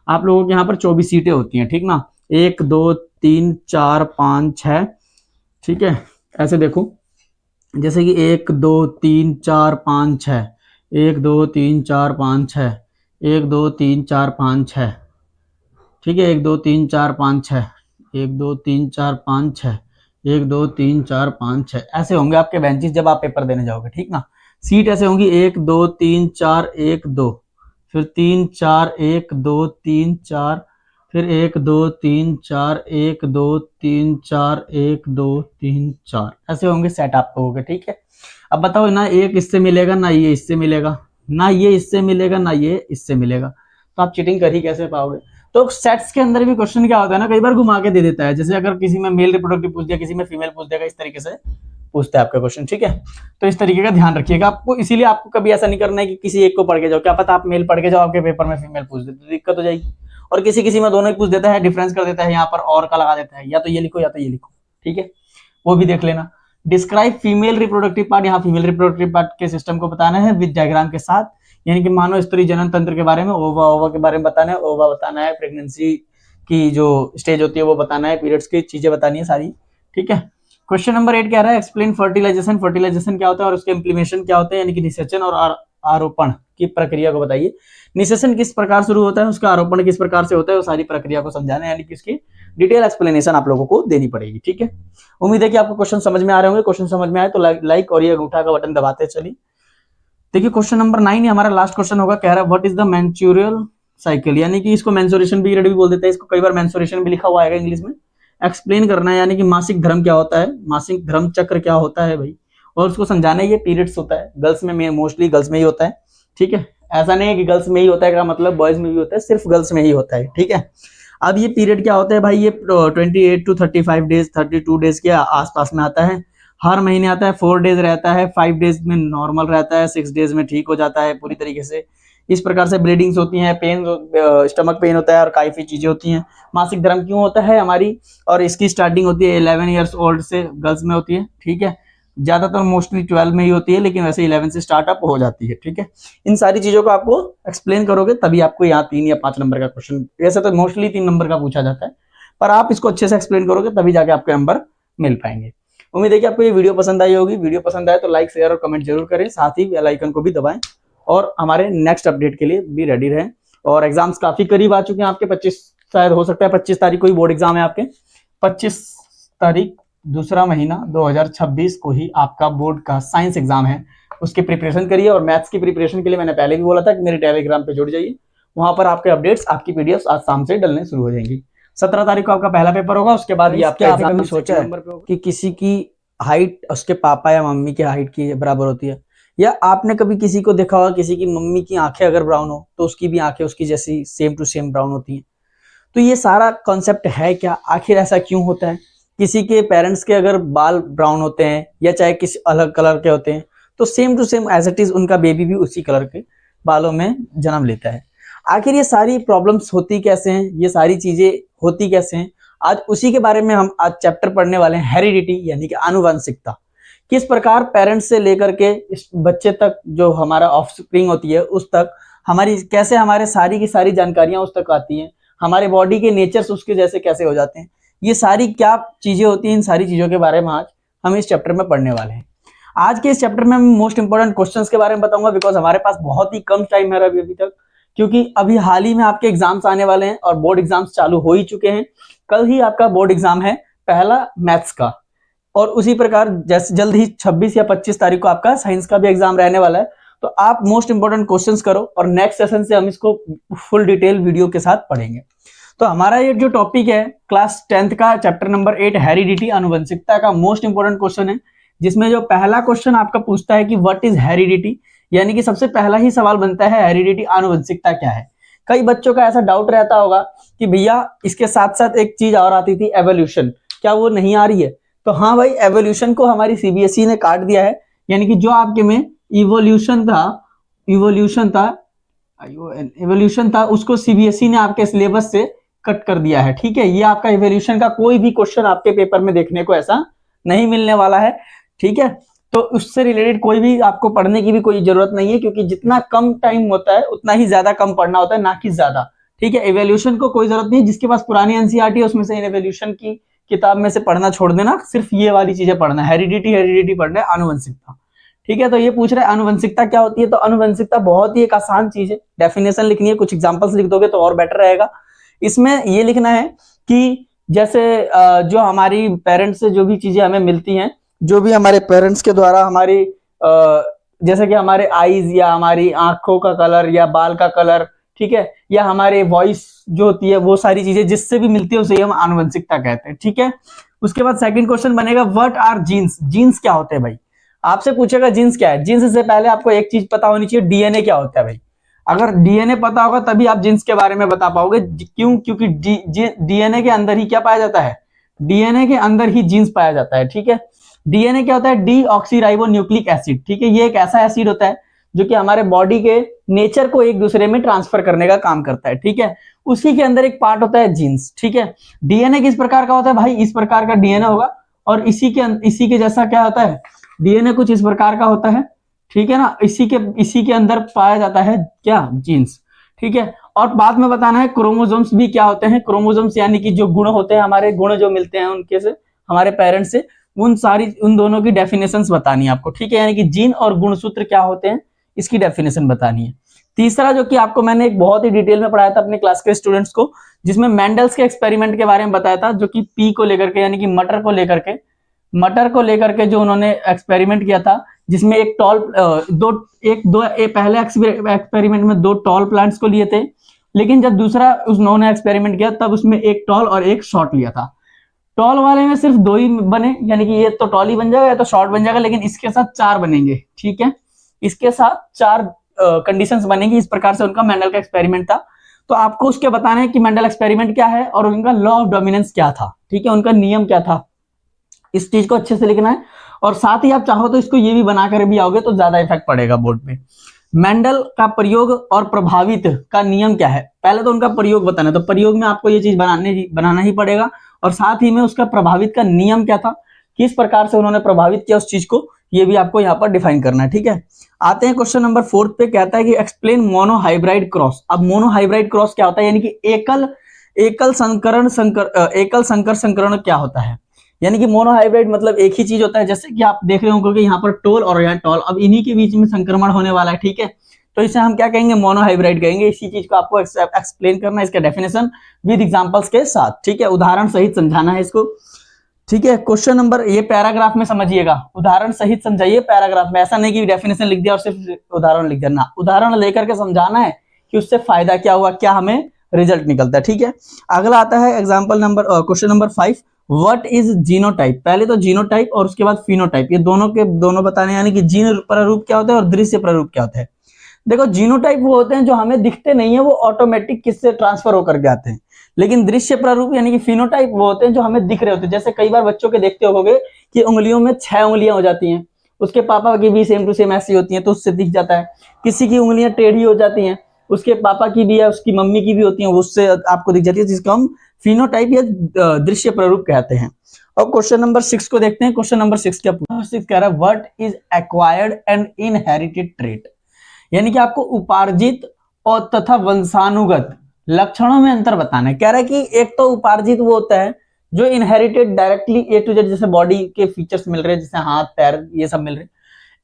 आप लोगों के यहाँ पर 24 सीटें होती हैं, ठीक ना, 1 2 3 4 5 6, ठीक है। ऐसे देखो, जैसे कि 1 2 3 4 5 6, 1 2 3 4 5 6, 1 2 3 4 5 6, ठीक है, 1 2 3 4 5 6, 1 2 3 4 5 6, 1 2 3 4 5 6, ऐसे होंगे आपके बेंचेस जब आप पेपर देने जाओगे, ठीक ना। सीट ऐसे होंगी 1 2 3 4 1 2, फिर 3 4 1 2 3 4, फिर 1 2 3 4 1 2 3 4 1 2 3 4, ऐसे होंगे सेट आप होगे, ठीक है। अब बताओ ना, एक इससे मिलेगा ना ये इससे मिलेगा, ना ये इससे मिलेगा ना ये इससे मिलेगा, तो आप चीटिंग कर ही कैसे पाओगे। तो सेट्स के अंदर भी क्वेश्चन क्या होता है ना, कई बार घुमा के दे देता है, जैसे अगर किसी में मेल रिप्रोडक्टिव पूछ दिया, किसी में फीमेल पूछ देगा, इस तरीके से पूछता है आपका क्वेश्चन, ठीक है। तो इस तरीके का ध्यान रखिएगा आपको, इसीलिए आपको कभी ऐसा नहीं करना है कि किसी एक को पढ़ के जाओ, क्या पता आप मेल पढ़ के जाओ आपके पेपर में फीमेल पूछ दे तो दिक्कत हो जाएगी। और किसी में दोनों ही पूछ देता है, डिफरेंस कर देता है, यहाँ पर और का लगा देता है, या तो ये लिखो या तो ये लिखो, ठीक है, वो भी देख लेना। डिस्क्राइब फीमेल रिप्रोडक्टिव पार्ट, यहाँ फीमेल रिप्रोडक्टिव पार्ट के सिस्टम को बताना है विद डायग्राम के साथ, यानी कि मानव स्त्री जनन तंत्र के बारे में, ओवा के बारे में बताना है, ओवा बताना है, प्रेगनेंसी की जो स्टेज होती है वो बताना है, पीरियड्स की चीजें बतानी है सारी, ठीक है। क्वेश्चन नंबर 8 कह रहा है एक्सप्लेन फर्टिलाइजेशन, फर्टिलाइजेशन क्या होता है और उसके इम्प्लीमेशन क्या होते हैं, यानी कि निषेचन और आरोपण की प्रक्रिया को बताइए। निषेचन किस प्रकार शुरू होता है, उसका आरोपण किस प्रकार से होता है, वो सारी प्रक्रिया को समझाना है, यानी कि इसकी डिटेल एक्सप्लेनेशन आप लोगों को देनी पड़ेगी। ठीक है, उम्मीद है कि आपको क्वेश्चन समझ में आ रहे होंगे। क्वेश्चन समझ में आए तो लाइक और ये अंगूठा का बटन दबाते चलिए। देखिए क्वेश्चन नंबर 9 हमारा लास्ट क्वेश्चन होगा। कह रहा है what is the menstrual cycle, यानी कि इसको मेंस्ट्रुएशन पीरियड भी बोल देते हैं, इसको कई बार मेंस्ट्रुएशन भी लिखा हुआ आएगा इंग्लिश में। एक्सप्लेन करना है, यानी कि मासिक धर्म क्या होता है, मासिक धर्म चक्र क्या होता है भाई, और उसको समझाना है। ये पीरियड्स होता है गर्ल्स में, मोस्टली गर्ल्स में ही होता है। ठीक है, ऐसा नहीं है कि गर्ल्स में ही होता है का मतलब बॉयज में भी होता है, सिर्फ गर्ल्स में ही होता है। ठीक है, अब ये पीरियड क्या होता है भाई, ये 28 to 35 डेज 32 डेज के आसपास में आता है। हर महीने आता है, 4 डेज रहता है, 5 डेज में नॉर्मल रहता है, 6 डेज में ठीक हो जाता है पूरी तरीके से। इस प्रकार से ब्लीडिंग्स होती हैं, पेन, स्टमक पेन होता है और काफी चीजें होती हैं। मासिक धर्म क्यों होता है हमारी, और इसकी स्टार्टिंग होती है 11 ईयर्स ओल्ड से गर्ल्स में होती है। ठीक है, ज्यादातर मोस्टली 12 में ही होती है, लेकिन वैसे 11 से स्टार्टअप हो जाती है। ठीक है, इन सारी चीजों को आपको एक्सप्लेन करोगे तभी आपको यहाँ 3 या 5 नंबर का क्वेश्चन, वैसे तो मोस्टली 3 नंबर का पूछा जाता है, पर आप इसको अच्छे से एक्सप्लेन करोगे तभी जाके आपके नंबर मिल पाएंगे। उम्मीद है कि आपको ये वीडियो पसंद आई होगी। वीडियो पसंद आए तो लाइक, शेयर और कमेंट जरूर करें, साथ ही बेल आइकन को भी दबाएं और हमारे नेक्स्ट अपडेट के लिए भी रेडी रहें। और एग्जाम्स काफी करीब आ चुके हैं आपके, 25 शायद हो सकता है 25 तारीख को ही बोर्ड एग्जाम है आपके। 25 तारीख दूसरा महीना 2026 को ही आपका बोर्ड का साइंस एग्जाम है, उसकी प्रिपरेशन करिए। और मैथ्स की प्रिपरेशन के लिए मैंने पहले भी बोला था कि मेरे टेलीग्राम पे जुड़ जाइए, वहां पर आपके अपडेट्स, आपकी पीडीएफ आज शाम से डलने शुरू हो जाएंगी। 17 तारीख को आपका पहला पेपर होगा, उसके बाद ये आपका एग्जाम। कभी सोचा है कि किसी की हाइट उसके पापा या मम्मी की हाइट की बराबर होती है, या आपने कभी किसी को देखा होगा किसी की मम्मी की आंखें अगर ब्राउन हो तो उसकी भी आंखें उसकी जैसी सेम टू सेम ब्राउन होती हैं। तो ये सारा कॉन्सेप्ट है क्या, आखिर ऐसा क्यों होता है? किसी के पेरेंट्स के अगर बाल ब्राउन होते हैं या चाहे किसी अलग कलर के होते हैं तो same to same as it is उनका बेबी भी उसी कलर के बालों में जन्म लेता है। आखिर ये सारी प्रॉब्लम्स होती कैसे हैं, ये सारी चीजें होती कैसे हैं, आज उसी के बारे में हम आज चैप्टर पढ़ने वाले हैं, हेरिडिटी यानी कि आनुवंशिकता। किस प्रकार पेरेंट्स से लेकर के इस बच्चे तक जो हमारा ऑफस्प्रिंग होती है उस तक हमारी कैसे हमारे सारी की सारी जानकारियां उस तक आती हैं, हमारे बॉडी के नेचर्स उसके जैसे कैसे हो जाते हैं, ये सारी क्या चीजें होती हैं, इन सारी चीजों के बारे में आज हम इस चैप्टर में पढ़ने वाले हैं। आज के इस चैप्टर में मैं मोस्ट इंपोर्टेंट क्वेश्चंस के बारे में बताऊंगा, बिकॉज हमारे पास बहुत ही कम टाइम है अभी तक, क्योंकि अभी हाल ही में आपके एग्जाम्स आने वाले हैं और बोर्ड एग्जाम्स चालू हो ही चुके हैं। कल ही आपका बोर्ड एग्जाम है पहला मैथ्स का, और उसी प्रकार जैसे जल्द ही 26 या 25 तारीख को आपका साइंस का भी एग्जाम रहने वाला है। तो आप मोस्ट इंपोर्टेंट क्वेश्चंस करो और नेक्स्ट सेशन से हम इसको फुल डिटेल वीडियो के साथ पढ़ेंगे। तो हमारा ये जो टॉपिक है क्लास 10th का चैप्टर नंबर 8 हेरिडिटी आनुवंशिकता का मोस्ट इंपोर्टेंट क्वेश्चन है, जिसमें जो पहला क्वेश्चन आपका पूछता है कि व्हाट इज हेरिडिटी, यानी कि सबसे पहला ही सवाल बनता है हेरिडिटी आनुवंशिकता क्या है। कई बच्चों का ऐसा डाउट रहता होगा कि भैया इसके साथ साथ एक चीज और आती थी एवोल्यूशन, क्या वो नहीं आ रही है? तो हाँ भाई, एवोल्यूशन को हमारी सीबीएसई ने काट दिया है, यानी कि जो आपके में इवोल्यूशन था उसको सीबीएसई ने आपके सिलेबस से कट कर दिया है। ठीक है, ये आपका इवोल्यूशन का कोई भी क्वेश्चन आपके पेपर में देखने को ऐसा नहीं मिलने वाला है। ठीक है, तो उससे रिलेटेड कोई भी आपको पढ़ने की भी कोई जरूरत नहीं है, क्योंकि जितना कम टाइम होता है उतना ही ज्यादा कम पढ़ना होता है, ना कि ज्यादा। ठीक है, इवोल्यूशन को कोई जरूरत नहीं, जिसके पास पुरानी एनसीईआरटी है उसमें से इवोल्यूशन की किताब में से पढ़ना छोड़ देना, सिर्फ ये वाली चीजें पढ़ना, हेरिडिटी पढ़ना है, आनुवंशिकता। ठीक है, तो ये पूछ रहा है आनुवंशिकता क्या होती है। तो आनुवंशिकता बहुत ही एक आसान चीज है, डेफिनेशन लिखनी है, कुछ एग्जांपल्स लिख दोगे तो और बेटर रहेगा। इसमें ये लिखना है कि जैसे जो हमारी पेरेंट्स से जो भी चीजें हमें मिलती हैं, जो भी हमारे पेरेंट्स के द्वारा हमारी जैसे कि हमारे आईज या हमारी आंखों का कलर या बाल का कलर, ठीक है, या हमारे वॉइस जो होती है, वो सारी चीजें जिससे भी मिलती है उसे हम आनुवंशिकता कहते हैं। ठीक है, उसके बाद सेकंड क्वेश्चन बनेगा व्हाट आर जीन्स। जीन्स क्या होते हैं भाई, आपसे पूछेगा जीन्स क्या है। जीन्स से पहले आपको एक चीज पता होनी चाहिए, डीएनए क्या होता है भाई। अगर डीएनए पता होगा तभी आप जीन्स के बारे में बता पाओगे। क्यों? क्योंकि डीएनए के अंदर ही क्या पाया जाता है, डीएनए के अंदर ही जीन्स पाया जाता है। ठीक है, डीएनए क्या होता है, डीऑक्सीराइबोन्यूक्लिक एसिड। ठीक है, ये एक ऐसा एसिड होता है जो कि हमारे बॉडी के नेचर को एक दूसरे में ट्रांसफर करने का काम करता है। ठीक है, उसी के अंदर एक पार्ट होता है जीन्स। ठीक है, डीएनए किस प्रकार का होता है भाई, इस प्रकार का डीएनए होगा, और इसी के जैसा क्या होता है, डीएनए कुछ इस प्रकार का होता है। ठीक है ना, इसी के अंदर पाया जाता है क्या, जीन्स। ठीक है, और बाद में बताना है क्रोमोसोम्स भी क्या होते हैं। क्रोमोसोम्स यानी कि जो गुण होते हैं, हमारे गुण जो मिलते हैं उनके से, हमारे पेरेंट्स से, उन दोनों की डेफिनेशंस बतानी है आपको, ठीक है, यानी कि जीन और गुणसूत्र क्या होते हैं इसकी डेफिनेशन बतानी है। तीसरा जो कि आपको मैंने एक बहुत ही डिटेल में पढ़ाया था अपने क्लास के स्टूडेंट्स को, जिसमें मेंडल्स के एक्सपेरिमेंट के बारे में बताया था, जो कि पी को लेकर के यानी कि मटर को लेकर के जो उन्होंने एक्सपेरिमेंट किया था, जिसमें एक पहले एक्सपेरिमेंट में 2 टॉल प्लांट्स को लिए थे, लेकिन जब दूसरा उन्होंने एक्सपेरिमेंट किया तब उसमें एक टॉल और एक शॉर्ट लिया था। टॉल वाले में सिर्फ 2 ही बने, यानी कि ये तो टॉल ही बन जाएगा या तो शॉर्ट बन जाएगा, लेकिन इसके साथ 4 बनेंगे, ठीक है, इसके साथ 4 कंडीशंस बनेंगी। इस प्रकार से उनका मेंडल का एक्सपेरिमेंट था। तो आपको उसके बताना है कि मेंडल एक्सपेरिमेंट क्या है और उनका लॉ ऑफ डोमिनेंस क्या था, ठीक है, उनका नियम क्या था, इस चीज को अच्छे से लिखना है। और साथ ही आप चाहो तो इसको ये भी बनाकर भी आओगे तो ज्यादा इफेक्ट पड़ेगा बोर्ड पे। मेंडल का प्रयोग और प्रभावित का नियम क्या है, पहले तो उनका प्रयोग बताना है, तो प्रयोग में आपको ये चीज बनाना ही पड़ेगा, और साथ ही में उसका प्रभावित का नियम क्या था, किस प्रकार से उन्होंने प्रभावित किया उस चीज को, ये भी आपको यहाँ पर डिफाइन करना है, ठीक है। आते हैं क्वेश्चन नंबर 4 पे, कहता है कि एक्सप्लेन मोनोहाइब्रिड क्रॉस। अब मोनोहाइब्रिड क्रॉस क्या होता है, यानी कि एकल संकर संकरण क्या होता है, यानी कि मोनोहाइब्रिड मतलब एक ही चीज होता है, जैसे कि आप देख रहे होंगे कि यहाँ पर टोल और यहाँ टॉल, अब इन्हीं के बीच में संक्रमण होने वाला है, ठीक है, तो इसे हम क्या कहेंगे, मोनोहाइब्रिड कहेंगे। इसी चीज को आपको एक्सप्लेन करना है, इसका डेफिनेशन विद एग्जांपल्स के साथ, ठीक है, उदाहरण सहित समझाना है इसको, ठीक है। क्वेश्चन नंबर, ये पैराग्राफ में समझिएगा, उदाहरण सहित समझाइए पैराग्राफ में, ऐसा नहीं कि डेफिनेशन लिख दिया और सिर्फ उदाहरण लिख दिया ना, उदाहरण लेकर के समझाना है कि उससे फायदा क्या हुआ, क्या हमें रिजल्ट निकलता है, ठीक है। अगला आता है example number, question number 5, what is genotype. पहले तो जीनोटाइप और उसके बाद फिनोटाइप, ये दोनों के दोनों बताने, यानी कि जीन प्रारूप क्या होता है और दृश्य प्रारूप क्या होता है। देखो, जीनोटाइप वो होते हैं जो हमें दिखते नहीं है, वो ऑटोमेटिक किससे ट्रांसफर होकर के आते हैं, लेकिन दृश्य प्रारूप यानी कि फिनोटाइप वो होते हैं जो हमें दिख रहे होते हैं। जैसे कई बार बच्चों के देखते होगे कि उंगलियों में 6 उंगलियां हो जाती हैं, उसके पापा की भी सेम टू सेम ऐसी होती हैं, तो उससे दिख जाता है। किसी की उंगलियां टेढ़ी हो जाती हैं, उसके पापा की भी या उसकी मम्मी की भी होती हैं, उससे आपको दिख जाती है, जिसको हम फिनोटाइप या दृश्य प्रारूप कहते हैं। और क्वेश्चन नंबर 6 को देखते हैं। क्वेश्चन नंबर 6 क्या पूछा, 6 कह रहा है what is acquired and inherited trait, यानी कि आपको उपार्जित और तथा वंशानुगत लक्षणों में अंतर बताना है। कह रहा है कि एक तो उपार्जित वो होता है जो inherited directly A to Z, जैसे बॉडी के फीचर्स मिल रहे हैं, जैसे हाथ पैर ये सब मिल रहे हैं।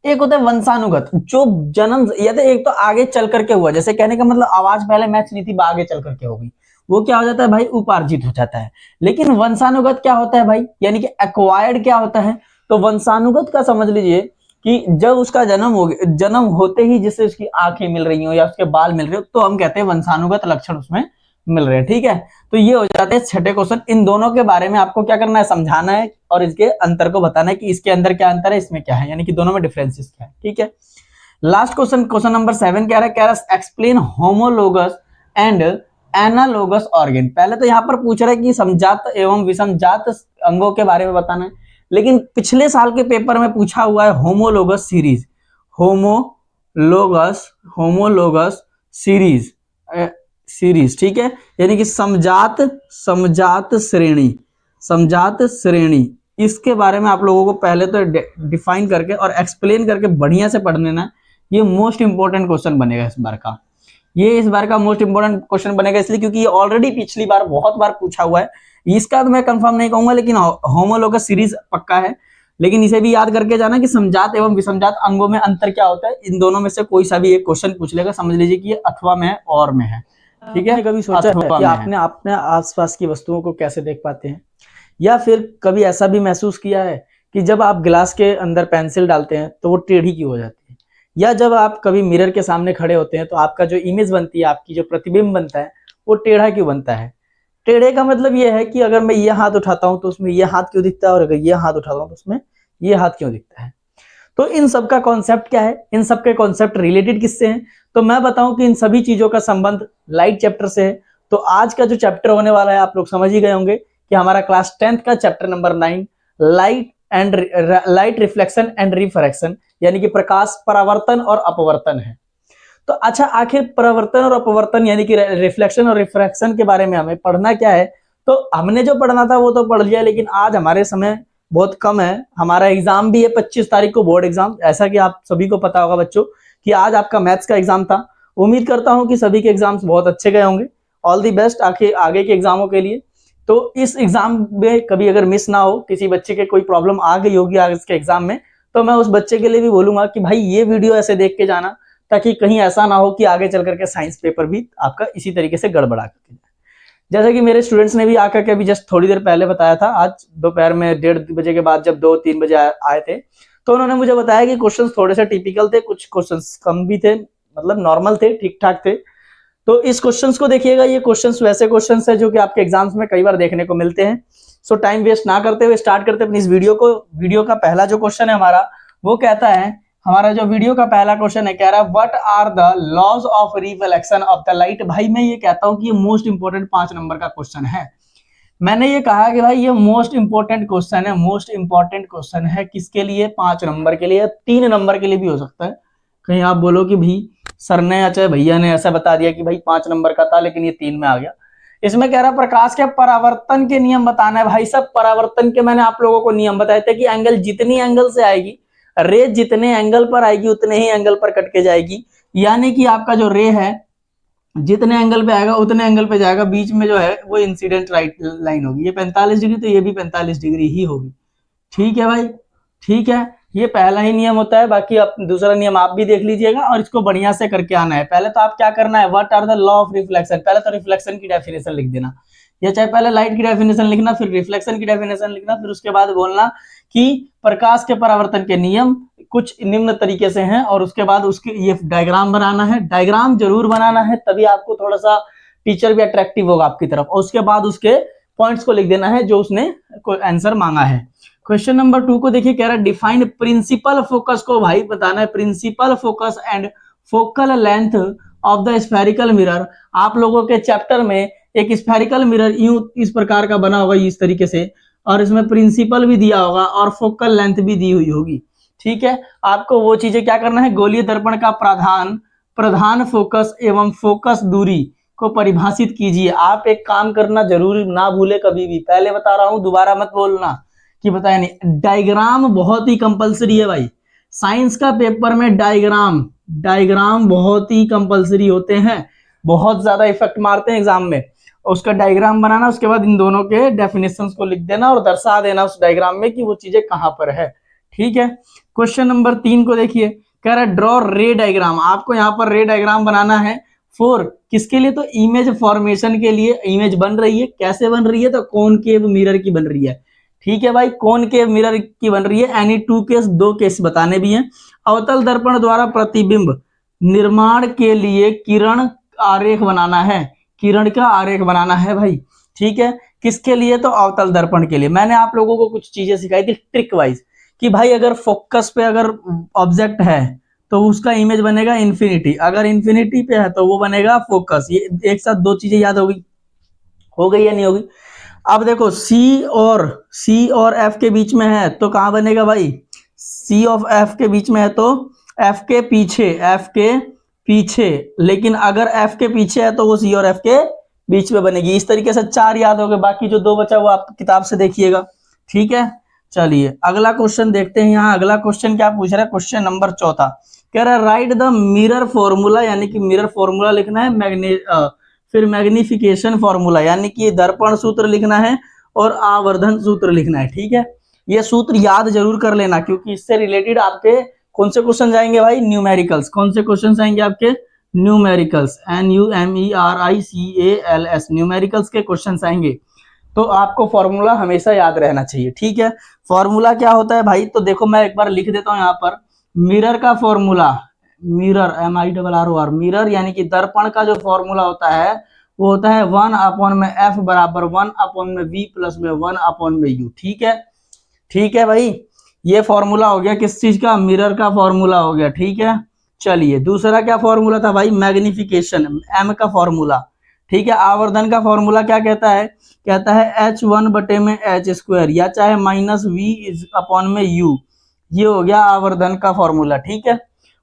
एक होता है वंशानुगत, जो जन्म या तो एक तो आगे चल करके हुआ, जैसे कहने का मतलब आवाज पहले मैच नहीं थी, आगे चल करके हो गई, वो क्या हो जाता है भाई, उपार्जित हो जाता है। लेकिन वंशानुगत क्या होता है भाई, यानी कि एक्वायर्ड क्या होता है, तो वंशानुगत का समझ लीजिए कि जब उसका जन्म होते ही जैसे उसकी आंखें मिल रही हो या उसके बाल मिल रहे हो, तो हम कहते हैं वंशानुगत लक्षण उसमें मिल रहे हैं, ठीक है। तो ये हो जाते हैं छठे क्वेश्चन। इन दोनों के बारे में आपको क्या करना है, समझाना है और इसके अंतर को बताना है कि इसके अंदर क्या अंतर है, इसमें क्या है, यानी कि दोनों में डिफरेंसेस क्या है, ठीक है। लास्ट क्वेश्चन, क्वेश्चन नंबर 7 कह रहा है explain homologous and analogous organ. पहले तो यहाँ पर पूछ रहा है कि समजात एवं विषमजात अंगों के बारे में बताना है, लेकिन पिछले साल के पेपर में पूछा हुआ है होमोलोगस सीरीज, होमोलोगस सीरीज, ठीक है, यानी कि समजात श्रेणी, इसके बारे में आप लोगों को पहले तो डिफाइन करके और एक्सप्लेन करके बढ़िया से पढ़ लेना। ये मोस्ट इंपोर्टेंट क्वेश्चन बनेगा इस बार का, ये इस बार का मोस्ट इंपोर्टेंट क्वेश्चन बनेगा, इसलिए क्योंकि ये ऑलरेडी पिछली बार बहुत बार पूछा हुआ है। इसका तो मैं कंफर्म नहीं कहूंगा, लेकिन होमोलोगस सीरीज पक्का है। लेकिन इसे भी याद करके जाना कि समजात एवं विषमजात अंगों में अंतर क्या होता है। इन दोनों में से कोई सा भी एक क्वेश्चन पूछ लेगा, समझ लीजिए कि ये अथवा में है और में है, ठीक है। कभी सोचा है कि आपने अपने आसपास की वस्तुओं को कैसे देख पाते हैं, या फिर कभी ऐसा भी महसूस किया है कि जब आप गिलास के अंदर पेंसिल डालते हैं तो वो टेढ़ी क्यों हो जाती है, या जब आप कभी मिरर के सामने खड़े होते हैं तो आपका जो इमेज बनती है, आपकी जो प्रतिबिंब बनता है, वो टेढ़ा क्यों बनता है। टेढ़े का मतलब ये है कि अगर मैं ये हाथ उठाता हूं तो उसमें ये हाथ क्यों दिखता है, और अगर ये हाथ उठाता हूं तो उसमें ये हाथ क्यों दिखता है। तो इन सब का कॉन्सेप्ट क्या है, इन सब के कॉन्सेप्ट रिलेटेड किससे हैं, तो मैं बताऊं कि इन सभी चीजों का संबंध लाइट चैप्टर से है। तो आज का जो चैप्टर होने वाला है, आप लोग समझ ही गए होंगे कि हमारा क्लास 10th का chapter number 9 light reflection and refraction, यानी कि प्रकाश परावर्तन और अपवर्तन है। तो अच्छा, आखिर परावर्तन और अपवर्तन यानी कि रिफ्लेक्शन और रिफ्रैक्शन के बारे में हमें पढ़ना क्या है। तो हमने जो पढ़ना था वो तो पढ़ लिया, लेकिन आज हमारे समय बहुत कम है, हमारा एग्जाम भी है 25 तारीख को, बोर्ड एग्जाम। ऐसा कि आप सभी को पता होगा बच्चों कि आज आपका मैथ्स का एग्जाम था। उम्मीद करता हूं कि सभी के एग्जाम्स बहुत अच्छे गए होंगे। ऑल दी बेस्ट आगे के एग्जामों के लिए। तो इस एग्जाम में कभी अगर मिस ना हो, किसी बच्चे के कोई प्रॉब्लम आ गई होगी आगे इसके एग्जाम में, तो मैं उस बच्चे के लिए भी बोलूंगा कि भाई ये वीडियो ऐसे देख के जाना, ताकि कहीं ऐसा ना हो कि आगे चल करके साइंस पेपर भी आपका इसी तरीके से गड़बड़ा करके जाए। जैसे कि मेरे स्टूडेंट्स ने भी आकर के अभी जस्ट थोड़ी देर पहले बताया था, आज दोपहर में 1:30 बजे के बाद जब 2-3 बजे आए थे, तो उन्होंने मुझे बताया कि क्वेश्चंस थोड़े से टिपिकल थे, कुछ क्वेश्चंस कम भी थे, मतलब नॉर्मल थे, ठीक ठाक थे। तो इस क्वेश्चंस को देखिएगा, ये क्वेश्चंस वैसे क्वेश्चंस है जो कि आपके एग्जाम्स में कई बार देखने को मिलते हैं। सो टाइम वेस्ट ना करते हुए स्टार्ट करते अपनी इस वीडियो को। वीडियो का पहला जो क्वेश्चन है हमारा, वो कहता है, हमारा जो वीडियो का पहला क्वेश्चन है, कह रहा है what are the laws of reflection of the light. भाई मैं ये कहता हूं कि ये मोस्ट इंपोर्टेंट 5 नंबर का क्वेश्चन है। मैंने ये कहा कि भाई ये मोस्ट इंपोर्टेंट क्वेश्चन है, मोस्ट इंपोर्टेंट क्वेश्चन है किसके लिए? 5 नंबर के लिए, 3 नंबर के लिए भी हो सकता है। कहीं आप बोलो कि भाई सर ने या चाहे भैया ने ऐसा बता दिया कि भाई 5 नंबर का था लेकिन ये 3 में आ गया। इसमें कह रहा प्रकाश के परावर्तन के नियम बताना है। भाई साहब परावर्तन के मैंने आप लोगों को नियम बताए थे कि एंगल जितनी एंगल से आएगी, रे जितने एंगल पर आएगी उतने ही एंगल पर कट के जाएगी। यानी कि आपका जो रे है जितने एंगल पे आएगा उतने एंगल पे जाएगा, बीच में जो है वो इंसिडेंट राइट लाइन होगी। ये 45 डिग्री तो ये भी 45 डिग्री ही होगी। ठीक है भाई, ठीक है, ये पहला ही नियम होता है। बाकी आप दूसरा नियम आप भी देख लीजिएगा और इसको बढ़िया से करके आना है। पहले तो आप क्या करना है, what are the law of reflection, पहले तो रिफ्लेक्शन की डेफिनेशन लिख देना, या चाहे पहले लाइट की डेफिनेशन लिखना, फिर रिफ्लेक्शन की डेफिनेशन लिखना, फिर उसके बाद बोलना कि प्रकाश के परावर्तन के नियम कुछ निम्न तरीके से हैं, और उसके बाद उसके ये डायग्राम बनाना है। डायग्राम जरूर बनाना है, तभी आपको थोड़ा सा टीचर भी अट्रैक्टिव होगा आपकी तरफ। और उसके बाद उसके पॉइंट्स को लिख देना है जो उसने आंसर मांगा है। क्वेश्चन नंबर 2 को देखिए, कह रहा है डिफाइन प्रिंसिपल फोकस को भाई बताना है। Principal focus and focal length of the spherical mirror. आप लोगों के चैप्टर में एक स्फेरिकल मिरर यूं इस प्रकार का बना होगा, इस तरीके से, और इसमें प्रिंसिपल भी दिया होगा और फोकल लेंथ भी दी हुई होगी। ठीक है, आपको वो चीजें क्या करना है, गोलीय दर्पण का प्रधान फोकस एवं फोकस दूरी को परिभाषित कीजिए। आप एक काम करना जरूर ना भूले कभी भी, पहले बता रहा हूं दोबारा मत बोलना कि बताया नहीं। डायग्राम बहुत ही कंपलसरी है भाई, साइंस का पेपर में डायग्राम बहुत ही कंपलसरी होते हैं, बहुत ज्यादा इफेक्ट मारते हैं एग्जाम में। उसका डायग्राम बनाना, उसके बाद इन दोनों के डेफिनेशंस को लिख देना और दर्शा देना उस डायग्राम में कि वो चीजें कहां पर है। ठीक है, क्वेश्चन नंबर 3 को देखिए, कह रहा है ड्रॉ रे डायग्राम। आपको यहाँ पर रे डायग्राम बनाना है फॉर किसके लिए, तो इमेज फॉर्मेशन के लिए। इमेज बन रही है, कैसे बन रही है, तो कॉनकेव मिरर की बन रही है। ठीक है भाई, कॉनकेव मिरर की बन रही है। एनी 2 केस, 2 केस बताने भी हैं। अवतल दर्पण द्वारा प्रतिबिंब निर्माण के लिए किरण आरेख बनाना है, किरण का आरेख बनाना है भाई। ठीक है, किसके लिए, तो अवतल दर्पण के लिए। मैंने आप लोगों को कुछ चीजें सिखाई थी ट्रिक वाइज कि भाई अगर फोकस पे अगर ऑब्जेक्ट है तो उसका इमेज बनेगा इन्फिनिटी, अगर इन्फिनिटी पे है तो वो बनेगा फोकस। ये एक साथ 2 चीजें याद हो गई या नहीं होगी? अब देखो C और F के बीच में है तो कहां बनेगा भाई, C ऑफ F के बीच में है तो F के पीछे, लेकिन अगर F के पीछे है तो वो C और F के बीच में बनेगी। इस तरीके से 4 याद हो गए, बाकी जो 2 बचा वो आप किताब से देखिएगा। ठीक है, चलिए अगला क्वेश्चन देखते हैं। यहाँ अगला क्वेश्चन क्या पूछ रहा है, क्वेश्चन नंबर 4 कह रहा है राइट द मिरर फॉर्मूला, यानी कि मिरर फॉर्मूला लिखना है, फिर मैग्निफिकेशन फॉर्मूला यानी कि दर्पण सूत्र लिखना है और आवर्धन सूत्र लिखना है। ठीक है, ये सूत्र याद जरूर कर लेना क्योंकि इससे रिलेटेड आपके कौन से क्वेश्चन आएंगे भाई, न्यूमेरिकल्स। कौन से क्वेश्चन आएंगे आपके, न्यूमेरिकल्स, NUMERICALS, न्यूमेरिकल्स के क्वेश्चन आएंगे। तो आपको फॉर्मूला हमेशा याद रहना चाहिए। ठीक है, फॉर्मूला क्या होता है भाई, तो देखो मैं एक बार लिख देता हूं यहाँ पर। मिरर का फॉर्मूला, मिरर MIRROR, मिरर यानी कि दर्पण का जो फॉर्मूला होता है वो होता है 1/F बराबर 1/V प्लस में 1/U। ठीक है, ठीक है भाई, ये फॉर्मूला हो गया किस चीज का, मिरर का फॉर्मूला हो गया। ठीक है, चलिए दूसरा क्या फॉर्मूला था भाई, मैग्निफिकेशन, M का फॉर्मूला। ठीक है, आवर्धन का फॉर्मूला क्या कहता है, कहता है H1/H² या चाहे -V/U। ये हो गया आवर्धन का फॉर्मूला। ठीक है,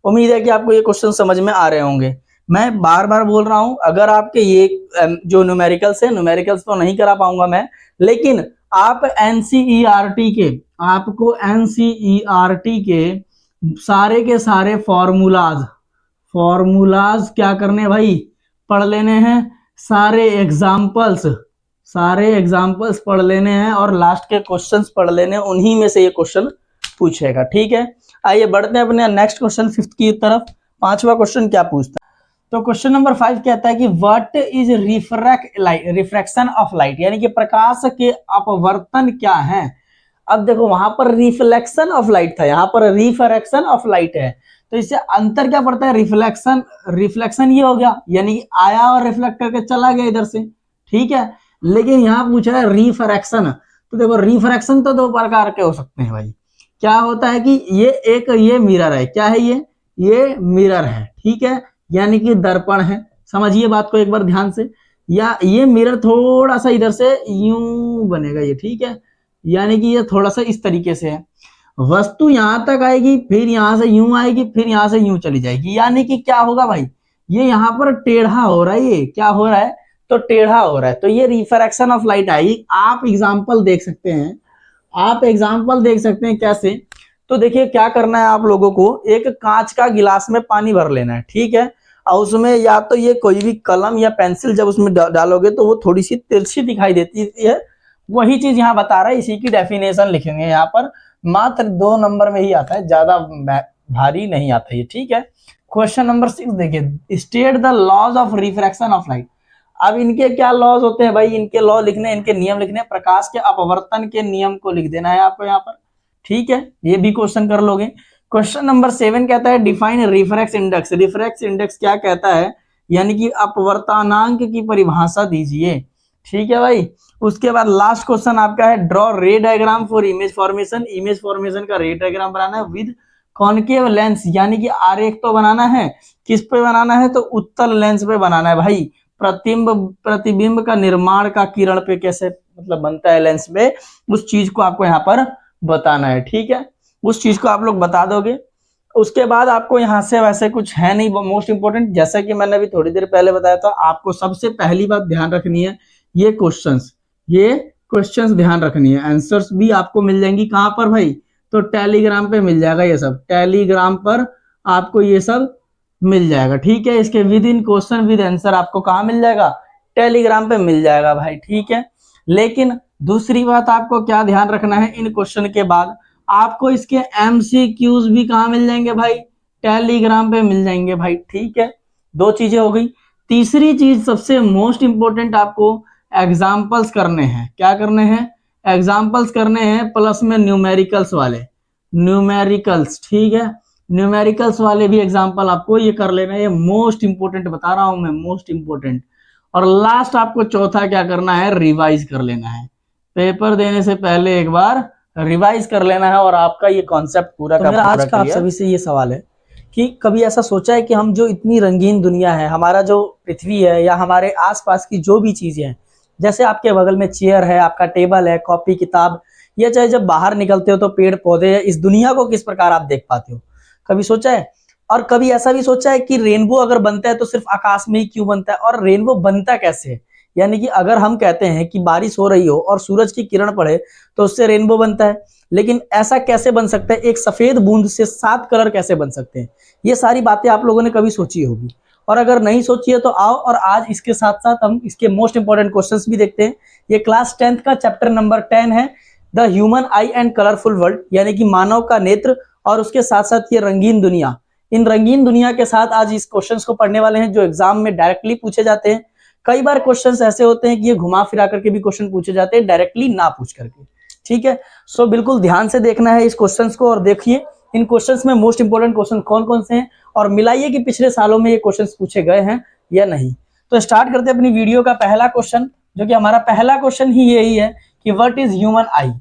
उम्मीद है कि आपको ये क्वेश्चन समझ में आ रहे होंगे। मैं बार बार बोल रहा हूं, अगर आपके ये जो न्यूमेरिकल्स है, न्यूमेरिकल्स तो नहीं करा पाऊंगा मैं, लेकिन आप NCERT के, आपको NCERT के सारे के सारे फॉर्मूलाज क्या करने भाई, पढ़ लेने हैं। सारे एग्जाम्पल्स सारे एग्जाम्पल्स पढ़ लेने हैं और लास्ट के क्वेश्चंस पढ़ लेने हैं, उन्हीं में से ये क्वेश्चन पूछेगा। ठीक है, आइए बढ़ते हैं अपने नेक्स्ट क्वेश्चन फिफ्थ की तरफ। पांचवा क्वेश्चन क्या पूछता है, तो क्वेश्चन नंबर 5 कहता है कि what is refraction of light, यानी कि प्रकाश के अपवर्तन क्या है। अब देखो वहां पर रिफ्लेक्शन ऑफ लाइट था, यहाँ पर रिफ्रैक्शन ऑफ लाइट है, तो इससे अंतर क्या पड़ता है, रिफ्लेक्शन रिफ्लेक्शन ये हो गया, यानी कि आया और रिफ्लेक्ट करके चला गया इधर से। ठीक है, लेकिन यहाँ पूछा है रिफ्रैक्शन, तो देखो रिफ्रैक्शन तो दो प्रकार के हो सकते हैं भाई। क्या होता है कि ये मिरर है, क्या है ये मिरर है, ठीक है, यानी कि दर्पण है, समझिए बात को एक बार ध्यान से। या ये मिरर थोड़ा सा इधर से यूं बनेगा ये, ठीक है, यानी कि ये थोड़ा सा इस तरीके से है, वस्तु यहां तक आएगी, फिर यहां से यूं आएगी, फिर यहां से यूं चली जाएगी, यानी कि क्या होगा भाई, ये यहाँ पर टेढ़ा हो रहा है, ये क्या हो रहा है, तो टेढ़ा हो रहा है, तो ये रिफ्रैक्शन ऑफ लाइट आएगी। आप एग्जाम्पल देख सकते हैं, आप एग्जाम्पल देख सकते हैं कैसे, तो देखिए क्या करना है आप लोगों को, एक कांच का गिलास में पानी भर लेना है, ठीक है, और उसमें या तो ये कोई भी कलम या पेंसिल जब उसमें डालोगे तो वो थोड़ी सी तिरछी दिखाई देती है, वही चीज यहाँ बता रहा है, इसी की डेफिनेशन लिखेंगे यहाँ पर, मात्र 2 नंबर में ही आता है, ज्यादा भारी नहीं आता ये। ठीक है, क्वेश्चन नंबर 6 देखिए, state the laws of refraction of light. अब इनके क्या लॉज होते हैं भाई, इनके लॉ लिखने, इनके नियम लिखने, प्रकाश के अपवर्तन के नियम को लिख देना है आपको यहाँ पर। ठीक है, ये भी क्वेश्चन कर लोगे। क्वेश्चन नंबर 7 कहता है डिफाइन रिफ्रैक्स इंडेक्स। रिफ्रैक्स इंडेक्स क्या कहता है, यानी कि अपवर्तनांक की परिभाषा दीजिए। ठीक है भाई, उसके बाद लास्ट क्वेश्चन आपका है ड्रॉ रे diagram for image formation. Image formation का रे डायग्राम बनाना है विद कॉनकेव लेंस, यानी कि आरेख तो बनाना है, किस पे बनाना है, तो उत्तल लेंस पे बनाना है भाई। प्रतिबिंब का निर्माण का किरण पे कैसे मतलब बनता है लेंस में, उस चीज को आपको यहाँ पर बताना है। ठीक है, उस चीज को आप लोग बता दोगे। उसके बाद आपको यहाँ से वैसे कुछ है नहीं मोस्ट इंपोर्टेंट, जैसा कि मैंने अभी थोड़ी देर पहले बताया था, आपको सबसे पहली बात ध्यान रखनी है ये क्वेश्चंस ध्यान रखनी है। आंसर्स भी आपको मिल जाएंगी कहां पर भाई, तो टेलीग्राम पे मिल जाएगा, ये सब टेलीग्राम पर आपको ये सब मिल जाएगा। ठीक है, इसके with in question with answer आपको कहाँ मिल जाएगा, टेलीग्राम पे मिल जाएगा भाई। ठीक है, लेकिन दूसरी बात आपको क्या ध्यान रखना है, इन क्वेश्चन के बाद आपको इसके MCQs भी कहाँ मिल जाएंगे भाई, टेलीग्राम पे मिल जाएंगे भाई। ठीक है, 2 चीजें हो गई। तीसरी चीज सबसे मोस्ट इंपोर्टेंट, आपको एग्जाम्पल्स करने हैं। क्या करने हैं, एग्जाम्पल्स करने हैं, प्लस में न्यूमेरिकल्स वाले, न्यूमेरिकल्स। ठीक है, न्यूमेरिकल्स वाले भी एग्जाम्पल आपको ये कर लेना है, ये मोस्ट इंपोर्टेंट बता रहा हूं मैं, मोस्ट इंपोर्टेंट। और लास्ट आपको चौथा क्या करना है, रिवाइज कर लेना है, पेपर देने से पहले एक बार रिवाइज कर लेना है, और आपका ये कॉन्सेप्ट पूरा का पूरा आज का आप सभी से ये सवाल है कि कभी ऐसा सोचा है कि हम जो इतनी रंगीन दुनिया है, हमारा जो पृथ्वी है या हमारे आसपास की जो भी चीजें हैं, जैसे आपके बगल में चेयर है, आपका टेबल है, कॉपी किताब, या चाहे जब बाहर निकलते हो तो पेड़ पौधे, इस दुनिया को किस प्रकार आप देख पाते हो, कभी सोचा है। और कभी ऐसा भी सोचा है कि रेनबो अगर बनता है तो सिर्फ आकाश में ही क्यों बनता है, और रेनबो बनता कैसे है, यानी कि अगर हम कहते हैं कि बारिश हो रही हो और सूरज की किरण पड़े तो उससे रेनबो बनता है, लेकिन ऐसा कैसे बन सकता है, एक सफेद बूंद से 7 कलर कैसे बन सकते हैं, ये सारी बातें आप लोगों ने कभी सोची होगी। और अगर नहीं सोची है तो आओ और आज इसके साथ साथ हम इसके मोस्ट इंपोर्टेंट क्वेश्चंस भी देखते हैं। ये क्लास 10th का चैप्टर नंबर 10 है, the human I and colourful world, यानी कि मानव का नेत्र और उसके साथ साथ ये रंगीन दुनिया। इन रंगीन दुनिया के साथ आज इस क्वेश्चंस को पढ़ने वाले हैं जो एग्जाम में डायरेक्टली पूछे जाते हैं। कई बार क्वेश्चंस ऐसे होते हैं कि ये घुमा फिरा करके भी क्वेश्चन पूछे जाते हैं, डायरेक्टली ना पूछ करके। ठीक है, सो बिल्कुल ध्यान से देखना है इस क्वेश्चंस को, और देखिए इन क्वेश्चंस में मोस्ट इंपोर्टेंट क्वेश्चन कौन कौन से हैं, और मिलाइए कि पिछले सालों में ये क्वेश्चंस पूछे गए हैं या नहीं। तो स्टार्ट करते हैं अपनी वीडियो का पहला क्वेश्चन, जो कि हमारा पहला क्वेश्चन ही यही है कि व्हाट इज ह्यूमन आई,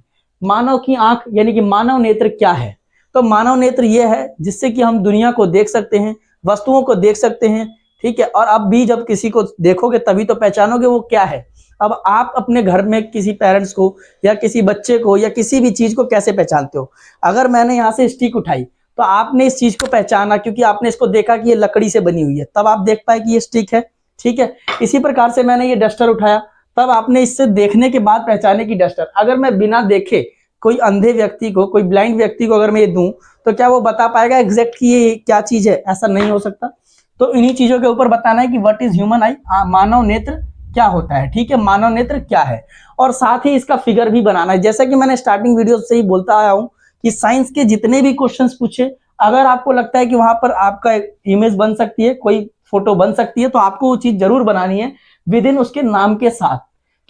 मानव की आंख, यानी कि मानव नेत्र क्या है। तो मानव नेत्र ये है जिससे कि हम दुनिया को देख सकते हैं, वस्तुओं को देख सकते हैं। ठीक है, और अब भी जब किसी को देखोगे तभी तो पहचानोगे वो क्या है। अब आप अपने घर में किसी पेरेंट्स को या किसी बच्चे को या किसी भी चीज को कैसे पहचानते हो, अगर मैंने यहाँ से स्टिक उठाई तो आपने इस चीज को पहचाना क्योंकि आपने इसको देखा कि ये लकड़ी से बनी हुई है, तब आप देख पाए कि ये स्टिक है। ठीक है, इसी प्रकार से मैंने ये डस्टर उठाया, तब आपने इससे देखने के बाद पहचाने की डस्टर। अगर मैं बिना देखे कोई अंधे व्यक्ति को, कोई ब्लाइंड व्यक्ति को अगर मैं ये दूं तो क्या वो बता पाएगा एग्जैक्ट कि ये क्या चीज है, ऐसा नहीं हो सकता। तो इन्हीं चीजों के ऊपर बताना है कि व्हाट इज ह्यूमन आई, मानव नेत्र क्या होता है, ठीक है, मानव नेत्र क्या है, और साथ ही इसका फिगर भी बनाना है। जैसा कि मैंने स्टार्टिंग वीडियो से ही बोलता आया हूं कि साइंस के जितने भी क्वेश्चंस पूछे, अगर आपको लगता है कि वहां पर आपका इमेज बन सकती है, कोई फोटो बन सकती है, तो आपको वो चीज जरूर बनानी है विद इन उसके नाम के साथ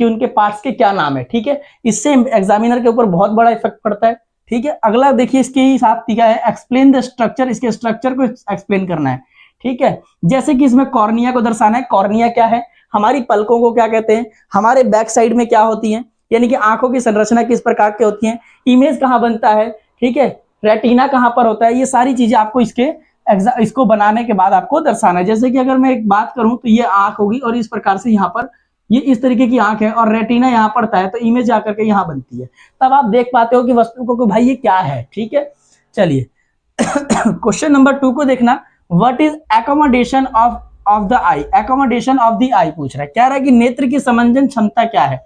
कि उनके पार्ट्स के क्या नाम है, ठीक है। इससे एग्जामिनर के ऊपर बहुत बड़ा इफेक्ट पड़ता है, ठीक है। अगला देखिए इसके ही साथ क्या है, एक्सप्लेन द स्ट्रक्चर, इसके स्ट्रक्चर को एक्सप्लेन करना है, ठीक है। जैसे कि इसमें कॉर्निया को दर्शाना है, कॉर्निया क्या है, हमारी पलकों को क्या कहते हैं, हमारे बैक साइड में क्या होती है, यानी कि आंखों की संरचना किस प्रकार की होती है, इमेज कहां बनता है, ठीक है, रेटिना कहां पर होता है, ये सारी चीजें आपको इसको बनाने के बाद आपको दर्शाना है। जैसे कि अगर मैं एक बात करूं तो ये आंख होगी और इस प्रकार से यहाँ पर ये इस तरीके की आंख है और रेटिना यहाँ पड़ता है, तो इमेज आकर के यहाँ बनती है, तब आप देख पाते हो कि वस्तु को भाई ये क्या है, ठीक है। चलिए क्वेश्चन नंबर 2 को देखना, what is accommodation of the eye, accommodation of the eye पूछ रहा है, कह रहा है कि नेत्र की समंजन क्षमता क्या है।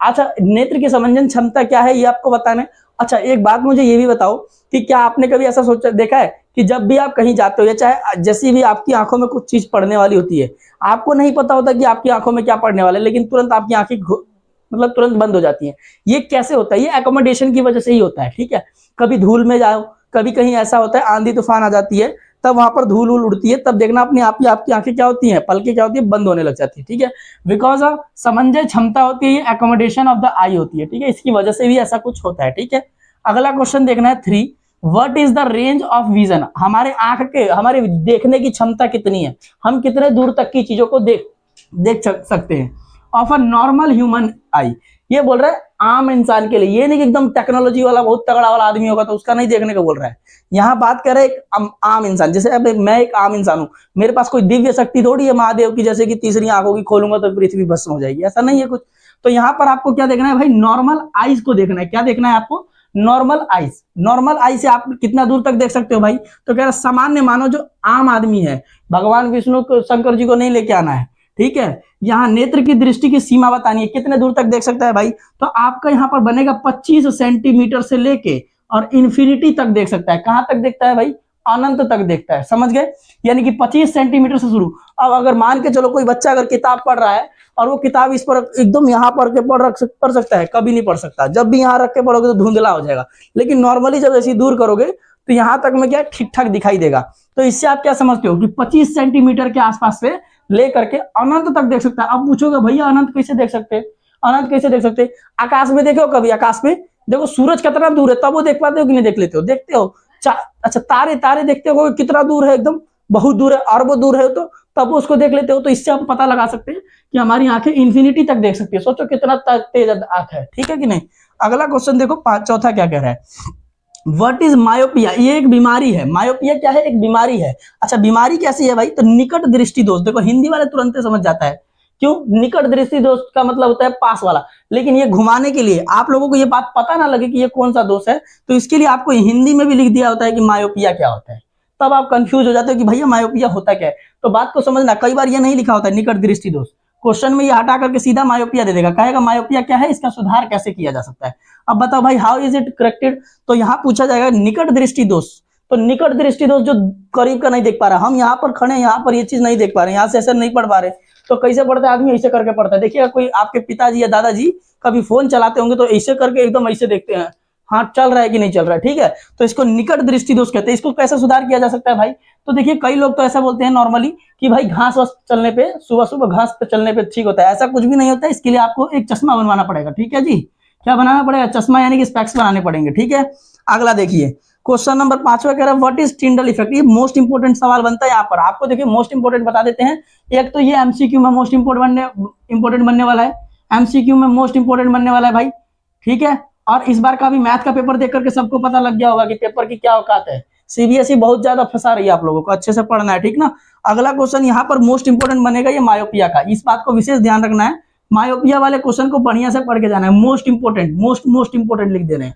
अच्छा, नेत्र की समंजन क्षमता क्या है ये आपको बताना है। अच्छा, एक बात मुझे ये भी बताओ कि क्या आपने कभी ऐसा सोचा देखा है कि जब भी आप कहीं जाते हो या चाहे जैसी भी आपकी आंखों में कुछ चीज पड़ने वाली होती है, आपको नहीं पता होता कि आपकी आंखों में क्या पड़ने वाला है, लेकिन तुरंत आपकी आंखें मतलब तुरंत बंद हो जाती हैं। ये कैसे होता है, ये एकोमोडेशन की वजह से ही होता है, ठीक है। कभी धूल में जाओ, कभी कहीं ऐसा होता है आंधी तूफान आ जाती है, तब वहां पर धूल उल उड़ती है, तब देखना अपने आप ही आपकी आंखें क्या होती हैं, पलकें क्या होती है, बंद होने लग जाती है, ठीक है। बिकॉज ऑफ समंजय क्षमता होती है, ये एकोमोडेशन ऑफ द आई होती है, ठीक है, इसकी वजह से भी ऐसा कुछ होता है, ठीक है। अगला क्वेश्चन देखना है 3, what is the range of vision, हमारे आंख के हमारे देखने की क्षमता कितनी है, हम कितने दूर तक की चीजों को देख सकते हैं ऑफ अ नॉर्मल ह्यूमन आई। ये बोल रहा है आम इंसान के लिए, ये नहीं कि एकदम टेक्नोलॉजी वाला बहुत तगड़ा वाला आदमी होगा तो उसका नहीं देखने को बोल रहा है। यहाँ बात कर रहे हैं एक आम इंसान, जैसे अब मैं एक आम इंसान हूं, मेरे पास कोई दिव्य शक्ति थोड़ी है महादेव की, जैसे कि तीसरी आंखों की खोलूंगा तो पृथ्वी भस्म हो जाएगी, ऐसा नहीं है कुछ। तो यहाँ पर आपको क्या देखना है भाई, नॉर्मल आईज को देखना है। क्या देखना है आपको, नॉर्मल आईज। नॉर्मल आई से आप कितना दूर तक देख सकते हो भाई, तो कह रहा सामान्य मानो जो आम आदमी है, भगवान विष्णु को शंकर जी को नहीं लेके आना है, ठीक है। यहाँ नेत्र की दृष्टि की सीमा बतानी है, कितने दूर तक देख सकता है भाई, तो आपका यहाँ पर बनेगा 25 सेंटीमीटर से लेके और इन्फिनिटी तक देख सकता है। कहां तक देखता है भाई, अनंत तक देखता है, समझ गए, यानी कि 25 सेंटीमीटर से शुरू। अब अगर मान के चलो कोई बच्चा अगर किताब पढ़ रहा है और वो किताब इस पर एकदम यहाँ पढ़ सकता है, कभी नहीं पढ़ सकता, जब भी यहाँ रख के पढ़ोगे तो धुंधला हो जाएगा। लेकिन नॉर्मली जब ऐसी दूर करोगे तो यहाँ तक में क्या ठीक ठाक दिखाई देगा। तो इससे आप क्या समझते हो कि 25 सेंटीमीटर के आसपास से लेकर के अनंत तक देख सकता है। अब पूछोगे भैया अनंत कैसे देख सकते हैं, अनंत कैसे देख सकते हैं, आकाश में देखो, कभी आकाश में देखो सूरज कितना दूर है, तब वो देख पाते हो कि नहीं देख लेते हो, देखते हो। अच्छा, तारे देखते हो कितना दूर है, एकदम बहुत दूर है, अरबों दूर है, तो तब उसको देख लेते हो। तो इससे आप पता लगा सकते हैं कि हमारी आंखें इन्फिनिटी तक देख सकती है। सोचो कितना तेज आंख है, ठीक है कि नहीं। अगला क्वेश्चन देखो, चौथा क्या कह रहा है, व्हाट इज मायोपिया, ये एक बीमारी है। मायोपिया क्या है, एक बीमारी है। अच्छा, बीमारी कैसी है भाई, तो निकट दृष्टि दोष। देखो हिंदी वाले तुरंत समझ जाता है, क्यों, निकट दृष्टि दोष का मतलब होता है पास वाला। लेकिन ये घुमाने के लिए आप लोगों को ये बात पता ना लगे कि ये कौन सा दोष है, तो इसके लिए आपको हिंदी में भी लिख दिया होता है कि मायोपिया क्या होता है, तब आप कंफ्यूज हो जाते हो कि भैया मायोपिया होता क्या है। तो बात को समझना, कई बार ये नहीं लिखा होता है निकट दृष्टि दोष, क्वेश्चन में ये हटा करके सीधा मायोपिया दे देगा, कहेगा मायोपिया क्या है, इसका सुधार कैसे किया जा सकता है। अब बताओ भाई, हाउ इज इट करेक्टेड, तो यहाँ पूछा जाएगा निकट दृष्टि दोष। तो निकट दृष्टि दोष जो करीब का नहीं देख पा रहा, हम यहाँ पर खड़े, यहाँ पर ये चीज नहीं देख पा रहे, यहाँ से ऐसे नहीं पढ़ पा रहे, तो कैसे पढ़ता है आदमी, ऐसे करके पढ़ता है। देखिएगा कोई आपके पिताजी या दादाजी कभी फोन चलाते होंगे तो ऐसे करके एकदम ऐसे देखते हैं, हाँ चल रहा है कि नहीं चल रहा है, ठीक है। तो इसको निकट दृष्टि दोष कहते हैं। इसको कैसे सुधार किया जा सकता है भाई, तो देखिए कई लोग तो ऐसा बोलते हैं नॉर्मली कि भाई घास वास चलने पे, सुबह सुबह घास पे चलने पे ठीक होता है, ऐसा कुछ भी नहीं होता है। इसके लिए आपको एक चश्मा बनवाना पड़ेगा, ठीक है जी, क्या बनाना पड़ेगा, चश्मा यानी कि स्पेक्स बनाने पड़ेंगे, ठीक है। अगला देखिए क्वेश्चन नंबर 5वां कह रहा है व्हाट इज टिंडल इफेक्ट। ये मोस्ट इंपोर्टेंट सवाल बनता है यहाँ पर, आपको देखिए मोस्ट इंपोर्टेंट बता देते हैं। एक तो ये एमसीक्यू में मोस्ट इंपोर्टेंट बनने वाला है, एमसीक्यू में मोस्ट इंपोर्टेंट बनने वाला है भाई, ठीक है। और इस बार का भी मैथ का पेपर देख करके सबको पता लग गया होगा कि पेपर की क्या औकात है। सीबीएसई बहुत ज्यादा फंसा रही है आप लोगों को, अच्छे से पढ़ना है, ठीक ना। अगला क्वेश्चन यहाँ पर मोस्ट इंपोर्टेंट बनेगा ये मायोपिया का, इस बात को विशेष ध्यान रखना है। मायोपिया वाले क्वेश्चन को बढ़िया से पढ़ के जाना है, मोस्ट इंपोर्टेंट लिख दे रहे हैं।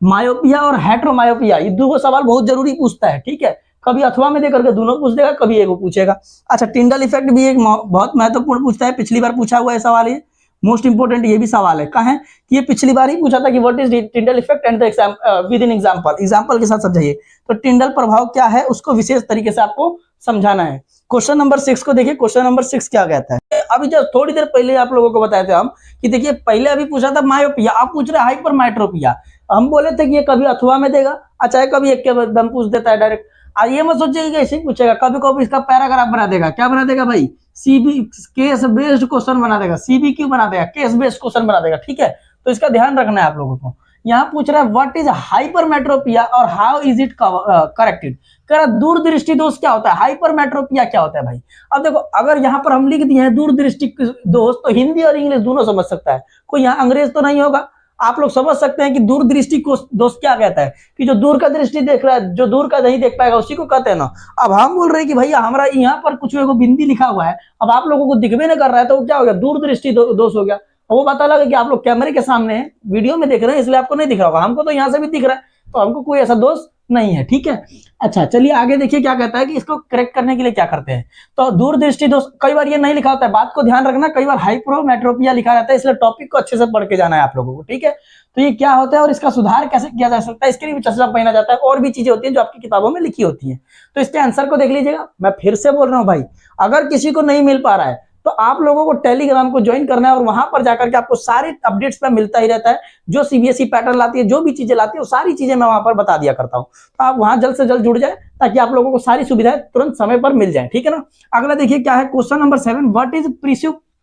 मायोपिया और हेट्रोमायोपिया, ये दो सवाल बहुत जरूरी पूछता है, ठीक है। कभी अथवा में देकर के दोनों पूछ देगा, कभी एक पूछेगा। अच्छा, टिंडल इफेक्ट भी एक बहुत महत्वपूर्ण पूछता है, पिछली बार पूछा हुआ है सवाल ये। मोस्ट इंपोर्टेंट ये भी सवाल है, कहाँ है कि ये पिछली बार ही पूछा था कि what is Tyndall effect and the with in example के साथ समझाइए। तो टिंडल प्रभाव क्या है उसको विशेष तरीके से आपको समझाना है। क्वेश्चन नंबर 6 को देखिए, क्वेश्चन नंबर 6 क्या कहता है। अभी जब थोड़ी देर पहले आप लोगों को बताए थे हम कि देखिए पहले अभी पूछा था मायोपिया, आप पूछ रहे हाइपरमेट्रोपिया। हम बोले थे कि ये कभी अथवा में देगा, अच्छा है कभी एक के दम पूछ देता है डायरेक्ट। और ये मत सोचिए कि ऐसे ही पूछेगा, कभी कभी इसका पैराग्राफ बना देगा। क्या बना देगा भाई? सीबी केस बेस्ड क्वेश्चन बना देगा, सीबीक्यू बना देगा, केस बेस्ड क्वेश्चन बना देगा। ठीक है, तो इसका ध्यान रखना है आप लोगों को। यहाँ पूछ रहा है व्हाट इज हाइपरमेट्रोपिया और हाउ इज इट करेक्टेड। कह रहा दूरदृष्टि दोष क्या होता है, हाइपरमेट्रोपिया क्या होता है भाई। अब देखो अगर यहाँ पर हम लिख दिए हैं दूरदृष्टि दोष, तो हिंदी और इंग्लिश दोनों समझ सकता है, कोई यहाँ अंग्रेज तो नहीं होगा। आप लोग समझ सकते हैं कि दूरदृष्टि को दोष क्या कहता है, कि जो दूर का दृष्टि देख रहा है, जो दूर का नहीं देख पाएगा उसी को कहते हैं ना। अब हम बोल रहे हैं कि भैया हमारा यहाँ पर कुछ बिंदी लिखा हुआ है, अब आप लोगों को दिखबे नहीं कर रहा है, तो वो क्या हो गया, दूरदृष्टि दोष हो गया। वो पता लगा कि आप लोग कैमरे के सामने हैं, वीडियो में देख रहे हैं, इसलिए आपको नहीं दिख रहा होगा, हमको तो यहाँ से भी दिख रहा है, तो हमको कोई ऐसा दोष नहीं है। ठीक है, अच्छा चलिए आगे देखिए क्या कहता है कि इसको करेक्ट करने के लिए क्या करते हैं। तो दूरदृष्टि दोष कई बार ये नहीं लिखा होता है, बात को ध्यान रखना, कई बार हाइपरमेट्रोपिया लिखा रहता है, इसलिए टॉपिक को अच्छे से पढ़ के जाना है आप लोगों को। ठीक है, तो ये क्या होता है और इसका सुधार कैसे किया जा सकता है, इसके लिए भी चश्मा पहना जाता है, और भी चीजें होती हैं जो आपकी किताबों में लिखी होती हैं। तो इसके आंसर को देख लीजिएगा। मैं फिर से बोल रहा हूं भाई, अगर किसी को नहीं मिल पा रहा है तो आप लोगों को टेलीग्राम को ज्वाइन करना है, और वहां पर जाकर के आपको सारे अपडेट्स पे मिलता ही रहता है, जो सीबीएसई पैटर्न लाती है, जो भी चीजें लाती है, वो सारी चीजें मैं वहां पर बता दिया करता हूं। तो आप वहां जल्द से जल्द जुड़ जाए ताकि आप लोगों को सारी सुविधाएं तुरंत समय पर मिल जाए। ठीक है ना। अगला देखिए क्या है, क्वेश्चन नंबर 7, व्हाट इज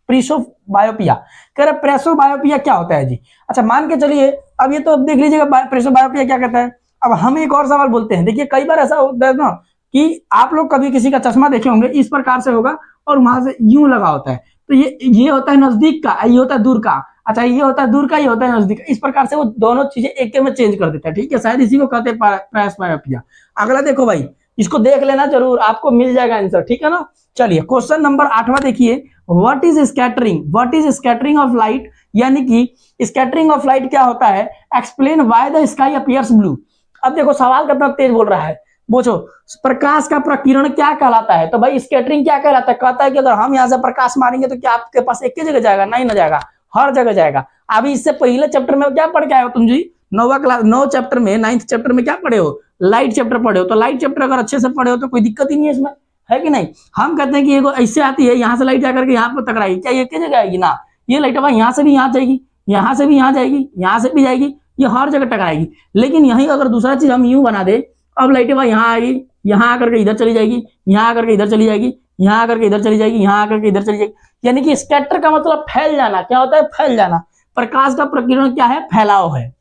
प्रेसोबायोपिया। कह रहे प्रेसोबायोपिया क्या होता है जी। अच्छा मान के चलिए, अब ये तो अब देख लीजिएगा प्रेसोबायोपिया क्या कहता है। अब हम एक और सवाल बोलते हैं, देखिए कई बार ऐसा होता है ना कि आप लोग कभी किसी का चश्मा देखे होंगे, इस प्रकार से होगा और वहां से यूं लगा होता है, तो ये होता है नजदीक का, ये होता है दूर का। अच्छा ये होता है दूर का, ये होता है नजदीक का। इस प्रकार से वो दोनों चीजें एक में चेंज कर देता है। ठीक है, शायद इसी को कहते हैं प्रेसोबायोपिया। अगला देखो भाई, इसको देख लेना जरूर, आपको मिल जाएगा आंसर। ठीक है ना। चलिए क्वेश्चन नंबर 8वां देखिए, what is scattering, what is scattering of light, यानी कि स्कैटरिंग ऑफ लाइट क्या होता है, explain why the sky appears blue. अब देखो सवाल कितना तेज बोल रहा है, पूछो प्रकाश का प्रकीर्णन क्या कहलाता है। तो भाई स्कैटरिंग क्या कहलाता है, कहता है कि अगर हम यहाँ से प्रकाश मारेंगे तो क्या आपके पास एक ही जगह जाएगा, नहीं ना जाएगा, हर जगह जाएगा। अभी इससे पहले चैप्टर में क्या पढ़ के आए हो तुम जी, 9 चैप्टर में, 9th चैप्टर में क्या पढ़े हो, लाइट चैप्टर पढ़े हो। तो लाइट चैप्टर अगर अच्छे से पढ़े हो तो कोई दिक्कत ही नहीं है इसमें, है कि नहीं। हम कहते हैं कि ये ऐसे आती है, यहाँ से लाइट जाकर के यहाँ पर टकराएगी, क्या ये एक जगह आएगी ना, ये लाइट भाई यहाँ से भी यहाँ जाएगी, यहाँ से भी यहाँ जाएगी, यहाँ से भी जाएगी, ये हर जगह टकराएगी। लेकिन यही अगर दूसरा चीज हम यूं बना दे, अब लाइटें भाई यहाँ आएगी, यहाँ आकर के इधर चली जाएगी, यहाँ आकर के इधर चली जाएगी, यहाँ आकर के इधर चली जाएगी, यहाँ आकर के इधर चली जाएगी। यानी कि स्कैटर का मतलब फैल जाना। क्या होता है, फैल जाना। प्रकाश का प्रकीर्णन क्या है, फैलाव है,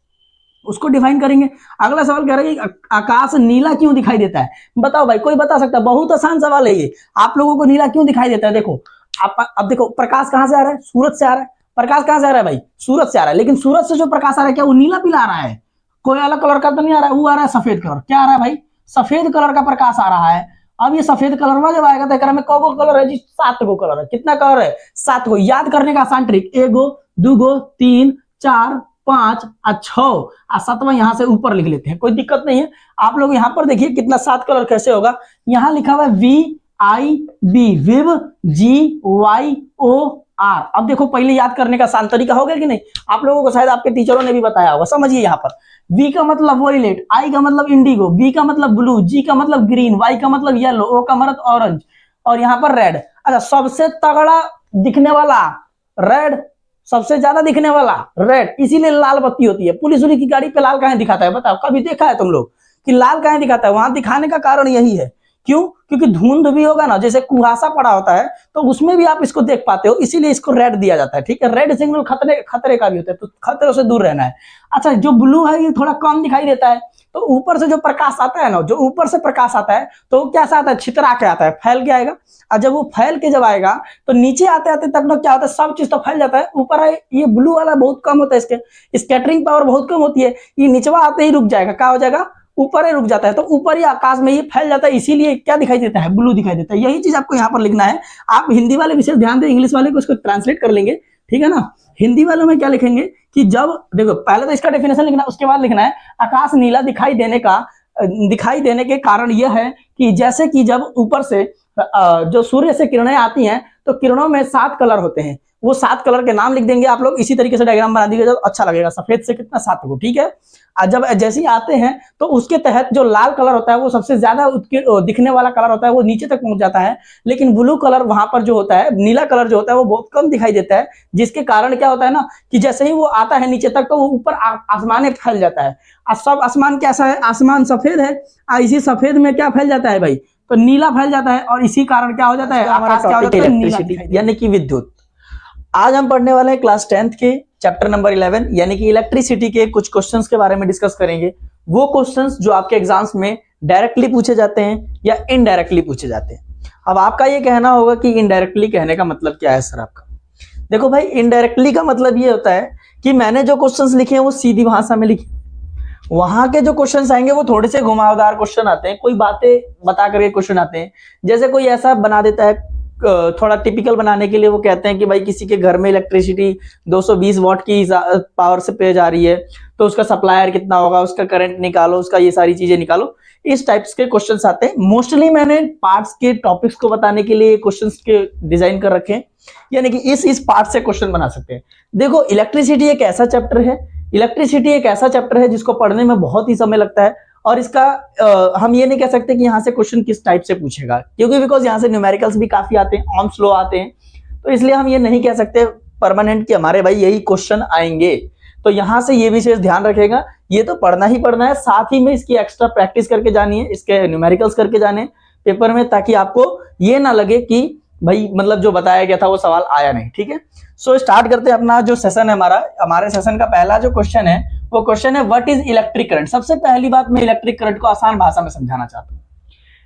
उसको डिफाइन करेंगे। अगला सवाल कह रहा है कि आकाश नीला क्यों दिखाई देता है। बताओ भाई, कोई बता सकता है, बहुत आसान सवाल है ये। आप लोगों को नीला क्यों दिखाई देता है, देखो अब देखो प्रकाश कहां से आ रहा है, सूरज से आ रहा है। प्रकाश कहां से आ रहा है भाई, सूरज से आ रहा है। लेकिन सूरज से जो प्रकाश आ रहा है क्या वो नीला पीला आ रहा है, कोई अलग कलर का तो नहीं आ रहा है, वो आ रहा है सफेद कलर। क्या आ रहा है भाई, सफेद कलर का प्रकाश आ रहा है। अब ये सफेद कलर में जब आएगा तो एक में कौगो कलर है जी, 7 गो कलर है। कितना कलर है, 7 गो। याद करने का आसान ट्रिक, 1 गो, 2 गो, 3, 4, 5 और 6 और 7वां यहाँ से ऊपर लिख लेते हैं, कोई दिक्कत नहीं है। आप लोग यहाँ पर देखिए कितना 7 कलर कैसे होगा। यहाँ लिखा हुआ है VIB, विव, GYOR। अब देखो पहले याद करने का आसान तरीका हो गया कि नहीं, आप लोगों को शायद आपके टीचरों ने भी बताया होगा। समझिए यहाँ पर V का मतलब वोलेट, I का मतलब इंडिगो, B का मतलब ब्लू, G का मतलब ग्रीन, Y का मतलब येलो, O का मतलब ऑरेंज और यहाँ पर रेड। अच्छा सबसे तगड़ा दिखने वाला रेड, सबसे ज्यादा दिखने वाला रेड, इसीलिए लाल बत्ती होती है। पुलिस की गाड़ी पे लाल काहे दिखाता है, बताओ कभी देखा है तुम लोग कि लाल काहे दिखाता है। वहां दिखाने का कारण यही है, क्यों, क्योंकि धुंध भी होगा ना, जैसे कुहासा पड़ा होता है तो उसमें भी आप इसको देख पाते हो, इसीलिए इसको रेड दिया जाता है। ठीक है, रेड सिग्नल खतरे का भी होता है, तो खतरे से दूर रहना है। अच्छा जो ब्लू है ये थोड़ा कम दिखाई देता है, तो ऊपर से जो प्रकाश आता है ना, जो ऊपर से प्रकाश आता है तो वो कैसा आता है, छितरा के आता है, फैल के आएगा। और जब वो फैल के जब आएगा तो नीचे आते आते तक ना क्या होता है, सब चीज तो फैल जाता है। ऊपर है ये ब्लू वाला बहुत कम होता है, इसके स्कैटरिंग पावर बहुत कम होती है, ये निचवा आते ही रुक जाएगा। क्या हो जाएगा, ऊपर ही रुक जाता है, तो ऊपर ही आकाश में ये फैल जाता है, इसीलिए क्या दिखाई देता है, ब्लू दिखाई देता है। यही चीज आपको यहाँ पर लिखना है। आप हिंदी वाले विशेष ध्यान दें, इंग्लिश वाले को इसको ट्रांसलेट कर लेंगे, ठीक है ना। हिंदी वालों में क्या लिखेंगे कि जब देखो पहले तो इसका डेफिनेशन लिखना, उसके बाद लिखना है आकाश नीला दिखाई देने के कारण यह है कि जैसे कि जब ऊपर से जो सूर्य से किरणें आती हैं तो किरणों में 7 कलर होते हैं, वो 7 कलर के नाम लिख देंगे आप लोग, इसी तरीके से डायग्राम बना दीजिएगा तो अच्छा लगेगा। सफेद से कितना 7 को, ठीक है। जब जैसे ही आते हैं तो उसके तहत जो लाल कलर होता है वो सबसे ज्यादा दिखने वाला कलर होता है, वो नीचे तक पहुंच जाता है, लेकिन ब्लू कलर वहां पर जो होता है, नीला कलर जो होता है वो बहुत कम दिखाई देता है, जिसके कारण क्या होता है ना कि जैसे ही वो आता है नीचे तक तो वो ऊपर आसमान में फैल जाता है। सब आसमान कैसा है, आसमान सफेद है, इसी सफेद में क्या फैल जाता है भाई, तो नीला फैल जाता है, और इसी कारण क्या हो जाता है, आकाश क्या हो जाता है, इलेक्ट्रिसिटी यानी कि विद्युत। आज हम पढ़ने वाले हैं क्लास 10th के चैप्टर नंबर 11 यानी कि इलेक्ट्रिसिटी के कुछ क्वेश्चंस के बारे में डिस्कस करेंगे। वो क्वेश्चंस जो आपके एग्जाम्स में डायरेक्टली पूछे जाते हैं या इनडायरेक्टली पूछे जाते हैं। अब आपका ये कहना होगा कि इनडायरेक्टली कहने का मतलब क्या है सर आपका? देखो भाई, इनडायरेक्टली का मतलब ये होता है कि मैंने जो क्वेश्चंस लिखे हैं वो सीधी भाषा में लिखे, वहां के जो क्वेश्चंस आएंगे वो थोड़े से घुमावदार क्वेश्चन आते हैं, कोई बातें बता करके क्वेश्चन आते हैं। जैसे कोई ऐसा बना देता है, थोड़ा टिपिकल बनाने के लिए वो कहते हैं कि भाई किसी के घर में इलेक्ट्रिसिटी 220 वॉट की पावर से पे जा रही है, तो उसका सप्लायर कितना होगा, उसका करंट निकालो, उसका ये सारी चीजें निकालो। इस टाइप्स के क्वेश्चंस आते हैं। मोस्टली मैंने पार्ट्स के टॉपिक्स को बताने के लिए क्वेश्चंस के डिजाइन कर रखे हैं, यानी कि इस पार्ट से क्वेश्चन बना सकते हैं। देखो, इलेक्ट्रिसिटी एक ऐसा चैप्टर है, इलेक्ट्रिसिटी एक ऐसा चैप्टर है जिसको पढ़ने में बहुत ही समय लगता है, और इसका हम ये नहीं कह सकते कि यहाँ से क्वेश्चन किस टाइप से पूछेगा, क्योंकि बिकॉज यहाँ से न्यूमेरिकल्स भी काफी आते हैं, ओम्स लॉ आते हैं, तो इसलिए हम ये नहीं कह सकते परमानेंट कि हमारे भाई यही क्वेश्चन आएंगे। तो यहाँ से ये विशेष ध्यान रखेगा, ये तो पढ़ना ही पढ़ना है, साथ ही में इसकी एक्स्ट्रा प्रैक्टिस करके जानी है, इसके न्यूमेरिकल्स करके जाने पेपर में, ताकि आपको ये ना लगे कि भाई मतलब जो बताया गया था वो सवाल आया नहीं। ठीक है, सो स्टार्ट करते हैं अपना जो सेशन है हमारा। हमारे सेशन का पहला जो क्वेश्चन है वो क्वेश्चन है व्हाट इज इलेक्ट्रिक करंट। सबसे पहली बात, मैं इलेक्ट्रिक करंट को आसान भाषा में समझाना चाहता हूँ।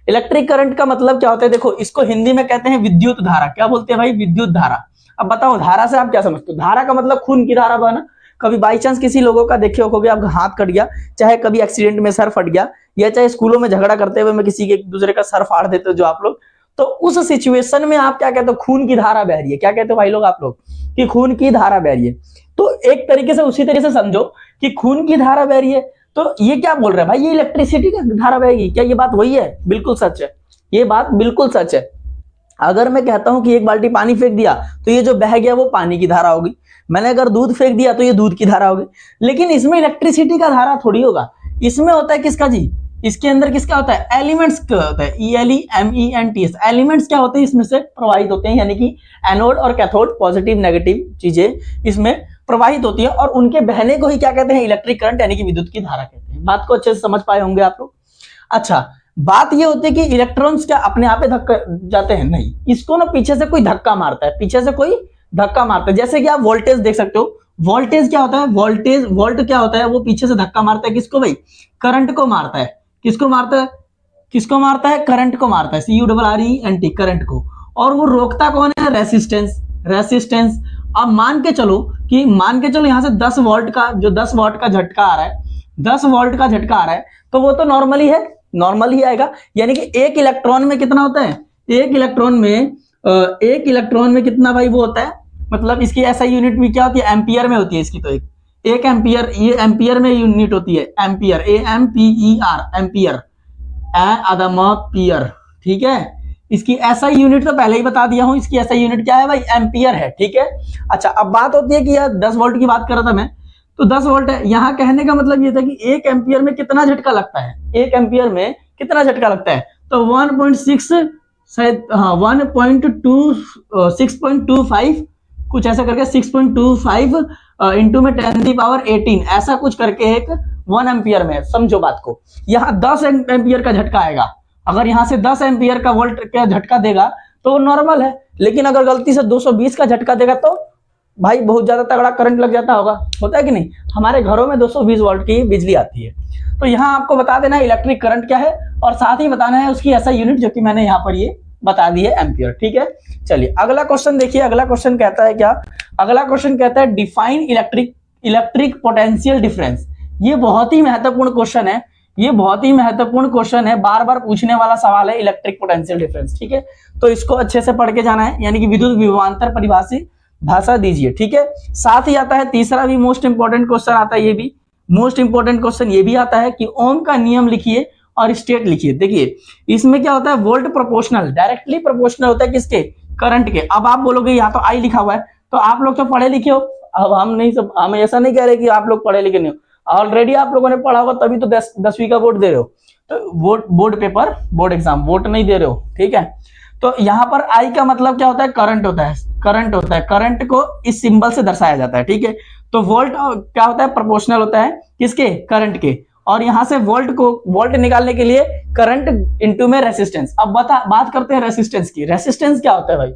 इलेक्ट्रिक करंट का मतलब क्या होता है? देखो, इसको हिंदी में कहते हैं विद्युत धारा। क्या बोलते हैं भाई? विद्युत धारा। अब बताओ, धारा से आप क्या समझते हो? धारा का मतलब खून की धारा बना। कभी बाई चांस किसी लोगों का देखे होगे, आपका हाथ कट गया, चाहे कभी एक्सीडेंट में सर फट गया, या चाहे स्कूलों में झगड़ा करते हुए में किसी के एक दूसरे का सर फाड़ देते हो जो आप लोग, तो उस सिचुएशन में आप क्या कहते हो? खून की धारा बह रही है। क्या कहते हो भाई लोग आप लोग? कि खून की धारा बह रही है। तो एक तरीके से उसी तरीके से समझो कि खून की धारा बह रही है, तो ये क्या बोल रहा है भाई? ये इलेक्ट्रिसिटी की धारा बहेगी। क्या ये बात वही है? बिल्कुल सच है, ये बात बिल्कुल सच है। अगर मैं कहता हूं कि एक बाल्टी पानी फेंक दिया तो ये जो बह गया वो पानी की धारा होगी। मैंने अगर दूध फेंक दिया तो ये दूध की धारा होगी। लेकिन इसमें इलेक्ट्रिसिटी का धारा थोड़ी होगा। इसमें होता है किसका जी? इसके अंदर किसका होता है? एलिमेंट्स का होता है। ELEMENTS एलिमेंट्स क्या होते हैं? इसमें से प्रवाहित होते हैं, यानी कि एनोड और कैथोड, पॉजिटिव नेगेटिव चीजें इसमें प्रवाहित होती है, और उनके बहने को ही क्या कहते हैं? इलेक्ट्रिक करंट यानी कि विद्युत की धारा कहते हैं। बात को अच्छे से समझ पाए होंगे आप लोग। अच्छा, बात ये होती है कि इलेक्ट्रॉन्स क्या अपने आप धक्का जाते हैं? नहीं, इसको ना पीछे से कोई धक्का मारता है, पीछे से कोई धक्का मारता है। जैसे कि आप वोल्टेज देख सकते हो, वोल्टेज क्या होता है? वोल्ट क्या होता है? वो पीछे से धक्का मारता है। किसको भाई? करंट को मारता है। किसको मारता है? किसको मारता है? करंट को मारता है। CURRENT, करंट को। और वो रोकता कौन है? रेसिस्टेंस। अब मान के चलो यहां से 10 वोल्ट का जो 10 वॉट का झटका आ रहा है, 10 वोल्ट का झटका आ रहा है, तो वो तो नॉर्मली है, नॉर्मल ही आएगा। यानी कि एक इलेक्ट्रॉन में कितना होता है? एक इलेक्ट्रॉन में कितना भाई वो होता है? मतलब इसकी SI यूनिट भी क्या होती है? एम्पियर में होती है इसकी। तो एक एम्पियर, ये एम्पियर में यूनिट होती है, एम्पियर, AMPER, एम्पियर, पियर। ठीक है, इसकी SI यूनिट तो पहले ही बता दिया हूं, इसकी SI यूनिट क्या है भाई? एम्पियर है। ठीक है, अच्छा, अब बात होती है कि यार 10 वोल्ट की बात कर रहा था मैं, तो 10 वोल्ट है। यहां कहने का मतलब ये था कि 1 एम्पियर में कितना झटका लगता है? 1 एम्पियर में कितना झटका लगता है? तो 1.6 शायद, हाँ 6.25 कुछ ऐसा करके 6.25 इंटू में 10⁻18 ऐसा कुछ करके एक 1 एम्पियर में, समझो बात को। यहाँ 10 एम्पियर का झटका आएगा। अगर यहाँ से 10 एम्पियर का वोल्ट का झटका देगा तो नॉर्मल है, लेकिन अगर गलती से 220 का झटका देगा तो भाई बहुत ज्यादा तगड़ा करंट लग जाता होगा, होता है कि नहीं? हमारे घरों में 220 वोल्ट की बिजली आती है। तो यहाँ आपको बता देना है इलेक्ट्रिक करंट क्या है, और साथ ही बताना है उसकी SI यूनिट, जो कि मैंने यहाँ पर ये बता दी है, एम्पियर। ठीक है, चलिए अगला क्वेश्चन देखिए। अगला क्वेश्चन कहता है क्या? अगला क्वेश्चन कहता है डिफाइन इलेक्ट्रिक पोटेंशियल डिफरेंस। ये बहुत ही महत्वपूर्ण क्वेश्चन है, ये बहुत ही महत्वपूर्ण क्वेश्चन है, बार बार पूछने वाला सवाल है इलेक्ट्रिक पोटेंशियल डिफरेंस। ठीक है, तो इसको अच्छे से पढ़ के जाना है, यानी कि विद्युत विभवांतर परिभाषित भाषा दीजिए। ठीक है, साथ ही आता है तीसरा भी मोस्ट इंपॉर्टेंट क्वेश्चन आता है, ये भी मोस्ट इंपॉर्टेंट क्वेश्चन ये भी आता है कि ओम का नियम लिखिए और स्टेट लिखिए। देखिए इसमें क्या होता है? वोल्ट प्रोपोर्शनल, डायरेक्टली प्रोपोर्शनल होता है किसके? करंट के। अब आप बोलोगे यहाँ तो आई लिखा हुआ है, तो आप लोग तो पढ़े लिखे हो, अब हम ऐसा नहीं कह रहे कि आप लोग पढ़े लिखे नहीं हो, ऑलरेडी आप लोगों ने पढ़ा होगा, तभी तो 10वीं का बोर्ड दे रहे हो, तो board paper, board exam, vote नहीं दे रहे हो, ठीक है। तो यहाँ पर आई का मतलब क्या होता है, करंट होता है, करंट होता है, करंट को इस सिंबल से दर्शाया जाता है, ठीक है। तो वोल्ट क्या होता है, प्रोपोर्शनल होता है किसके, करंट के। और यहां से वोल्ट निकालने के लिए करंट इनटू में रेसिस्टेंस। अब बात करते हैं रेसिस्टेंस की। रेसिस्टेंस क्या होता है भाई,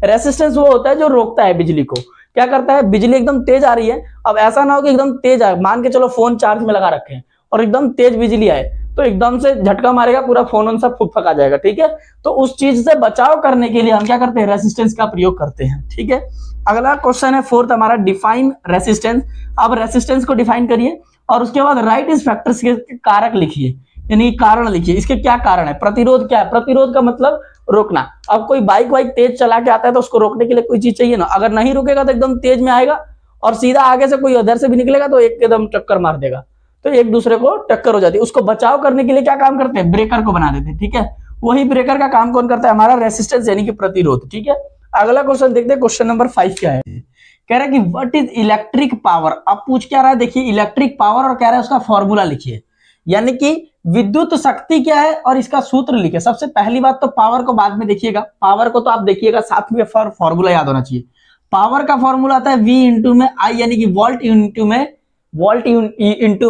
रेसिस्टेंस वो होता है जो रोकता है बिजली को। क्या करता है, बिजली एकदम तेज आ रही है, अब ऐसा ना हो कि एकदम तेज आए, मान के चलो फोन चार्ज में लगा रखे हैं और एकदम तेज बिजली आए, तो एकदम से झटका मारेगा, पूरा फोन उन सब फूक फका जाएगा, ठीक है। तो उस चीज से बचाव करने के लिए हम क्या करते हैं, रेसिस्टेंस का प्रयोग करते हैं, ठीक है। अगला क्वेश्चन है फोर्थ हमारा, डिफाइन रेसिस्टेंस। अब रेसिस्टेंस को डिफाइन करिए और उसके बाद राइट इस फैक्टर्स के कारक लिखिए, यानी कारण लिखिए, इसके क्या कारण है। प्रतिरोध क्या है, प्रतिरोध का मतलब रोकना। अब कोई बाइक वाइक तेज चला के आता है तो उसको रोकने के लिए कोई चीज चाहिए ना, अगर नहीं रुकेगा तो एकदम तेज में आएगा और सीधा आगे से कोई उधर से भी निकलेगा तो एकदम टक्कर मार देगा, तो एक दूसरे को टक्कर हो जाती है। उसको बचाव करने के लिए क्या काम करते हैं, ब्रेकर को बना देते हैं, ठीक है। वही ब्रेकर का काम कौन करता है, हमारा रेसिस्टेंस यानी कि प्रतिरोध, ठीक है। अगला क्वेश्चन देखते हैं, क्वेश्चन नंबर 5 क्या है, कह रहा है कि व्हाट इज इलेक्ट्रिक पावर। अब पूछ क्या रहा है, देखिए इलेक्ट्रिक पावर, और कह रहा है उसका फॉर्मूला लिखिए, यानी कि विद्युत शक्ति क्या है और इसका सूत्र लिखिए। सबसे पहली बात तो पावर को बाद में देखिएगा, पावर को तो आप देखिएगा साथ में, फॉर्मूला याद होना चाहिए। पावर का फॉर्मूला आता है V इंटू में I, यानी कि वोल्ट इंटू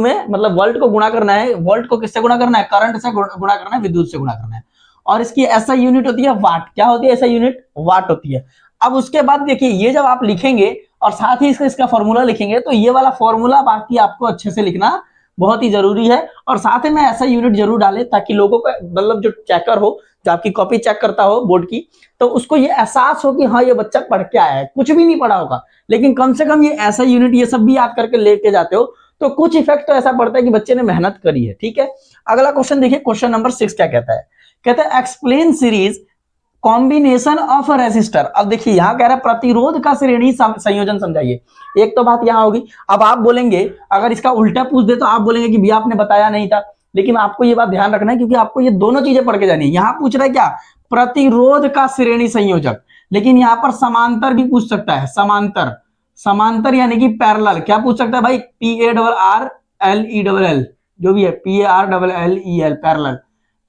में मतलब वोल्ट को गुणा करना है, वोल्ट को किससे गुणा करना है, करंट से गुणा करना है, विद्युत से गुणा करना है। और इसकी ऐसा यूनिट होती है वाट, क्या होती है ऐसा यूनिट, वाट होती है। अब उसके बाद देखिए ये जब आप लिखेंगे और साथ ही इसका फॉर्मूला लिखेंगे, तो ये वाला फॉर्मूला बाकी आपको अच्छे से लिखना बहुत ही जरूरी है। और साथ में ऐसा यूनिट जरूर डालें ताकि लोगों को, मतलब जो चेकर हो, जो आपकी कॉपी चेक करता हो बोर्ड की, तो उसको ये एहसास हो कि हाँ ये बच्चा पढ़ के आया है, कुछ भी नहीं पढ़ा होगा लेकिन कम से कम ये ऐसा यूनिट ये सब भी याद करके लेके जाते हो, तो कुछ इफेक्ट तो ऐसा पड़ता है कि बच्चे ने मेहनत करी है, ठीक है। अगला क्वेश्चन देखिए, क्वेश्चन नंबर 6 क्या कहता है, कहता है explain series combination of resistor. अब देखिए यहां कह रहा है प्रतिरोध का श्रेणी संयोजन समझाइए। एक तो बात यहां होगी, अब आप बोलेंगे, अगर इसका उल्टा पूछ दे तो आप बोलेंगे कि भैया आपने बताया नहीं था, लेकिन आपको ये बात ध्यान रखना है क्योंकि आपको ये दोनों चीजें पढ़ के जानी है। यहां पूछ रहा है क्या, प्रतिरोध का श्रेणी संयोजक, लेकिन यहां पर समांतर भी पूछ सकता है, समांतर, समांतर यानी कि पैरेलल। क्या पूछ सकता है भाई, PARLELL, जो भी है PARLLEL, पैरेलल,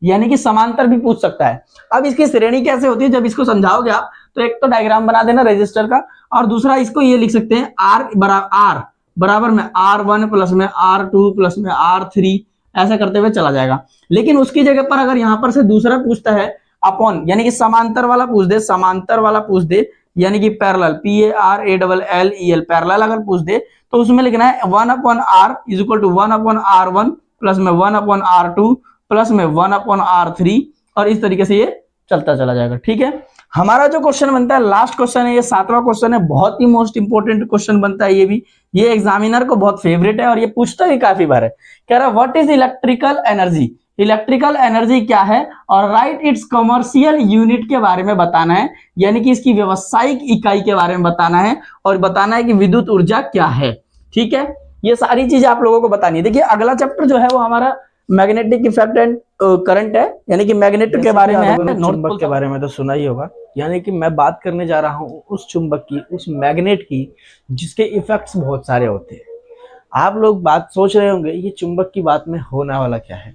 यानी कि समांतर भी पूछ सकता है। अब इसकी श्रेणी कैसे होती है, जब इसको समझाओगे आप, तो एक तो डायग्राम बना देना रजिस्टर का, और दूसरा इसको ये लिख सकते हैं R बराबर में R1 प्लस में R2 प्लस में R3, ऐसा करते हुए चला जाएगा। लेकिन उसकी जगह पर अगर यहां पर से दूसरा पूछता है अपॉन, यानी कि समांतर वाला पूछ दे, समांतर वाला पूछ दे, यानी कि पैरेलल, PARALLEL, पैरेलल अगर पूछ दे, तो उसमें लिखना है 1/R is equal to 1/R1 plus में 1/R2 प्लस में 1/R3, और इस तरीके से ये चलता चला जाएगा, ठीक है। हमारा जो क्वेश्चन बनता है, लास्ट क्वेश्चन है, ये 7वां क्वेश्चन है, बहुत ही मोस्ट इंपोर्टेंट क्वेश्चन बनता है ये भी, ये एग्जामिनर को बहुत फेवरेट है और ये पूछता भी काफी बार है। कह रहा है what is electrical energy, electrical energy क्या है, और राइट इट्स कमर्शियल यूनिट के बारे में बताना है, यानी कि इसकी व्यवसायिक इकाई के बारे में बताना है, और बताना है कि विद्युत ऊर्जा क्या है, ठीक है। ये सारी चीजें आप लोगों को बतानी है। देखिए अगला चैप्टर जो है वो हमारा मैग्नेटिक इफेक्ट एंड करंट है, यानी कि मैग्नेट के बारे में है, चुंबक के बारे में तो सुना ही होगा। यानी कि मैं बात करने जा रहा हूँ उस चुंबक की, उस मैग्नेट की, जिसके इफेक्ट्स बहुत सारे होते हैं। आप लोग बात सोच रहे होंगे ये चुंबक की बात में होने वाला क्या है,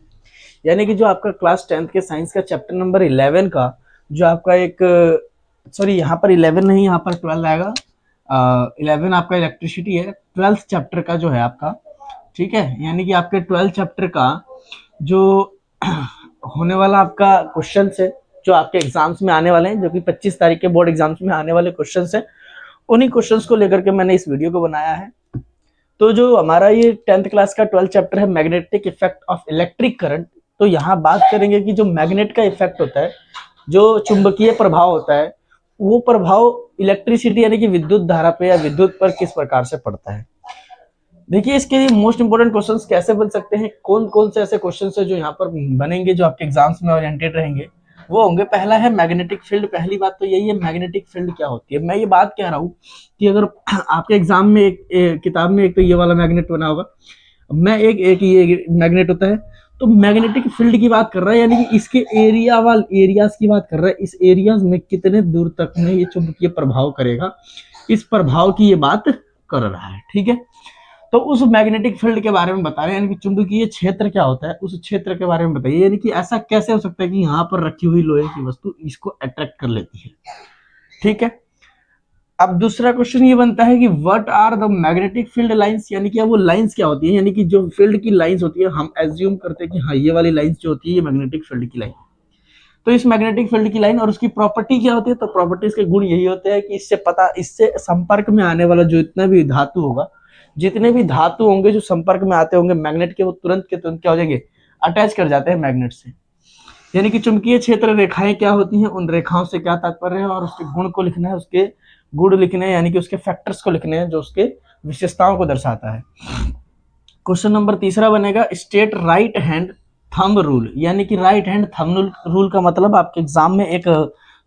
यानी कि जो आपका क्लास 10th के साइंस का चैप्टर नंबर 11 का जो आपका एक, सॉरी यहाँ पर 11 नहीं, यहाँ पर 12 आएगा, 11 आपका इलेक्ट्रिसिटी है, 12th चैप्टर का जो है आपका, ठीक है। यानी कि आपके 12th चैप्टर का जो होने वाला आपका क्वेश्चन है, जो आपके एग्जाम्स में आने वाले हैं, जो कि 25 तारीख के बोर्ड एग्जाम्स में आने वाले क्वेश्चन है, उन्हीं क्वेश्चंस को लेकर के मैंने इस वीडियो को बनाया है। तो जो हमारा ये 10th क्लास का 12th चैप्टर है, magnetic effect of electric current, तो यहाँ बात करेंगे कि जो मैग्नेट का इफेक्ट होता है, जो चुंबकीय प्रभाव होता है, वो प्रभाव इलेक्ट्रिसिटी यानी कि विद्युत धारा पे या विद्युत पर किस प्रकार से पड़ता है। देखिए इसके लिए मोस्ट इंपोर्टेंट क्वेश्चंस कैसे बन सकते हैं, कौन कौन से ऐसे क्वेश्चंस है जो यहाँ पर बनेंगे, जो आपके एग्जाम्स में ओरिएंटेड रहेंगे, वो होंगे। पहला है मैग्नेटिक फील्ड। पहली बात तो यही है मैग्नेटिक फील्ड क्या होती है। मैं ये बात कह रहा हूँ कि अगर आपके एग्जाम में एक किताब में एक तो ये वाला मैग्नेट बना होगा, मैं एक ये मैग्नेट होता है, तो मैग्नेटिक फील्ड की बात कर रहा है, यानी कि इसके एरियाज की बात कर रहा है, इस एरियाज में कितने दूर तक में ये चुंबकीय प्रभाव करेगा, इस प्रभाव की ये बात कर रहा है। ठीक है, तो उस मैग्नेटिक फील्ड के बारे में बता रहे हैं, यानी कि चुंबकीय क्षेत्र क्या होता है, उस क्षेत्र के बारे में बताइए। यानी कि ऐसा कैसे हो सकता है कि यहाँ पर रखी हुई लोहे की वस्तु इसको अट्रैक्ट कर लेती है। ठीक है, अब दूसरा क्वेश्चन ये बनता है कि what are the magnetic field lines, यानी कि वो लाइंस क्या होती है, यानी कि जो फील्ड की लाइंस होती है, हम एज्यूम करते हैं कि हाँ ये वाली लाइंस जो होती है ये मैग्नेटिक फील्ड की लाइन। तो इस मैग्नेटिक फील्ड की लाइन और उसकी प्रॉपर्टी क्या होती है, तो प्रॉपर्टीज के गुण यही होते हैं कि इससे संपर्क में आने वाला जो इतना भी धातु होगा, जितने भी धातु होंगे जो संपर्क में आते होंगे मैग्नेट के, वो तुरंत के तुरंत क्या हो जाएंगे, अटैच कर जाते हैं मैग्नेट से। यानी कि चुंबकीय क्षेत्र रेखाएं क्या होती हैं, उन रेखाओं से क्या तात्पर्य है, और उसके गुण को लिखना है, उसके गुण लिखने हैं, यानी कि उसके फैक्टर्स को लिखने हैं जो उसके विशेषताओं को दर्शाता है। क्वेश्चन नंबर तीसरा बनेगा state right hand thumb rule, यानी कि राइट हैंड थंब रूल का मतलब आपके एग्जाम में एक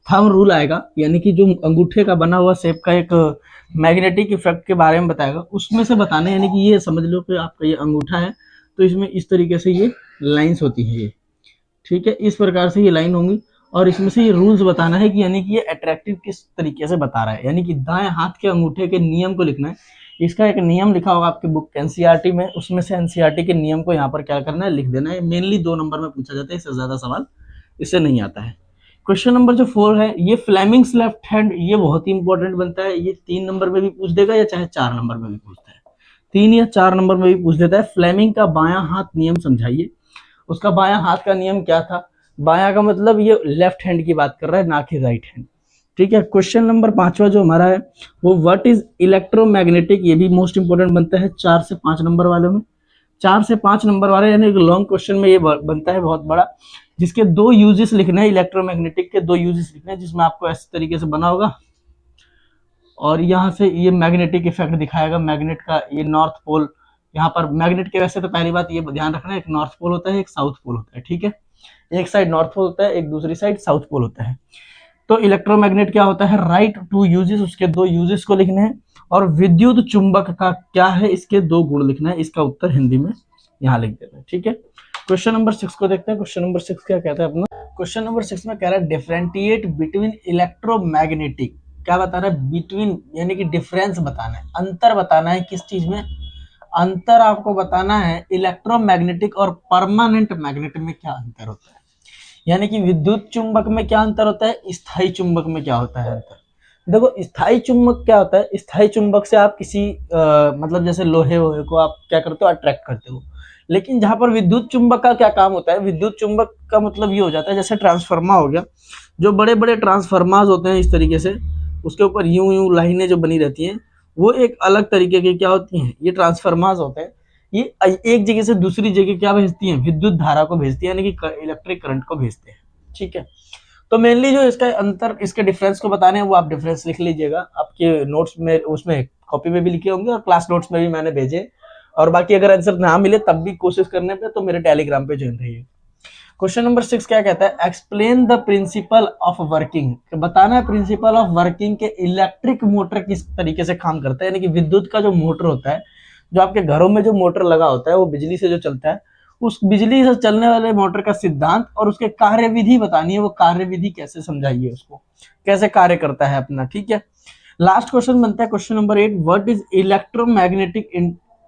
थंब रूल आएगा, यानी कि जो अंगूठे का बना हुआ शेप का एक मैग्नेटिक इफेक्ट के बारे में बताएगा, उसमें से बताने, यानी कि ये समझ लो कि आपका ये अंगूठा है, तो इसमें इस तरीके से ये लाइंस होती है ये। ठीक है, इस प्रकार से ये लाइन होंगी, और इसमें से ये रूल्स बताना है कि यानी कि ये अट्रैक्टिव किस तरीके से बता रहा है, यानी कि दाएं हाथ के अंगूठे के नियम को लिखना है। इसका एक नियम लिखा होगा आपके बुक एनसीईआरटी में, उसमें से एनसीईआरटी के नियम को यहाँ पर क्या करना है, लिख देना है। मेनली 2 नंबर में पूछा जाता है, इससे ज्यादा सवाल इससे नहीं आता है। क्वेश्चन नंबर जो 4 है, ये फ्लेमिंग्स लेफ्ट हैंड, ये बहुत ही इंपॉर्टेंट बनता है, ये 3 नंबर में भी पूछ देगा या चाहे 4 नंबर में भी पूछता है, 3 या 4 नंबर में भी पूछ देता है। फ्लेमिंग का बायां हाथ नियम समझाइए। उसका बायां हाथ का नियम क्या था, बायां का मतलब ये लेफ्ट हैंड की बात कर रहा है, ना कि राइट हैंड। ठीक है, क्वेश्चन नंबर 5वां जो हमारा है वो व्हाट इज इलेक्ट्रोमैग्नेटिक, ये भी मोस्ट इंपोर्टेंट बनता है 4 से 5 नंबर वाले में। 4 से 5 नंबर वाले यानी लॉन्ग क्वेश्चन में ये बनता है बहुत बड़ा, जिसके 2 यूजेस लिखने हैं, इलेक्ट्रोमैग्नेटिक के 2 यूजेस लिखने हैं, जिसमें आपको ऐसे तरीके से बना होगा, और यहाँ से ये मैग्नेटिक इफेक्ट दिखाएगा, मैग्नेट का ये नॉर्थ पोल, यहाँ पर मैग्नेट के वैसे तो पहली बात ये ध्यान रखना है, एक नॉर्थ पोल होता है, एक साउथ पोल होता है। ठीक है, एक साइड नॉर्थ पोल होता है, एक दूसरी साइड साउथ पोल होता है। तो इलेक्ट्रोमैग्नेट क्या होता है, राइट 2 यूजेस, उसके 2 यूजेस को लिखने हैं, और विद्युत चुंबक का क्या है, इसके 2 गुण लिखना है। इसका उत्तर हिंदी में यहाँ लिख देना है। ठीक है, क्वेश्चन नंबर 6 को देखते हैं। क्वेश्चन नंबर 6 क्या कहता है अपना, क्वेश्चन नंबर 6 में कह रहा है डिफरेंटिएट बिटवीन इलेक्ट्रोमैग्नेटिक, क्या बता रहा है, बिटवीन यानी कि डिफरेंस बताना है, अंतर बताना है, किस चीज में अंतर आपको बताना है, इलेक्ट्रोमैग्नेटिक और परमानेंट मैग्नेट में क्या अंतर होता है, यानी कि विद्युत चुंबक में क्या अंतर होता है, स्थायी चुंबक में क्या होता है अंतर। देखो स्थायी चुंबक क्या होता है, स्थायी चुंबक से आप किसी मतलब जैसे लोहे वोहे को आप क्या करते हो, अट्रैक्ट करते हो, लेकिन जहां पर विद्युत चुंबक का क्या काम होता है, विद्युत चुंबक का मतलब ये हो जाता है जैसे ट्रांसफार्मर हो गया, जो बड़े बड़े ट्रांसफार्मर्स होते हैं इस तरीके से, उसके ऊपर यूं यूं लाइनें जो बनी रहती हैं, वो एक अलग तरीके की क्या होती हैं, ये ट्रांसफार्मर्स होते हैं। ये एक जगह से दूसरी जगह क्या भेजती हैं, विद्युत धारा को भेजती है, यानी कि इलेक्ट्रिक करंट को भेजते हैं। ठीक है, तो मेनली जो इसका अंतर, इसके डिफरेंस को बताने हैं, वो आप डिफरेंस लिख लीजिएगा आपके नोट्स में, उसमें कॉपी में भी लिखे होंगे और क्लास नोट्स में भी मैंने भेजे, और बाकी अगर आंसर ना मिले तब भी कोशिश करने पे तो मेरे टेलीग्राम पे ज्वाइन रहिए। क्वेश्चन नंबर 6 क्या कहता है, explain the principle of working, बताना है प्रिंसिपल ऑफ वर्किंग के इलेक्ट्रिक मोटर किस तरीके से काम करता है, यानी कि विद्युत का जो मोटर होता है, जो आपके घरों में जो मोटर लगा होता है वो बिजली से जो चलता है, उस बिजली से चलने वाले मोटर का सिद्धांत और उसके कार्यविधि बतानी है, वो कार्यविधि कैसे समझाइए, उसको कैसे कार्य करता है अपना। ठीक है, लास्ट क्वेश्चन बनता है question number 8, what is electromagnetic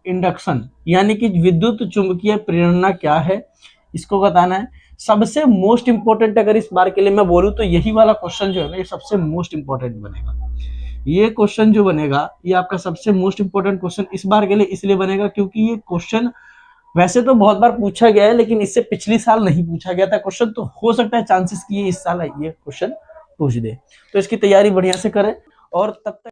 induction, यानी कि विद्युत चुंबकीय प्रेरणा क्या है, इसको बताना है। सबसे मोस्ट इंपोर्टेंट अगर इस बार के लिए मैं बोलूं तो यही वाला क्वेश्चन जो है ना, ये सबसे मोस्ट इंपोर्टेंट बनेगा। ये क्वेश्चन जो बनेगा ये आपका सबसे मोस्ट इंपोर्टेंट क्वेश्चन इस बार के लिए इसलिए बनेगा क्योंकि ये क्वेश्चन वैसे तो बहुत बार पूछा गया है, लेकिन इससे पिछली साल नहीं पूछा गया था क्वेश्चन, तो हो सकता है चांसेस कि ये इस साल ये क्वेश्चन पूछ दे, तो इसकी तैयारी बढ़िया से करें, और तब तक